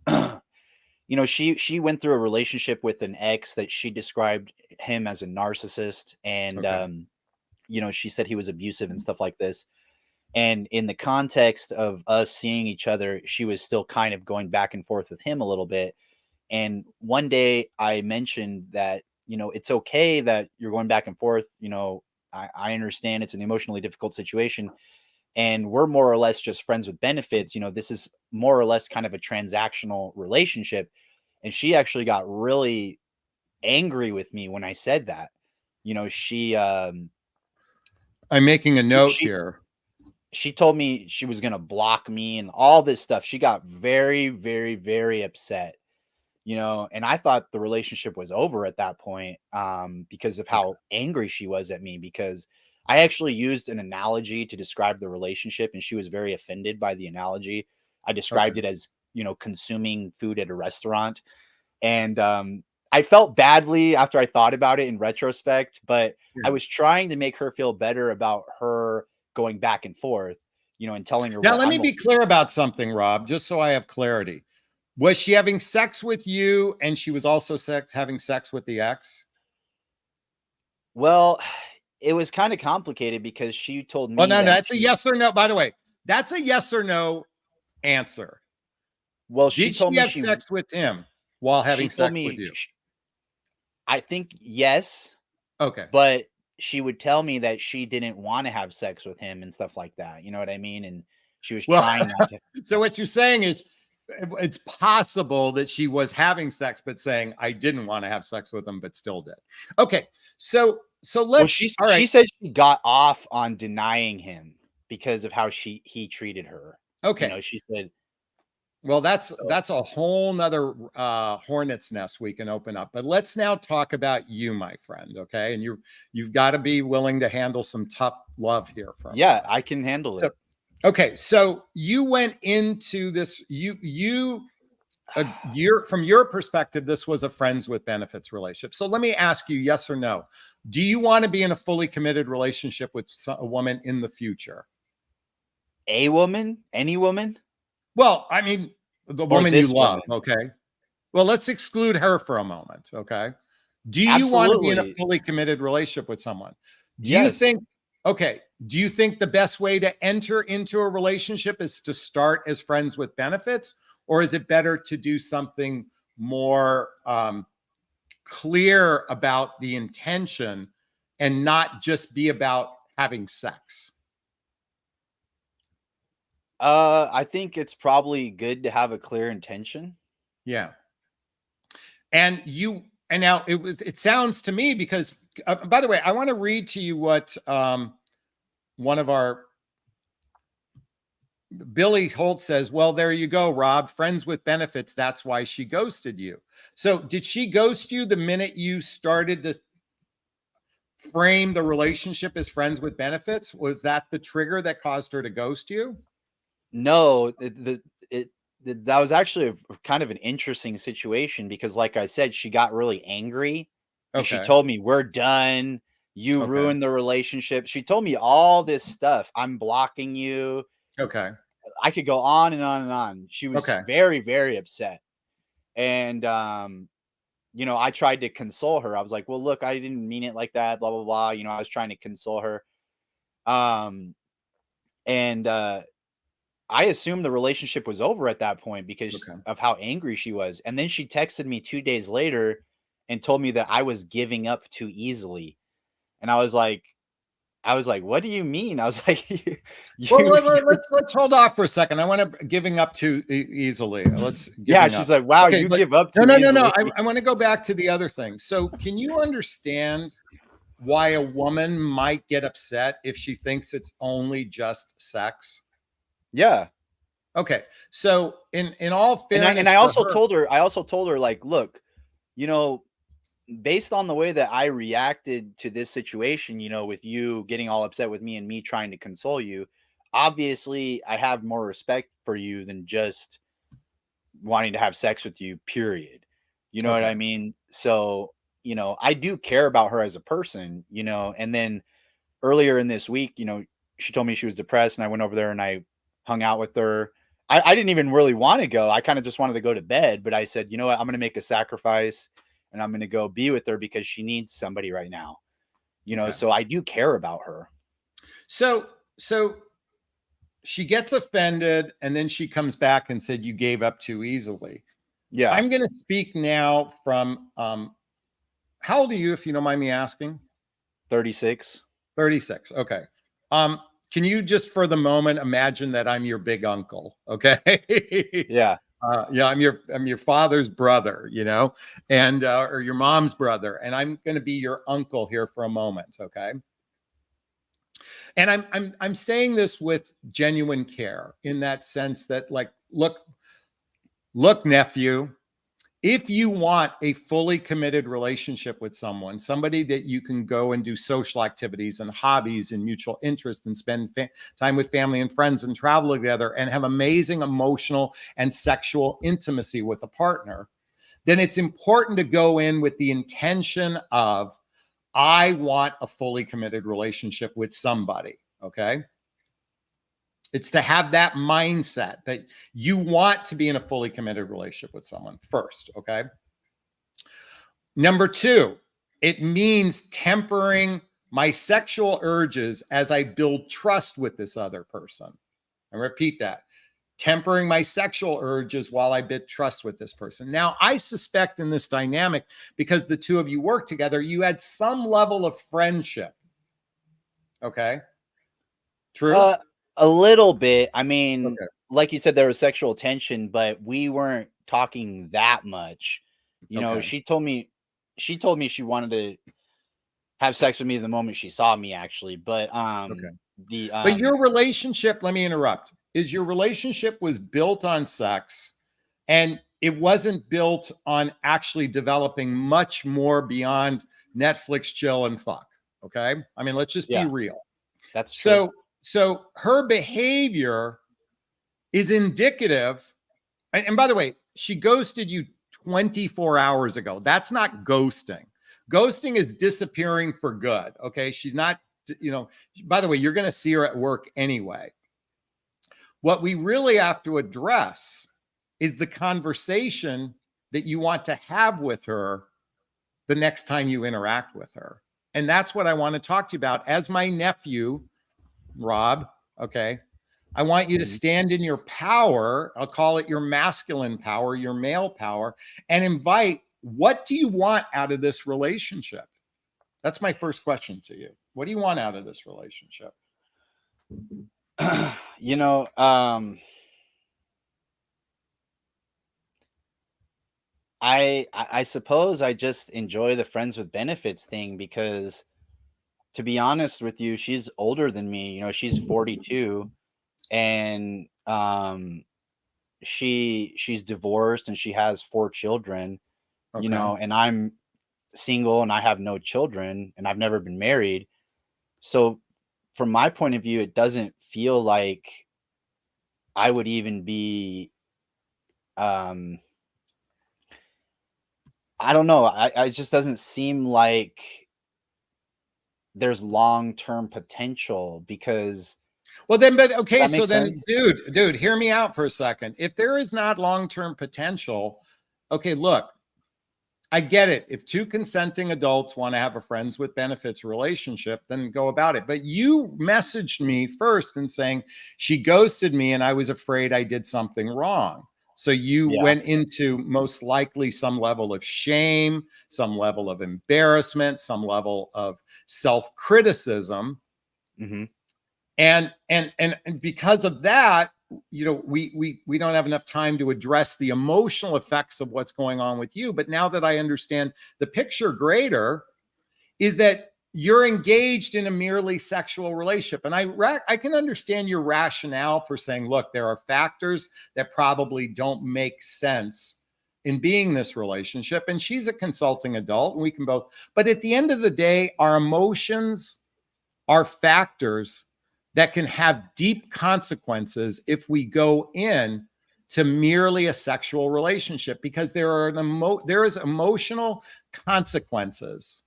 she went through a relationship with an ex that she described him as a narcissist, and Okay. she said he was abusive and stuff like this. And in the context of us seeing each other, she was still kind of going back and forth with him a little bit. And one day I mentioned that, it's okay that you're going back and forth. I understand it's an emotionally difficult situation, and we're more or less just friends with benefits. This is more or less kind of a transactional relationship. And she actually got really angry with me when I said that. She I'm making a note she here. she told me she was going to block me and all this stuff. She got very, very, very upset. And I thought the relationship was over at that point, because of Okay. how angry she was at me, because I actually used an analogy to describe the relationship, and she was very offended by the analogy. I Okay. described it as, consuming food at a restaurant. And I felt badly after I thought about it in retrospect, but I Yeah. was trying to make her feel better about her going back and forth, and telling her Now, what let me I'm. be clear about something, Rob, just so I have clarity. Was she having sex with you and she was also having sex with the ex? Well, it was kind of complicated because she told Well, me no, that that's a yes or no. By the way, that's a yes or no answer. she Did told she me have sex with him while she having told sex with me you? I think yes, Okay. but she would tell me that she didn't want to have sex with him and stuff like that. You know what I mean? And she was Well, trying not to. so what you're saying is it's possible that she was having sex, but saying, I didn't want to have sex with him, but still did. Okay. So Well, let's, all she right. said she got off on denying him because of how he treated her. Okay. She said, Well, so, that's a whole nother hornet's nest we can open up. But let's now talk about you, my friend. Okay, and you've got to be willing to handle some tough love here for a yeah, moment. I can handle So, it. okay, so you went into this. You're from your perspective, this was a friends with benefits relationship. So let me ask you, yes or no? Do you want to be in a fully committed relationship with a woman in the future? A woman, any woman, Well, I mean, the or woman you this love. woman? Okay. Well, let's exclude her for a moment. Okay. Do you want to be in a Absolutely. fully committed relationship with someone? Do you Yes. think, okay, do you think the best way to enter into a relationship is to start as friends with benefits? Or is it better to do something more clear about the intention and not just be about having sex? I think it's probably good to have a clear intention. Yeah. And now it sounds to me because, by the way, I want to read to you what one of our Billy Holt says. Well, there you go, Rob. Friends with benefits. That's why she ghosted you. So did she ghost you the minute you started to frame the relationship as friends with benefits? Was that the trigger that caused her to ghost you? No, that was actually kind of an interesting situation because, like I said, she got really angry and she Okay. told me, "We're done. You Okay. ruined the relationship." She told me all this stuff. I'm blocking you. Okay. I could go on and on and on. She was Okay. very, very upset. And I tried to console her. I was like, "Well, look, I didn't mean it like that, blah blah blah." I was trying to console her. And I assumed the relationship was over at that point because Okay. of how angry she was. And then she texted me 2 days later and told me that I was giving up too easily. And I was like, "What do you mean?" I was like, Well, let's hold off for a second. I want to giving up too easily. Let's Yeah, giving she's up. like, "Wow, Okay, you but give up no, too no, no, no. easily." I want to go back to the other thing. So, can you understand why a woman might get upset if she thinks it's only just sex? Yeah. Okay, so in all And fairness I to also her, told her like, "Look, you know, based on the way that I reacted to this situation, with you getting all upset with me and me trying to console you, obviously I have more respect for you than just wanting to have sex with you, period." You know what okay, I mean? So, I do care about her as a person, and then earlier in this week, she told me she was depressed and I went over there and I hung out with her. I didn't even really want to go. I kind of just wanted to go to bed, but I said, you know what? I'm going to make a sacrifice and I'm going to go be with her because she needs somebody right now. okay. So I do care about her. So she gets offended, and then she comes back and said you gave up too easily. Yeah. I'm going to speak now from how old are you, if you don't mind me asking? 36. 36. Okay. Can you just for the moment imagine that I'm your big uncle? Okay. Yeah. Yeah, I'm your father's brother, and or your mom's brother, and I'm going to be your uncle here for a moment, okay? And I'm saying this with genuine care in that sense that, like, look, nephew, if you want a fully committed relationship with someone, somebody that you can go and do social activities and hobbies and mutual interest and spend time with family and friends and travel together and have amazing emotional and sexual intimacy with a partner, then it's important to go in with the intention of, I want a fully committed relationship with somebody. Okay. It's to have that mindset that you want to be in a fully committed relationship with someone first. Okay. Number two, it means tempering my sexual urges as I build trust with this other person. I repeat that, tempering my sexual urges while I build trust with this person. Now, I suspect in this dynamic, because the two of you work together, you had some level of friendship. Okay. True? A little bit. I mean, Okay. like you said, there was sexual tension, but we weren't talking that much. Okay. She told me she wanted to have sex with me the moment she saw me, actually. But Okay. the But your relationship, let me interrupt, is your relationship was built on sex, and it wasn't built on actually developing much more beyond Netflix, chill, and fuck. Okay. I mean, let's just be yeah, real. that's true. So her behavior is indicative. And by the way, she ghosted you 24 hours ago. That's not ghosting. Ghosting is disappearing for good. Okay. She's not, by the way, you're going to see her at work anyway. What we really have to address is the conversation that you want to have with her the next time you interact with her. And that's what I want to talk to you about. As my nephew, Rob, okay, I want you to Mhm. stand in your power. I'll call it your masculine power, your male power, and invite, what do you want out of this relationship? That's my first question to you. What do you want out of this relationship? You know, I suppose I just enjoy the friends with benefits thing because, to be honest with you, she's older than me. You know, she's 42, and she's divorced and she has 4 children, you Okay. know, and I'm single and I have no children and I've never been married. So from my point of view, it doesn't feel like I would even be um I don't know. I it just doesn't seem like there's long-term potential because Well, then, but does okay, that so make then, sense? dude, hear me out for a second. If there is not long-term potential, okay, look, I get it. If two consenting adults want to have a friends with benefits relationship, then go about it. But you messaged me first and saying she ghosted me and I was afraid I did something wrong. So you Yeah. went into most likely some level of shame, some level of embarrassment, some level of self-criticism. Mhm. And because of that, you know, we don't have enough time to address the emotional effects of what's going on with you. But now that I understand the picture greater, is that you're engaged in a merely sexual relationship. And I can understand your rationale for saying, look, there are factors that probably don't make sense in being this relationship. And she's a consulting adult and we can both, but at the end of the day, our emotions are factors that can have deep consequences if we go in to merely a sexual relationship, because there is emotional consequences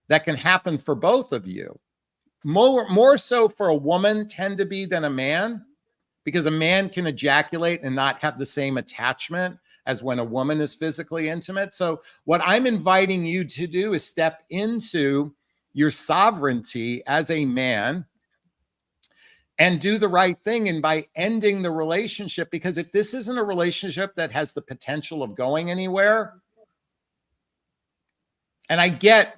that can happen for both of you. More so for a woman tend to be than a man, because a man can ejaculate and not have the same attachment as when a woman is physically intimate. So what I'm inviting you to do is step into your sovereignty as a man and do the right thing. And by ending the relationship, because if this isn't a relationship that has the potential of going anywhere, and I get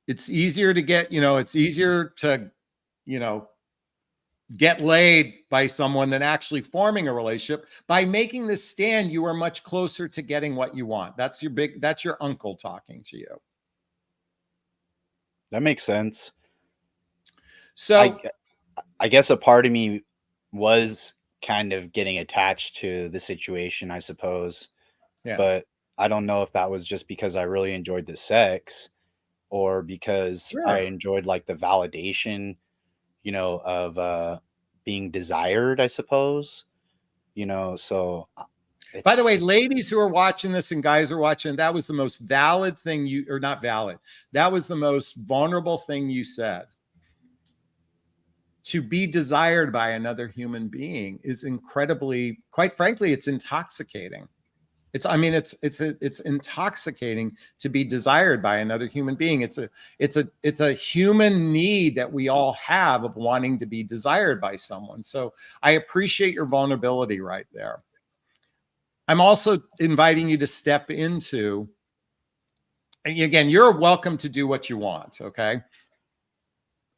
it's easier to get, you know, it's easier to, you know, get laid by someone than actually forming a relationship. By making this stand, you are much closer to getting what you want. That's your uncle talking to you. That makes sense. So, I I guess a part of me was kind of getting attached to the situation, I suppose, yeah. but I don't know if that was just because I really enjoyed the sex or because I Sure. enjoyed like the validation, you know, of being desired, I suppose, you know, so By the way, it's ladies who are watching this and guys who are watching, that was the most valid thing you, or not valid, that was the most vulnerable thing you said. To be desired by another human being is incredibly, quite frankly, it's intoxicating. I mean, it's intoxicating to be desired by another human being. It's a human need that we all have of wanting to be desired by someone. So I appreciate your vulnerability right there. I'm also inviting you to step into, again, you're welcome to do what you want, okay?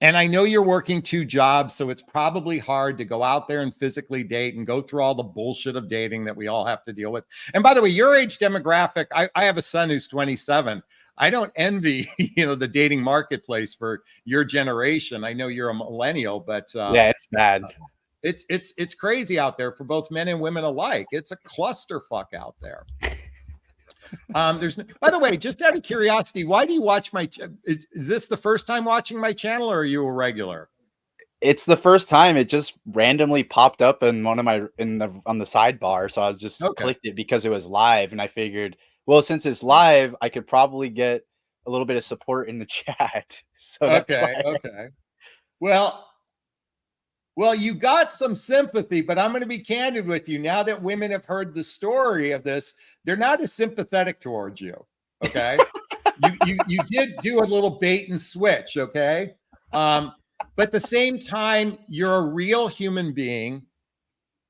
And I know you're working 2 jobs, so it's probably hard to go out there and physically date and go through all the bullshit of dating that we all have to deal with. And by the way, your age demographic, I have a son who's 27. I don't envy, you know, the dating marketplace for your generation. I know you're a millennial, but yeah, it's bad. it's crazy out there for both men and women alike. It's a clusterfuck out there. By the way, just out of curiosity, why do you watch is this the first time watching my channel or are you a regular? It's the first time it just randomly popped up in one of my in the on the sidebar, so I was just Okay. clicked it because it was live, and I figured, well, since it's live, I could probably get a little bit of support in the chat. So that's Okay. why. Okay. Well, well, you got some sympathy, but I'm going to be candid with you. Now that women have heard the story of this, they're not as sympathetic towards you. Okay. You did do a little bait and switch, okay? But at the same time, you're a real human being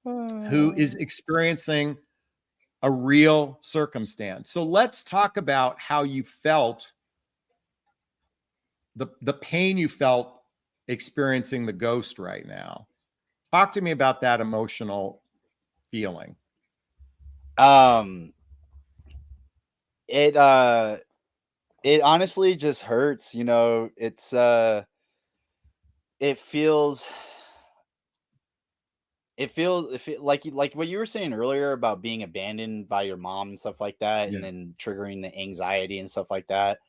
who is experiencing a real circumstance. So let's talk about how you felt, the pain you felt experiencing the ghost right now. Talk to me about that emotional feeling. It it honestly just hurts, you know. It feels like what you were saying earlier about being abandoned by your mom and stuff like that, Yeah. and then triggering the anxiety and stuff like that.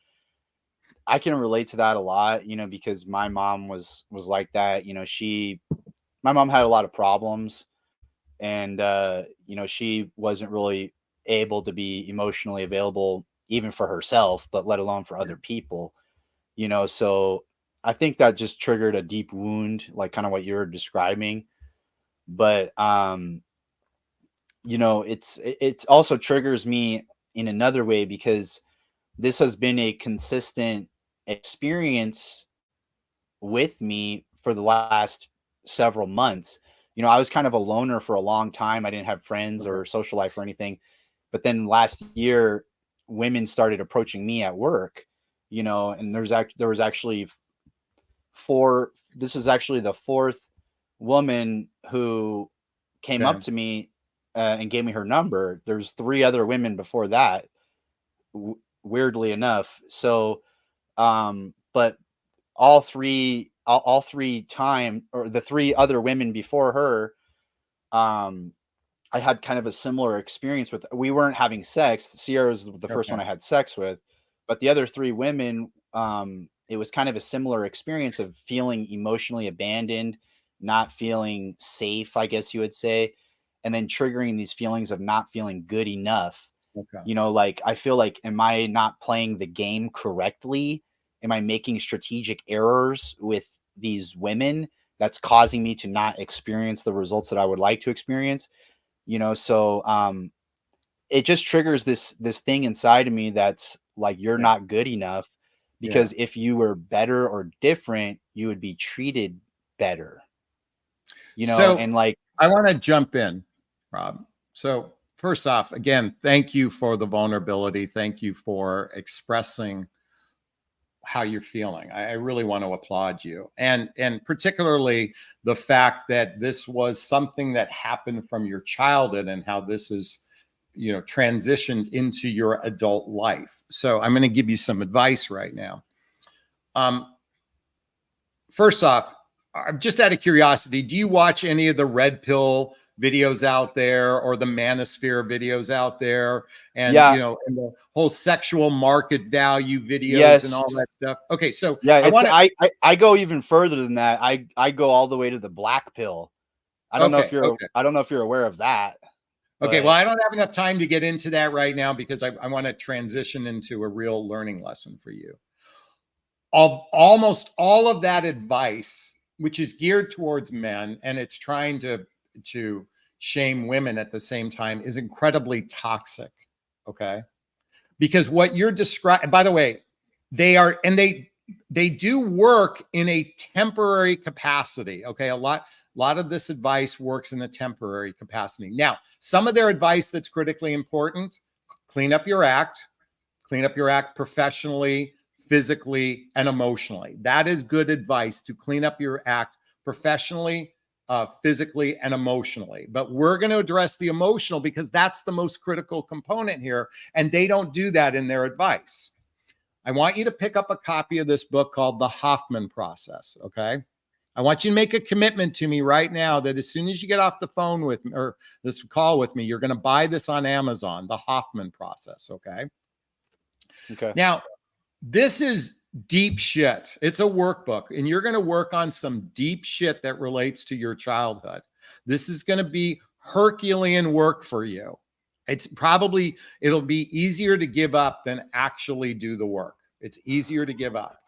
I can relate to that a lot, you know, because my mom was like that. You know, my mom had a lot of problems, and you know, she wasn't really able to be emotionally available even for herself, but let alone for other people. You know, so I think that just triggered a deep wound, like kind of what you're describing. But you know, it's also triggers me in another way because this has been a consistent experience with me for the last several months. You know, I was kind of a loner for a long time. I didn't have friends Okay. or social life or anything. But then last year, women started approaching me at work, you know, and there was actually four. This is actually the fourth woman who came up Okay. to me and gave me her number. There's three other women before that, weirdly enough. So, but all three time or the three other women before her, um, I had kind of a similar experience with. We weren't having sex. Sierra was the first Okay. one I had sex with, but the other three women, it was kind of a similar experience of feeling emotionally abandoned, not feeling safe, I guess you would say, and then triggering these feelings of not feeling good enough. Okay. You know, like I feel like, am I not playing the game correctly? Am I making strategic errors with these women that's causing me to not experience the results that I would like to experience? You know, so it just triggers this thing inside of me that's like, you're Yeah. not good enough, Yeah. because if you were better or different, you would be treated better, you know, So and like, I want to jump in, Rob. So first off, again, thank you for the vulnerability. Thank you for expressing how you're feeling. I really want to applaud you, and particularly the fact that this was something that happened from your childhood and how this is, you know, transitioned into your adult life. So I'm going to give you some advice right now. Um, First off, just out of curiosity, do you watch any of the red pill videos out there or the manosphere videos out there, and yeah, you know, and the whole sexual market value videos and yes, all that stuff? Okay, so yeah, I it's want to. I go even further than that. I go all the way to the black pill. Okay, okay, I don't know if you're aware of that, okay. Well, but I don't have enough time to get into that right now because I want to transition into a real learning lesson for you. Of almost all of that advice, which is geared towards men and it's trying to shame women at the same time, is incredibly toxic. Okay, because what you're describing, by the way, they are, and they do work in a temporary capacity. Okay, a lot of this advice works in a temporary capacity. Now, some of their advice that's critically important: clean up your act, clean up your act professionally, physically, and emotionally. That is good advice, to clean up your act professionally, physically, and emotionally. But we're going to address the emotional because that's the most critical component here. And they don't do that in their advice. I want you to pick up a copy of this book called The Hoffman Process. Okay. I want you to make a commitment to me right now that as soon as you get off the phone with me or this call with me, you're going to buy this on Amazon, The Hoffman Process. Okay. okay, Now, this is deep shit. It's a workbook, and you're going to work on some deep shit that relates to your childhood. This is going to be Herculean work for you. It'll be easier to give up than actually do the work. It's easier to give up.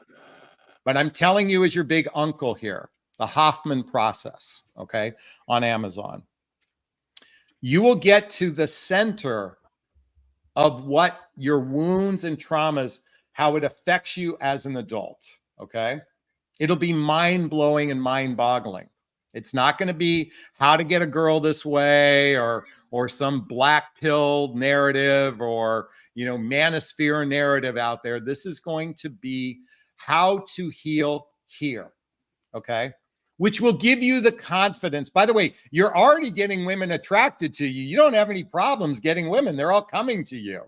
But I'm telling you, as your big uncle here, the Hoffman Process, okay, on Amazon, you will get to the center of what your wounds and traumas, how it affects you as an adult. Okay. It'll be mind blowing and mind boggling. It's not going to be how to get a girl this way, or some black pill narrative, or, you know, manosphere narrative out there. This is going to be how to heal here. Okay. which will give you the confidence. By the way, you're already getting women attracted to you. You don't have any problems getting women. They're all coming to you.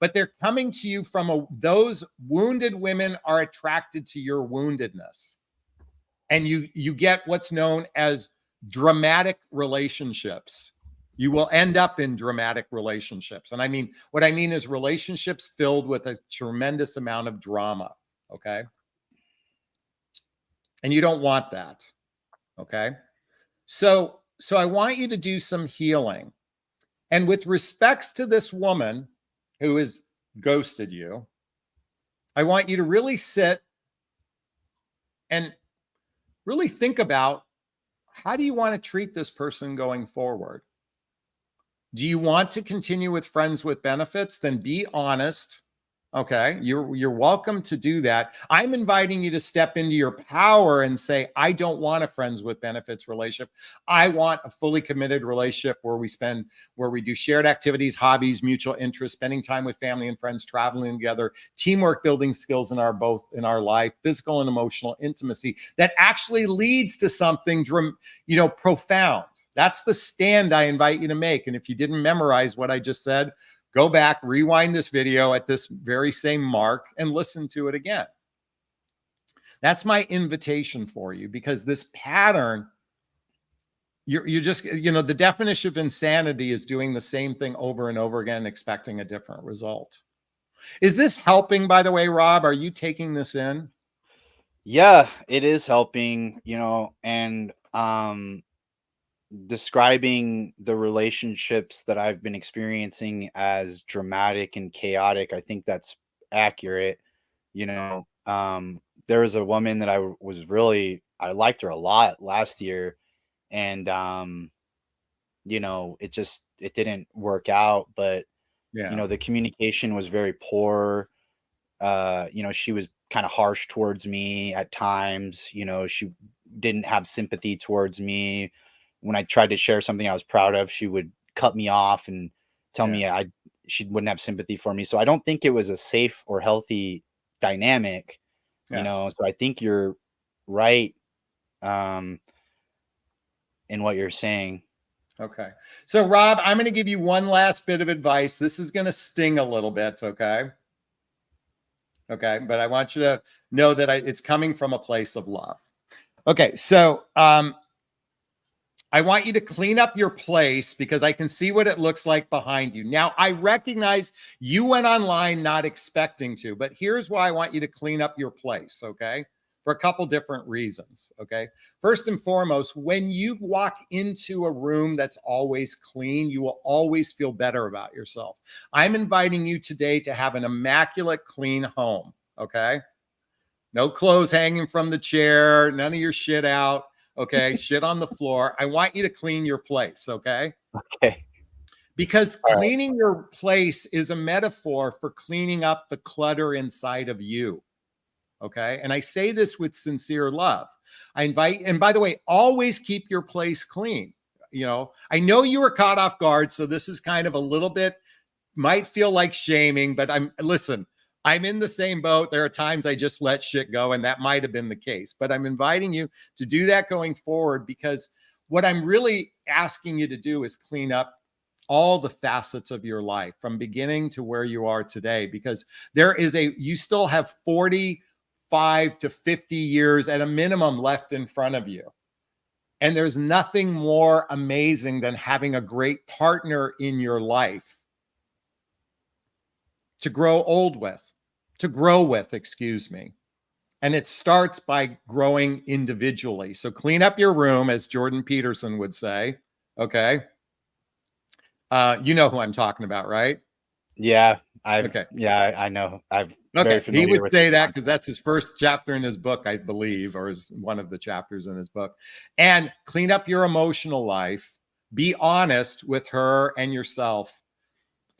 But they're coming to you from those wounded women are attracted to your woundedness. And you get what's known as dramatic relationships. You will end up in dramatic relationships. And what I mean is relationships filled with a tremendous amount of drama. Okay. And you don't want that. Okay. So I want you to do some healing. And with respects to this woman who has ghosted you, I want you to really sit and really think about, how do you want to treat this person going forward? Do you want to continue with friends with benefits? Then be honest. Okay. You're welcome to do that. I'm inviting you to step into your power and say, I don't want a friends with benefits relationship. I want a fully committed relationship where we do shared activities, hobbies, mutual interests, spending time with family and friends, traveling together, teamwork, building skills in our life, physical and emotional intimacy that actually leads to something, profound. That's the stand I invite you to make. And if you didn't memorize what I just said, go back, rewind this video at this very same mark and listen to it again. That's my invitation for you, because this pattern, you're just, the definition of insanity is doing the same thing over and over again, expecting a different result. Is this helping, by the way, Rob? Are you taking this in? Yeah, it is helping, and describing the relationships that I've been experiencing as dramatic and chaotic, I think that's accurate. There was a woman that I liked her a lot last year, and it didn't work out, but the communication was very poor. She was kind of harsh towards me at times. She didn't have sympathy towards me. When I tried to share something I was proud of, she would cut me off and tell me she wouldn't have sympathy for me. So I don't think it was a safe or healthy dynamic, so I think you're right in what you're saying. Okay. So Rob, I'm going to give you one last bit of advice. This is going to sting a little bit. Okay. Okay. But I want you to know that it's coming from a place of love. Okay. So, I want you to clean up your place, because I can see what it looks like behind you. Now, I recognize you went online not expecting to, but here's why I want you to clean up your place, okay? For a couple different reasons, okay? First and foremost, when you walk into a room that's always clean, you will always feel better about yourself. I'm inviting you today to have an immaculate, clean home, okay? No clothes hanging from the chair, none of your shit out. Okay, shit on the floor. I want you to clean your place, okay? Okay. Because cleaning your place is a metaphor for cleaning up the clutter inside of you, okay? And I say this with sincere love. And by the way, always keep your place clean. I know you were caught off guard, so this is kind of a little bit, might feel like shaming, but listen, I'm in the same boat. There are times I just let shit go, and that might have been the case. But I'm inviting you to do that going forward, because what I'm really asking you to do is clean up all the facets of your life from beginning to where you are today, because you still have 45 to 50 years at a minimum left in front of you. And there's nothing more amazing than having a great partner in your life to grow with, excuse me. And it starts by growing individually. So clean up your room, as Jordan Peterson would say. Okay. You know who I'm talking about, right? Yeah. I know. Okay. He would say that because that's his first chapter in his book, I believe, or is one of the chapters in his book. And clean up your emotional life. Be honest with her and yourself.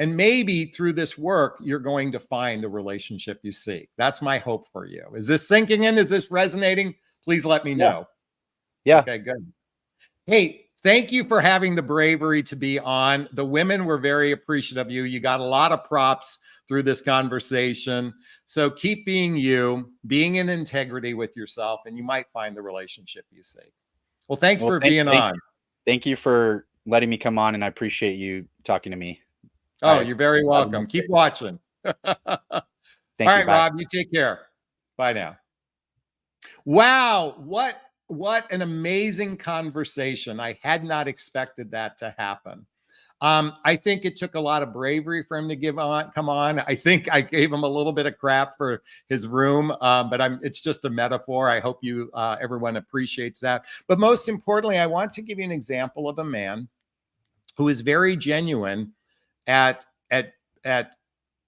And maybe through this work, you're going to find a relationship you seek. That's my hope for you. Is this sinking in? Is this resonating? Please let me know. Yeah. Okay, good. Hey, thank you for having the bravery to be on. The women were very appreciative of you. You got a lot of props through this conversation. So keep being you, being in integrity with yourself, and you might find the relationship you seek. Well, thanks for being on. Thank you for letting me come on, and I appreciate you talking to me. Oh, you're very welcome. Keep watching. All right, Rob, you take care. Bye now. Wow, what an amazing conversation. I had not expected that to happen. I think it took a lot of bravery for him to come on. I think I gave him a little bit of crap for his room, but it's just a metaphor. I hope everyone appreciates that. But most importantly, I want to give you an example of a man who is very genuine at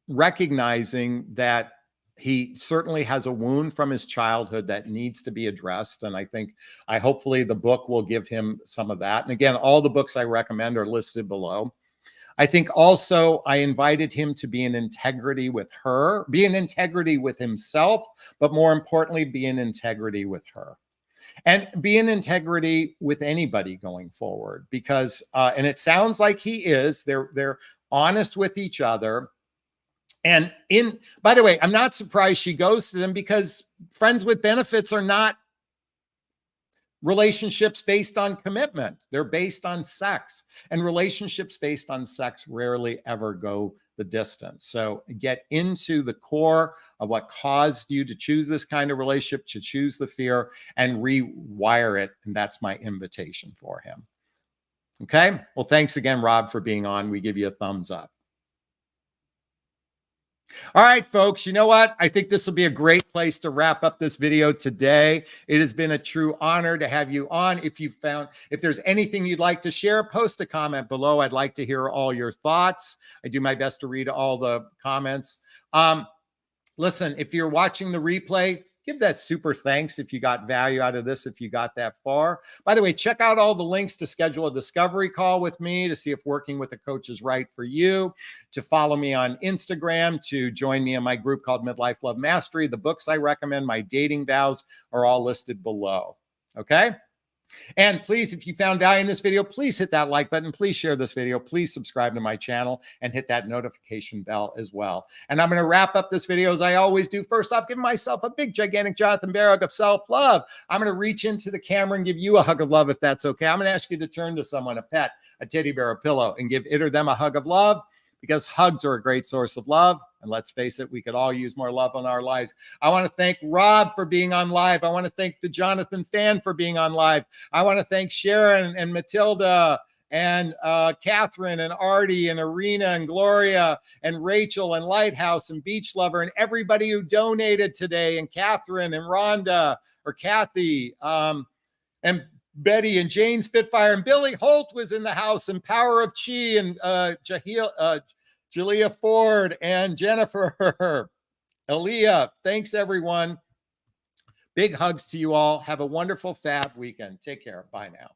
recognizing that he certainly has a wound from his childhood that needs to be addressed. And hopefully the book will give him some of that. And again, all the books I recommend are listed below. I think also I invited him to be in integrity with her, be in integrity with himself, but more importantly, be in integrity with her. And be in integrity with anybody going forward, because, and it sounds like he is, they're honest with each other. And by the way, I'm not surprised she ghosted him, because friends with benefits are not relationships based on commitment. They're based on sex, and relationships based on sex rarely ever go the distance. So get into the core of what caused you to choose this kind of relationship, to choose the fear, and rewire it. And that's my invitation for him. Okay. Well, thanks again, Rob, for being on. We give you a thumbs up. All right, folks, you know what? I think this will be a great place to wrap up this video today. It has been a true honor to have you on. If there's anything you'd like to share, post a comment below. I'd like to hear all your thoughts. I do my best to read all the comments. Listen, if you're watching the replay, give that super thanks if you got value out of this, if you got that far. By the way, check out all the links to schedule a discovery call with me to see if working with a coach is right for you, to follow me on Instagram, to join me in my group called Midlife Love Mastery. The books I recommend, my dating vows, are all listed below. Okay? And please, if you found value in this video, please hit that like button. Please share this video. Please subscribe to my channel and hit that notification bell as well. And I'm going to wrap up this video as I always do. First off, give myself a big, gigantic Jonathan Bear hug of self-love. I'm going to reach into the camera and give you a hug of love if that's okay. I'm going to ask you to turn to someone, a pet, a teddy bear, a pillow, and give it or them a hug of love, because hugs are a great source of love. And let's face it, we could all use more love in our lives. I want to thank Rob for being on live. I want to thank the Jonathan fan for being on live. I want to thank Sharon and Matilda and Catherine and Artie and Arena and Gloria and Rachel and Lighthouse and Beach Lover and everybody who donated today, and Catherine and Rhonda or Kathy and Betty and Jane Spitfire and Billy Holt was in the house, and Power of Chi and Julia Ford and Jennifer, Aaliyah. Thanks, everyone. Big hugs to you all. Have a wonderful, fab weekend. Take care. Bye now.